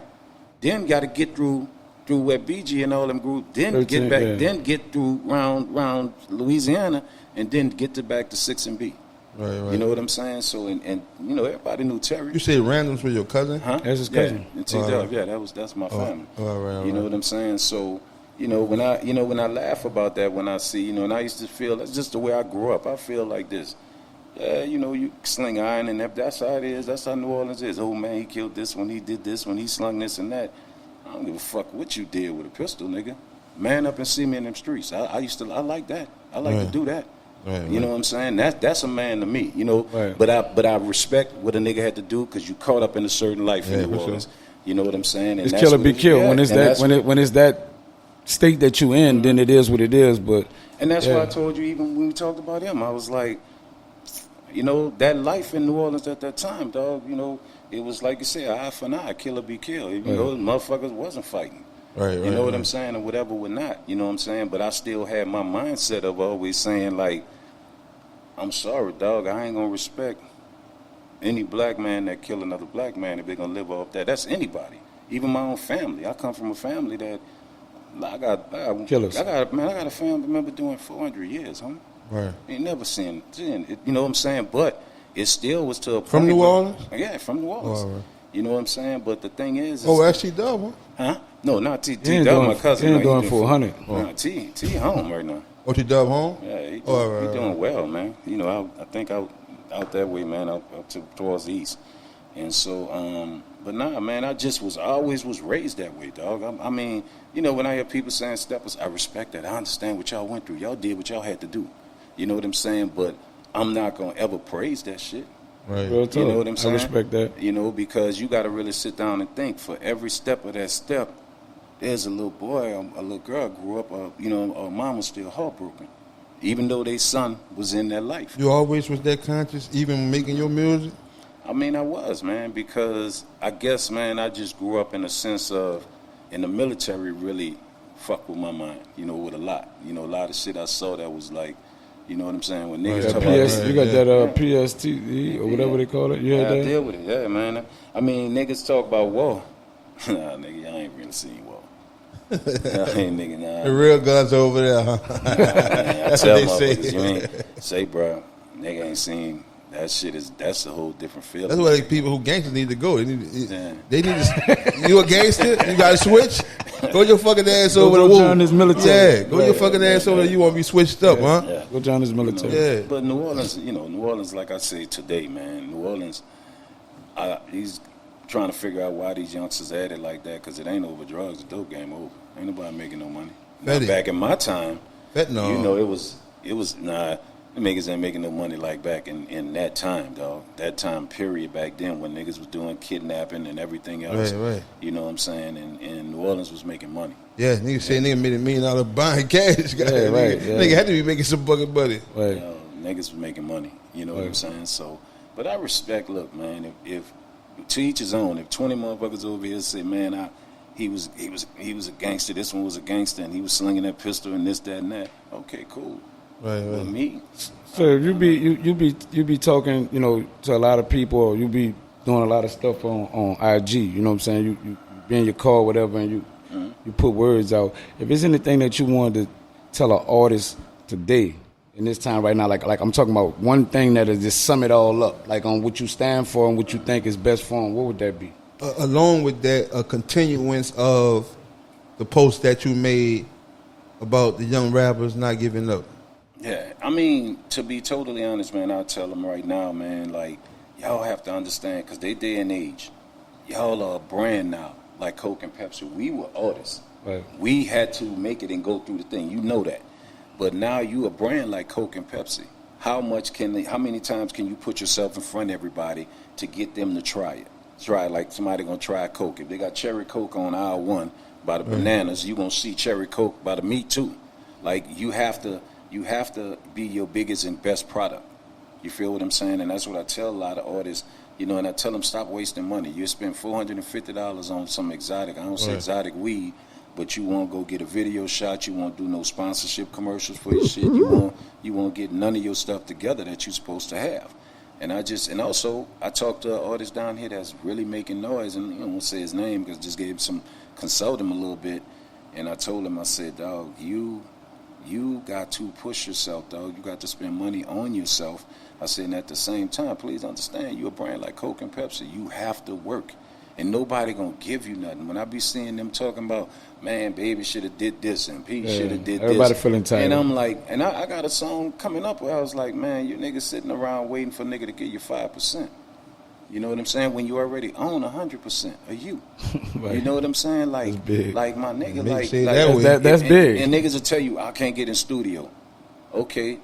then got to get through where BG and all them group, then 13, get back, yeah. then get through round Louisiana, and then get to back to 6 and B. Right. You know what I'm saying? So and you know everybody knew Terry. You say randoms with your cousin? Huh? That's his cousin. Yeah, and T-Dub, yeah, that's my family. all right. You know what I'm saying? So, you know, when I laugh about that, when I see, you know, and I used to feel that's just the way I grew up. I feel like this. Yeah, you know, you sling iron and that's how it is. That's how New Orleans is. Oh man, he killed this one, he did this one, he slung this and that. I don't give a fuck what you did with a pistol, nigga. Man up and see me in them streets. I like that. I like to do that. Right, you know what I'm saying? That's a man to me, you know. Right. But I respect what a nigga had to do because you caught up in a certain life in New for Orleans. You know what I'm saying? And It's that's kill or what be it- killed. yeah, When it's and that that's- when it's that state that you in, then it is what it is. But And that's yeah. why I told you even when we talked about him, I was like, you know, that life in New Orleans at that time, dog, you know, it was like you said, eye for an eye, kill or be killed. You know, motherfuckers wasn't fighting. Right, you know what I'm saying, or whatever would not. You know what I'm saying? But I still had my mindset of always saying, like, I'm sorry, dog, I ain't gonna respect any black man that kill another black man if they're gonna live off that. That's anybody. Even my own family. I come from a family that I got Killers. I got a family member doing 400 years, huh? Right. Ain't never seen it. You know what I'm saying? But it still was to a point. From New Orleans? Yeah, from New Orleans. Oh, right. You know what I'm saying? But the thing is actually, Dub, huh? huh? No, not T. He T. ain't Dub, doing- my cousin. he ain't man. doing doing 400. Nah, T home right now. Oh, T Dub home? Yeah, he right. doing well, man. You know, I think out that way, man, out towards the east. And so, but nah, man, I just always was raised that way, dog. I mean, you know, when I hear people saying steppers, I respect that. I understand what y'all went through. Y'all did what y'all had to do. You know what I'm saying? But I'm not gonna ever praise that shit. Right. Real talk. You know what I'm saying? I respect that. You know, because you got to really sit down and think. For every step of that step, there's a little boy, a little girl grew up, her mom was still heartbroken, even though their son was in their life. You always was that conscious, even making your music? I mean, I was, man, because I guess, man, I just grew up in a sense of, in the military really fucked with my mind, you know, with a lot. You know, a lot of shit I saw that was like, you know what I'm saying? When niggas That talk PS, about you got that PST or whatever they call it. You had I that? deal with it, yeah, man. I mean, niggas talk about war. Nah, nigga, I ain't really seen war. Nah, ain't nigga, nah. The real guns over there, huh? I That's tell what they motherfuckers, say. you ain't say, bro, nigga ain't seen that shit. That's a whole different feeling. That's why the people who gangsters need to go. They need Yeah. to. You a gangster? You got to switch. Go your fucking ass Go over the join woo. this military. Yeah, go your fucking ass over there. You want to be switched up, huh? Yeah. Go join this military. Yeah. But New Orleans, like I say today, man, New Orleans, he's trying to figure out why these youngsters at it like that, because it ain't over drugs. The dope game over. Ain't nobody making no money. Now, Fetty. back in my time, Fentanyl. you know, it was the niggas ain't making no money like back in that time, dog. That time period back then when niggas was doing kidnapping and everything else. Right. You know what I'm saying? And New Orleans was making money. Yeah, nigga say nigga made $1 million buying cash. Yeah, right, Nigga, yeah. nigga had to be making some bucket money. Right. You know, niggas was making money. You know what I'm saying? So, but I respect. Look, man, if to each his own. If 20 motherfuckers over here say, man, he was a gangster. This one was a gangster, and he was slinging that pistol and this, that, and that. Okay, cool. Right. But me, So you be talking, you know, to a lot of people, or you be doing a lot of stuff on IG. You know what I'm saying? You be in your car, whatever, and you put words out. If there's anything that you wanted to tell an artist today, in this time right now, like I'm talking about one thing that is just sum it all up, like on what you stand for and what you think is best for them, what would that be? Along with that, a continuance of the post that you made about the young rappers not giving up. yeah. I mean, to be totally honest, man, I'll tell them right now, man, like, y'all have to understand, because they day and age, y'all are a brand now, like Coke and Pepsi. We were artists. Right. We had to make it and go through the thing. You know that. But now you a brand like Coke and Pepsi. How many times can you put yourself in front of everybody to get them to try it? Try it like somebody gonna try Coke. If they got cherry Coke on aisle 1 by the bananas, you gonna see cherry Coke by the meat too. Like you have to be your biggest and best product. You feel what I'm saying? And that's what I tell a lot of artists, you know, and I tell them stop wasting money. You spend $450 on some exotic, I don't say exotic weed, but you won't go get a video shot, you won't do no sponsorship commercials for your shit, you won't get none of your stuff together that you're supposed to have. And also I talked to an artist down here that's really making noise, and I won't say his name because just gave him consult him a little bit, and I told him, I said, dog, you got to push yourself, dog. You got to spend money on yourself. I said, and at the same time, please understand, you're a brand like Coke and Pepsi. You have to work. And nobody gonna give you nothing. When I be seeing them talking about, man, baby should have did this and P should have did everybody this. feeling tired. And I'm like, and I got a song coming up where I was like, man, you niggas sitting around waiting for nigga to give you 5%. You know what I'm saying? When you already own 100% of you. Right. You know what I'm saying? Like, That's big. like my nigga, Big like, shit like that way. That's big. And niggas will tell you, I can't get in studio. Okay.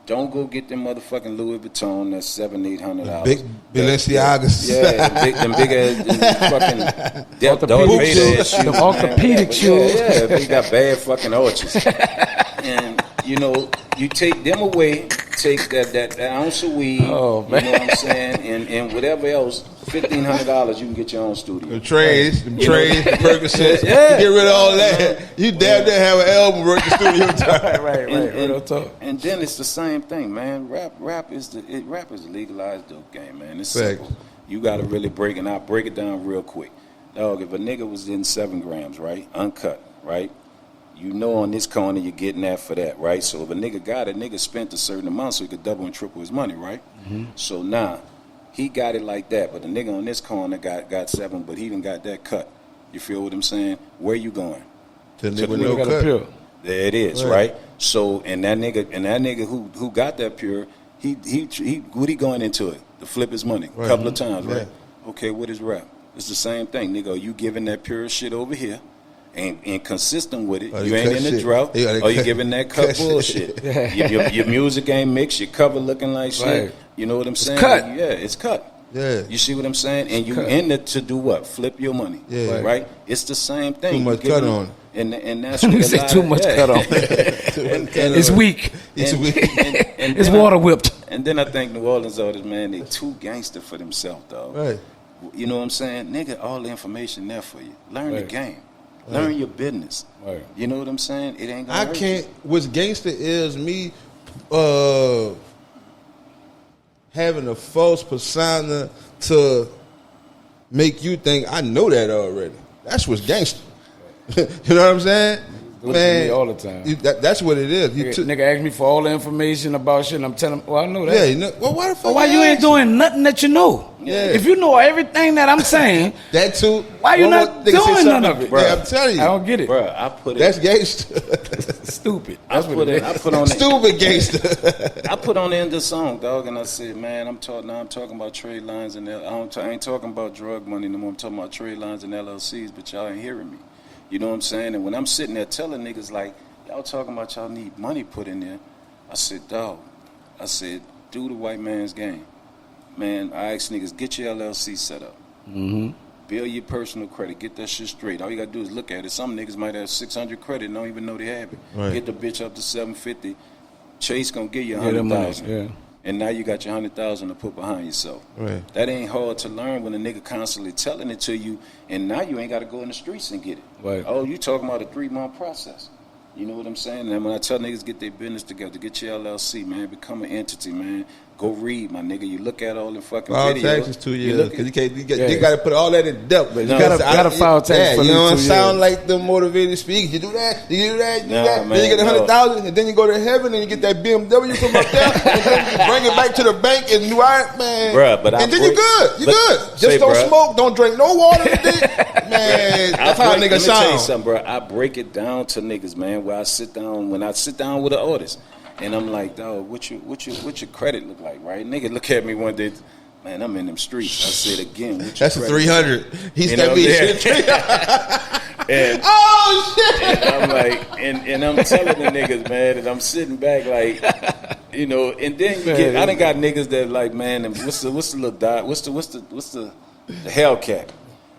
Don't go get them motherfucking Louis Vuitton that's $700-800. Big Balenciagas. Yeah, them big ass fucking Orthopedic shoes. shoes. Them orthopedic shoes. Yeah, they got bad fucking arches. And you know, you take them away, take that ounce of weed, Oh, man. you know what I'm saying, and whatever else, $1,500, you can get your own studio. The trays, Percocets, get rid of all that. You damn near have an album work the studio. right. And then it's the same thing, man. Rap is the legalized dope game, man. It's simple. You got to really break it down real quick. Dog, if a nigga was in 7 grams, right, uncut, right, you know on this corner you're getting that for that, right? So if a nigga got it, nigga spent a certain amount so he could double and triple his money, right? Mm-hmm. So now, he got it like that, but the nigga on this corner got 7, but he done got that cut. You feel what I'm saying? Where you going? To the nigga with no cut. There it is, right? So and that nigga who got that pure, he what he going into it? To flip his money a couple of times, right? Okay, what is rap? It's the same thing, nigga. Are you giving that pure shit over here? And consistent with it, you ain't in the drought, or you giving that cut bullshit. Your music ain't mixed, your cover looking like shit. You know what I'm saying? It's cut. Yeah, it's cut. Yeah. You see what I'm saying? And you in it to do what? Flip your money. Yeah. Right? It's the same thing. Too much cut on. And that's what say too much cut on. It's weak. It's weak. It's water whipped. And then I think New Orleans artists, man, they too gangster for themselves, dog. Right. You know what I'm saying? Nigga, all the information there for you. Learn the game. Learn your business. Right. You know what I'm saying? It ain't gonna hurt you. What's gangster is me having a false persona to make you think I know that already. That's what's gangster. You know what I'm saying? Man, all the time. That's what it is. Nigga ask me for all the information about shit, and I'm telling him, well, I know that. Yeah, you know, well, why the fuck? Why you ain't doing nothing that you know? Yeah. If you know everything that I'm saying, that too. Why you not doing none of it? Bro, yeah, I'm telling you. I don't get it. Bro, I put it. That's gangster. Stupid. I put on stupid gangster. I put on the end of the song, dog, and I said, man, I'm talking about trade lines and I ain't talking about drug money no more. I'm talking about trade lines and LLCs, but y'all ain't hearing me. You know what I'm saying? And when I'm sitting there telling niggas like, y'all talking about y'all need money put in there, I said, dog, do the white man's game. Man, I ask niggas, get your LLC set up. Mm-hmm. Build your personal credit. Get that shit straight. All you got to do is look at it. Some niggas might have 600 credit and don't even know they have it. Right. Get the bitch up to 750. Chase going to give you 100,000. Yeah. And now you got your 100,000 to put behind yourself. Right. That ain't hard to learn when a nigga constantly telling it to you, and now you ain't got to go in the streets and get it. Right. Oh, you talking about a 3-month process. You know what I'm saying? And when I tell niggas get their business together, get your LLC, man, become an entity, man. Go read, my nigga. You look at all the fucking videos. File taxes 2 years. Because you got to put all that in depth. You got to file taxes for you don't sound years. like the motivated speaker. You do that, you do that, you do that. Man, then you get 100,000, and then you go to heaven, and you get that BMW from up there, and then you bring it back to the bank, and you are, man. Bruh, but and then you're good. You're good. Just don't smoke. Don't drink no water today. Man, that's how a nigga sound. Let me tell you something, bro. I break it down to niggas, man, when I sit down with an artist. And I'm like, dog, what your credit look like, right? Nigga look at me one day, man, I'm in them streets. I said again, that's a 300. He's that bitch. And oh shit! And I'm like, and I'm telling the niggas, man, and I'm sitting back like, you know, and then I done got niggas that like, man, and what's the little dot? What's the Hellcat?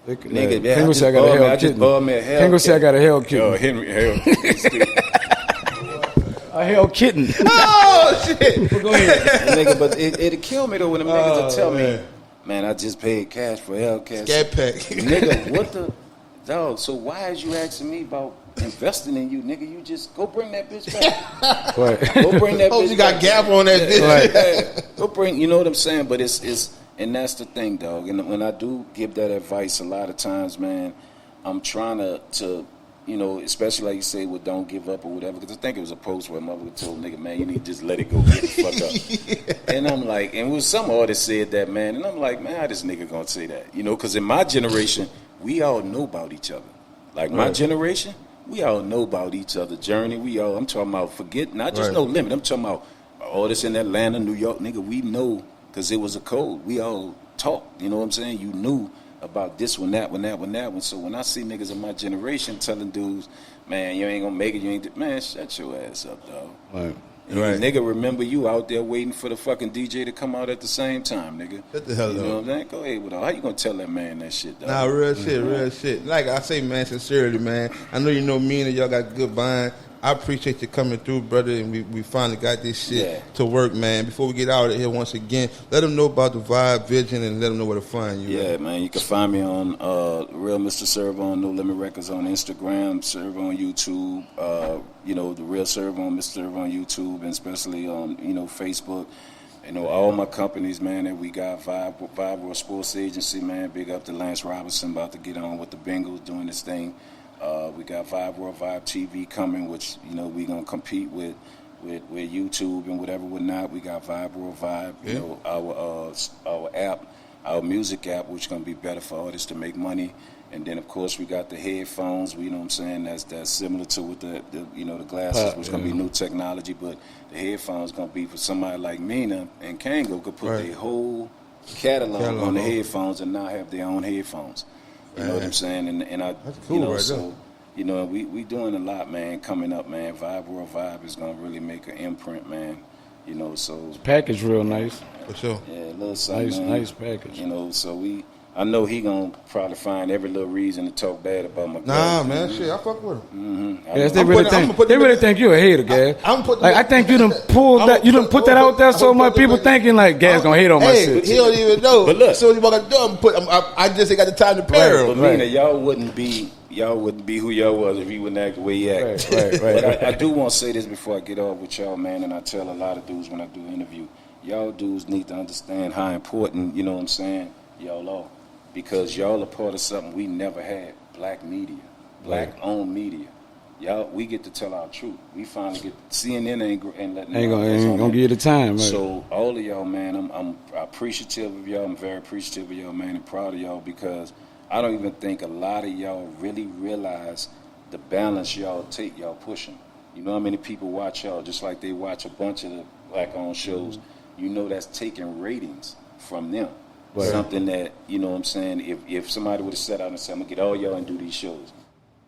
Nigga, I just bought me a Hellcat. Henry said I got a Hellcat. Oh, Henry Hellcat. A hell kitten. Oh shit! Go ahead, nigga. But it'll kill me though when them niggas will tell me, man, I just paid cash for Hellcat. Scat pack. Nigga, what the dog? So why is you asking me about investing in you, nigga? You just go bring that bitch back. Right. Go bring that bitch. Oh, you got gap on that bitch. Right. Go bring. You know what I'm saying? But it's and that's the thing, dog. And when I do give that advice, a lot of times, man, I'm trying to. You know, especially like you say, well, don't give up or whatever. Because I think it was a post where a mother told nigga, man, you need to just let it go, get the fuck up. Yeah. And I'm like, and it was some artist said that, man. And I'm like, man, how this nigga gonna say that? You know, because in my generation, we all know about each other. Like my generation, we all know about each other's journey. I'm talking about forget, not just No Limit. I'm talking about artists in Atlanta, New York, nigga. We know because it was a code. We all talked. You know what I'm saying? You knew about this one, that one, that one, that one. So when I see niggas of my generation telling dudes, man, you ain't gonna make it, man, shut your ass up, dog. Right. Nigga, remember you out there waiting for the fucking DJ to come out at the same time, nigga. Shut the hell up. You know what I'm saying? Go ahead with all. How you gonna tell that man that shit, dog? Nah, real shit. Like I say, man, sincerely, man. I know you know MEANA, y'all got good bond. I appreciate you coming through, brother, and we finally got this shit Yeah. to work, man. Before we get out of here, once again, let them know about the Vibe Vision and let them know where to find you. Yeah, man. You can find me on Real Mr. Serv-On, No Limit Records on Instagram, Serv-On YouTube, the Real Serv-On, Mr. Serv-On YouTube, and especially on, Facebook. All my companies, man, that we got, Vibe World Sports Agency, man. Big up to Lance Robinson, about to get on with the Bengals doing this thing. We got Vibe World Vibe TV coming, which, we going to compete with YouTube and whatever, whatnot. We got Vibe World Vibe, our app, our music app, which is going to be better for artists to make money. And then, of course, we got the headphones, that's similar to with the glasses, which is going to be new technology. But the headphones going to be for somebody like MEANA and Kango could put their whole catalog on the headphones and not have their own headphones. You know what I'm saying? And I, That's cool, we doing a lot, man, coming up, man. Vibe World Vibe is going to really make an imprint, man. So Package real nice. For sure. Yeah, a little something, Nice package. So I know he gonna probably find every little reason to talk bad about my. Nah, man, shit, I fuck with him. Yes, they really think you a hater, Gas. I think you done pulled that. You done put that out there so much people thinking like Gas gonna hate on my shit. He don't even know. But look, as soon as he walk out the door, I just ain't got the time to pair him. But MEANA, y'all wouldn't be who y'all was if he wouldn't act the way he act. Right. But I do want to say this before I get off with y'all, man, and I tell a lot of dudes when I do interview, y'all dudes need to understand how important, y'all are. Because y'all are part of something we never had, black media, black-owned media. Y'all, we get to tell our truth. We finally get, CNN ain't gonna give you the time. Right? So all of y'all, man, I'm appreciative of y'all. I'm very appreciative of y'all, man, and proud of y'all because I don't even think a lot of y'all really realize the balance y'all take, y'all pushing. You know how many people watch y'all just like they watch a bunch of the black-owned shows. That's taking ratings from them. Right. Something that, if somebody would have sat out and said, I'm going to get all y'all and do these shows,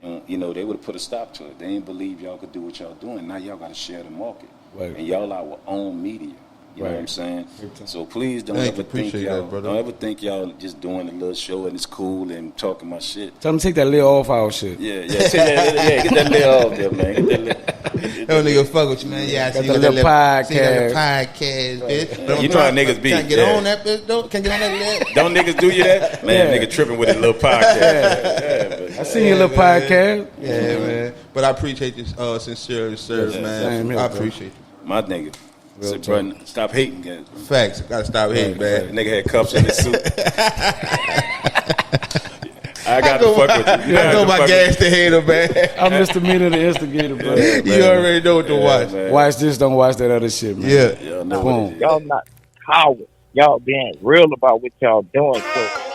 and, they would have put a stop to it. They didn't believe y'all could do what y'all doing. Now y'all got to share the market. Right. And y'all our own media. You know what I'm saying? So please don't ever think y'all just doing a little show and it's cool and talking my shit. Tell them to take that lid off our shit. Yeah, get that lid off there, man. That nigga fuck with you, man. Yeah, I see the little podcast. See that podcast, bitch. But you know how niggas be. Can't get on that bitch, though. Can't get on that lid. Don't niggas do you that? Man, nigga tripping with his little podcast. I seen your little podcast. Yeah, man. But I appreciate you sincerely, sir, man. I appreciate you. My nigga. Stop hating, guys. Facts. Gotta stop hating, man. Nigga had cups in his suit. I got to fuck with you. I know my Gas the hater, man. I'm Mr. MEANA, the instigator, bro. You already know what to watch. Man. Watch this, don't watch that other shit, man. Yeah. Y'all not cowards. Y'all being real about what y'all doing. So